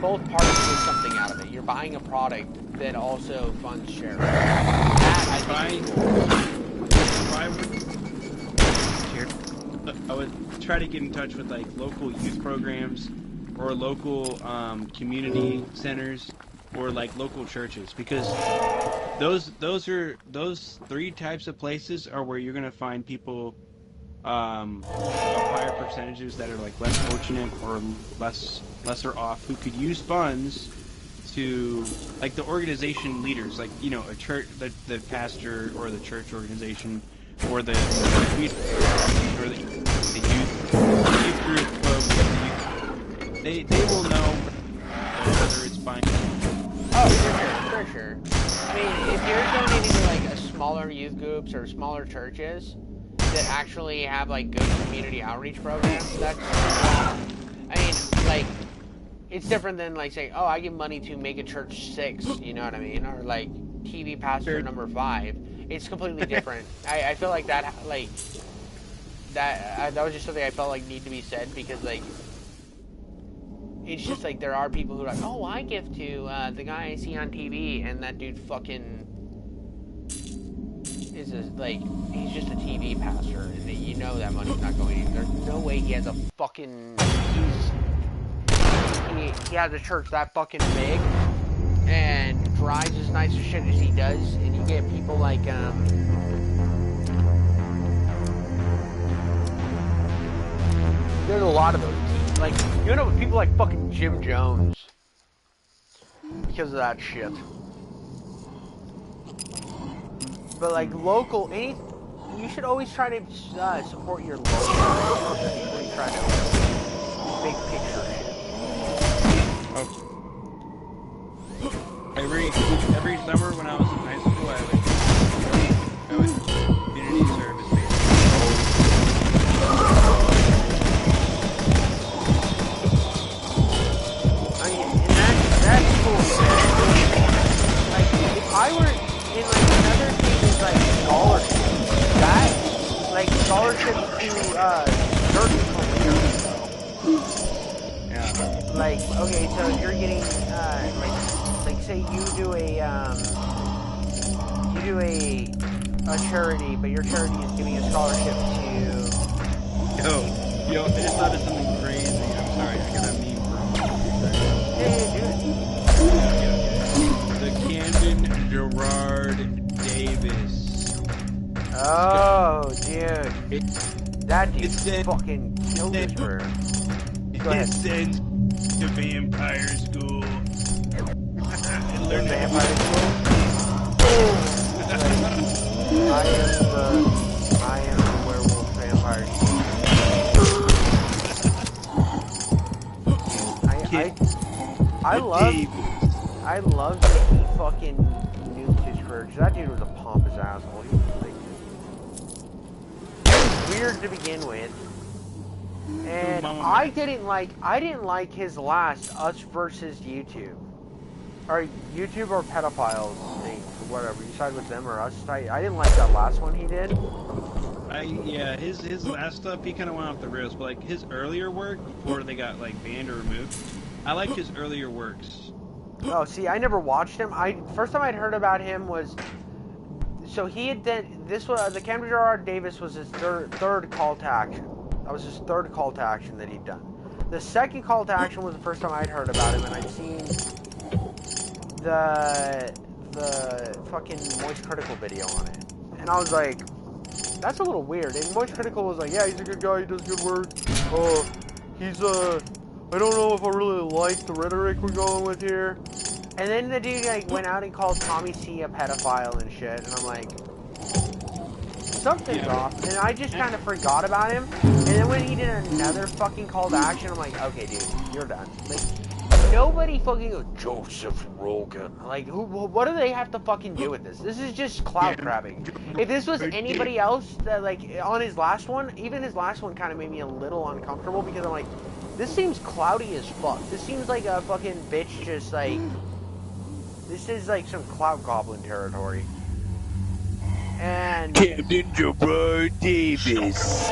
both parties get something out of it. You're buying a product that also funds charity. That I think is cool. I would try to get in touch with like local youth programs or local community centers or like local churches, because those three types of places are where you're gonna find people of higher percentages that are like less fortunate or lesser off who could use funds to, like, the organization leaders, like, you know, a church, the pastor or the church organization or the youth group folks, they will know whether it's fine. Oh, for sure. I mean, if you're donating to like a smaller youth groups or smaller churches that actually have like good community outreach programs, that's, I mean, like, it's different than like saying, oh, I give money to Make a Church 6, you know what I mean, or like TV Pastor number 5. It's completely different. I feel like that, like, that was just something I felt like needed to be said, because like, it's just like there are people who are like, oh, I give to the guy I see on TV, and that dude fucking is like, he's just a TV pastor, and you know that money's not going in. There's no way he has a fucking, he has a church that fucking big and drives as nice as shit as he does, and you get people like there's a lot of those. Like, you end up with people like fucking Jim Jones because of that shit. But like local, you should always try to support your local before you try to big picture shit. Every summer when I was in high school, I would community service. That's cool. Like, if I were in like another thing is like scholarship, that, like scholarship to certain careers. Yeah. Like, okay, so you're getting like say you do a charity, but your charity is giving a scholarship to. Yo, I just thought of something crazy. I'm sorry, I got a meme for the Camden Gerard Davis. Oh, dude. That dude fucking killed this bird. Go ahead. It sends to vampire school. Learn vampire school? I am the werewolf vampire school. I love that he fucking nuked his church. That dude was a pompous asshole. He was like weird to begin with. And I didn't like his last Us versus YouTube. Or YouTube or pedophiles thing, whatever. You side with them or us. I didn't like that last one he did. Yeah, his last stuff, he kind of went off the rails, but like his earlier work before they got like banned or removed, I liked his earlier works. Oh, see, I never watched him. First time I'd heard about him was, so he had done, this was, the Camden Gerard Davis was his third call to action. That was his third call to action that he'd done. The second call to action was the first time I'd heard about him, and I'd seen the fucking Moist Critical video on it. And I was like, that's a little weird. And Moist Critical was like, yeah, he's a good guy, he does good work. I don't know if I really like the rhetoric we're going with here. And then the dude like went out and called Tommy C a pedophile and shit, and I'm like, something's off, and I just kind of forgot about him. And then when he did another fucking call to action, I'm like, okay, dude, you're done. Like, nobody fucking goes, Joseph Rogan. Like, what do they have to fucking do with this? This is just clout crabbing. If this was anybody else, that, like, on his last one, even his last one kind of made me a little uncomfortable because I'm like, this seems cloudy as fuck. This seems like a fucking bitch just, like, this is like some clout goblin territory. And Captain Gerard Davis.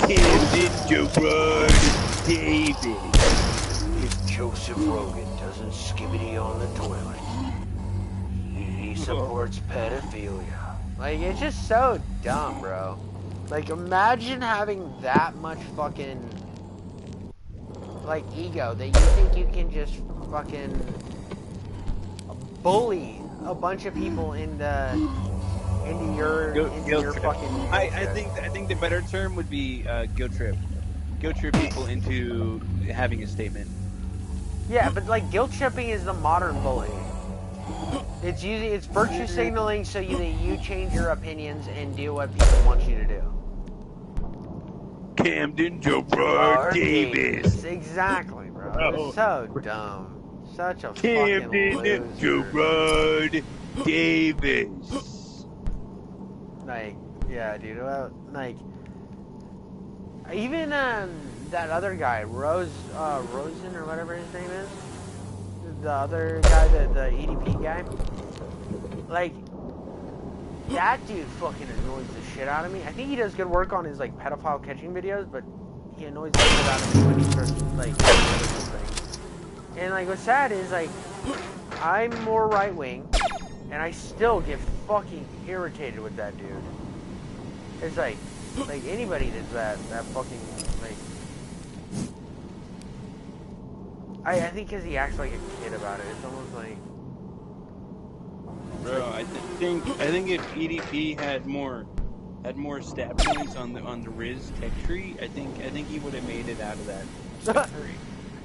Captain Gerard Davis. if Joseph Rogan doesn't skibbity on the toilet, he supports pedophilia. Like, it's just so dumb, bro. Like, imagine having that much fucking, like, ego that you think you can just fucking bully a bunch of people into your fucking. I think the better term would be guilt trip. Guilt trip people into having a statement. Yeah, but like guilt tripping is the modern bullying. It's virtue signaling so that you change your opinions and do what people want you to do. Camden Gerard Davis. Exactly, bro. It's so dumb. Such a Camden fucking loser. Gerard Davis. Like, yeah, dude. Well, like, even that other guy, Rosen or whatever his name is, the other guy, the EDP guy, like, that dude fucking annoys the shit out of me. I think he does good work on his, like, pedophile catching videos, but he annoys the shit out of me when he starts, like, doing things. And, like, what's sad is, like, I'm more right-wing, and I still get fucking irritated with that dude. It's like anybody that's that fucking, like, I think because he acts like a kid about it. It's almost like, Bro, I think if EDP had more stat points on the Riz tech tree, I think he would have made it out of that stat tree.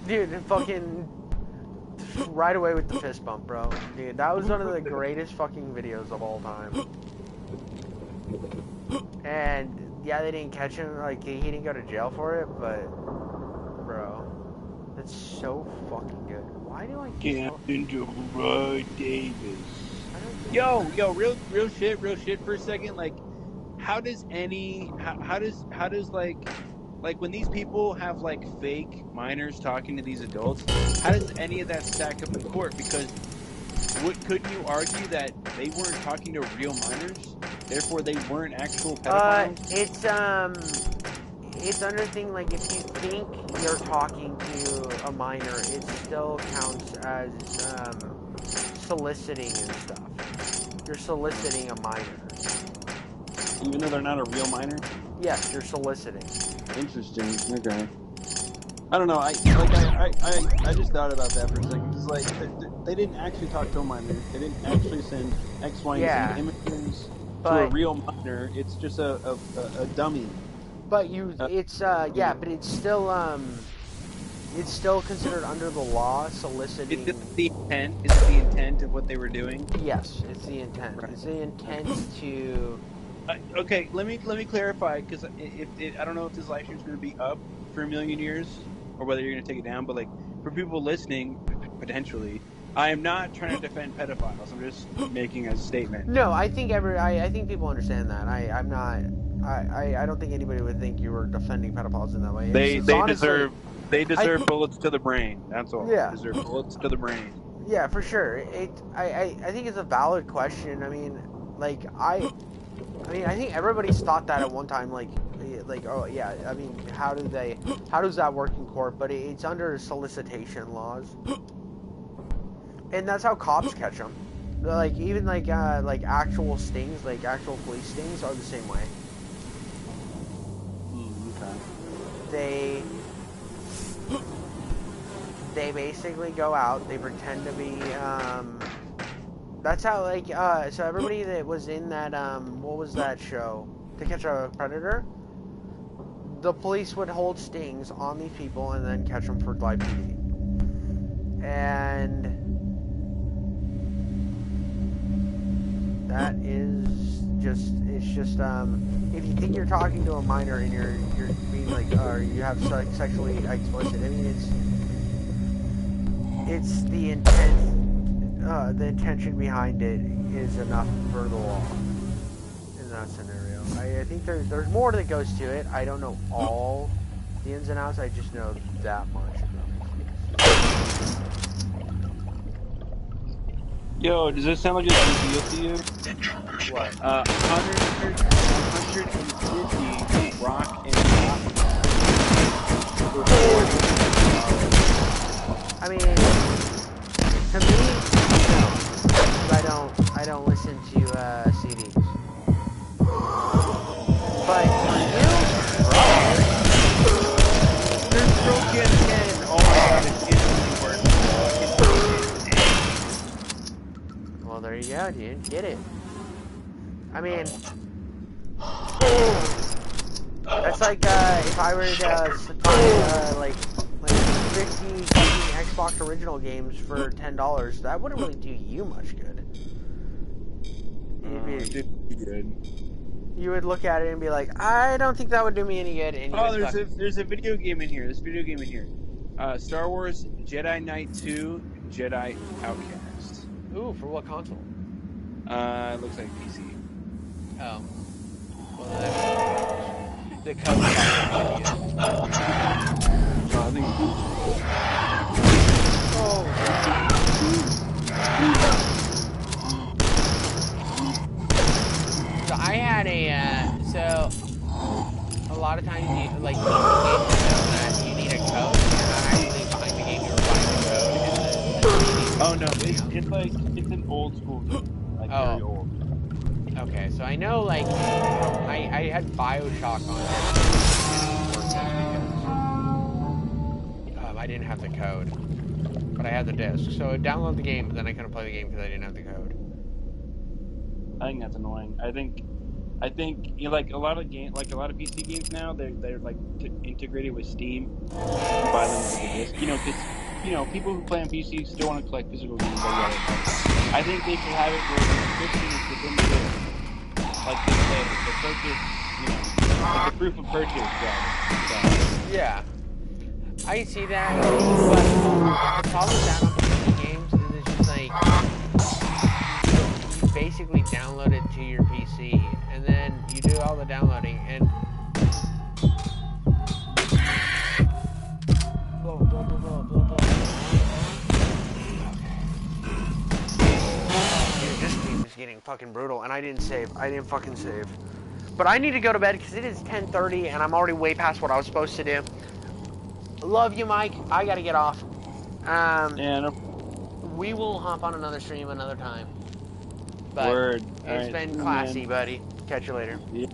dude, fucking right away with the fist bump, bro. Dude, that was one of the greatest fucking videos of all time. And yeah, they didn't catch him. Like, he didn't go to jail for it, but bro, that's so fucking good. Why do I keep Captain Gerard Davis. Yo, real shit for a second. Like, how does like when these people have like fake minors talking to these adults, how does any of that stack up in court? Because couldn't you argue that they weren't talking to real minors, therefore they weren't actual pedophiles? It's another thing, like, if you think you're talking to a minor, it still counts as soliciting and stuff. You're soliciting a minor. Even though they're not a real minor? Yes, you're soliciting. Interesting. Okay. I don't know. I just thought about that for a second. Because, like, they didn't actually talk to a minor. They didn't actually send X, Y, and Z images to a real minor. It's just a dummy. But but it's still considered under the law soliciting. Is it the intent of what they were doing? Yes, it's the intent. Right. It's the intent to. Okay, let me clarify, because I don't know if this live stream is going to be up for a million years or whether you're going to take it down. But, like, for people listening, potentially, I am not trying to defend pedophiles. I'm just making a statement. No, I think I think people understand that. I'm not. I don't think anybody would think you were defending pedophiles in that way. They deserve bullets to the brain. That's all. Yeah. They deserve bullets to the brain. Yeah, for sure. I think it's a valid question. I mean, like, I think everybody's thought that at one time. Like, oh yeah. I mean, how does that work in court? But it's under solicitation laws, and that's how cops catch them. Like, even like actual stings, like actual police stings, are the same way. Okay. They basically go out, they pretend to be, that's how, like, so everybody that was in that, what was that show, To Catch a Predator, the police would hold stings on these people and then catch them for live TV. And that is just, it's just, if you think you're talking to a minor and you're being like, or you have sexually explicit, I mean, it's the intent, the intention behind it is enough for the law in that scenario. I think there's more that goes to it. I don't know all the ins and outs, I just know that much. Yo, does this sound like a good deal to you? What? 150 rock and pop. I mean, to me, no. I don't listen to CDs. But for you, There's broken and oh my god, it's instantly worth. well, there you go, dude. Get it. I mean, that's like if I were to find like 50 fucking Xbox original games for $10, that wouldn't really do you much good. Good. You would look at it and be like, I don't think that would do me any good. And you Oh, would there's a video game in here. There's a video game in here. Star Wars Jedi Knight 2 Jedi Outcast. Ooh, for what console? It looks like PC. Oh. Well, then the code. I think. Oh. So I had so a lot of times you like you need a code. You're not actually buying the game, you're buying the code. Oh no, it's like it's an old school game, like very old. Okay, so I know like I had BioShock on it. I didn't have the code, but I had the disc. So I downloaded the game, but then I couldn't play the game because I didn't have the code. I think that's annoying. I think you know, like a lot of PC games now, they're like integrated with Steam. You buy them with the disc, you know, because you know people who play on PC still want to collect physical games. I think they should have it where the description is within the disc, like the purchase, you know, like the proof of purchase. Yeah, I see that, but the problem with that on PC games is it's just like you basically download it to your PC, and then you do all the downloading, and Dude, this game is getting fucking brutal, and I didn't save. I didn't fucking save. But I need to go to bed because it is 10:30, and I'm already way past what I was supposed to do. Love you, Mike. I gotta get off. We will hop on another stream another time. But Word. It's been classy, buddy. Catch you later. Yeah.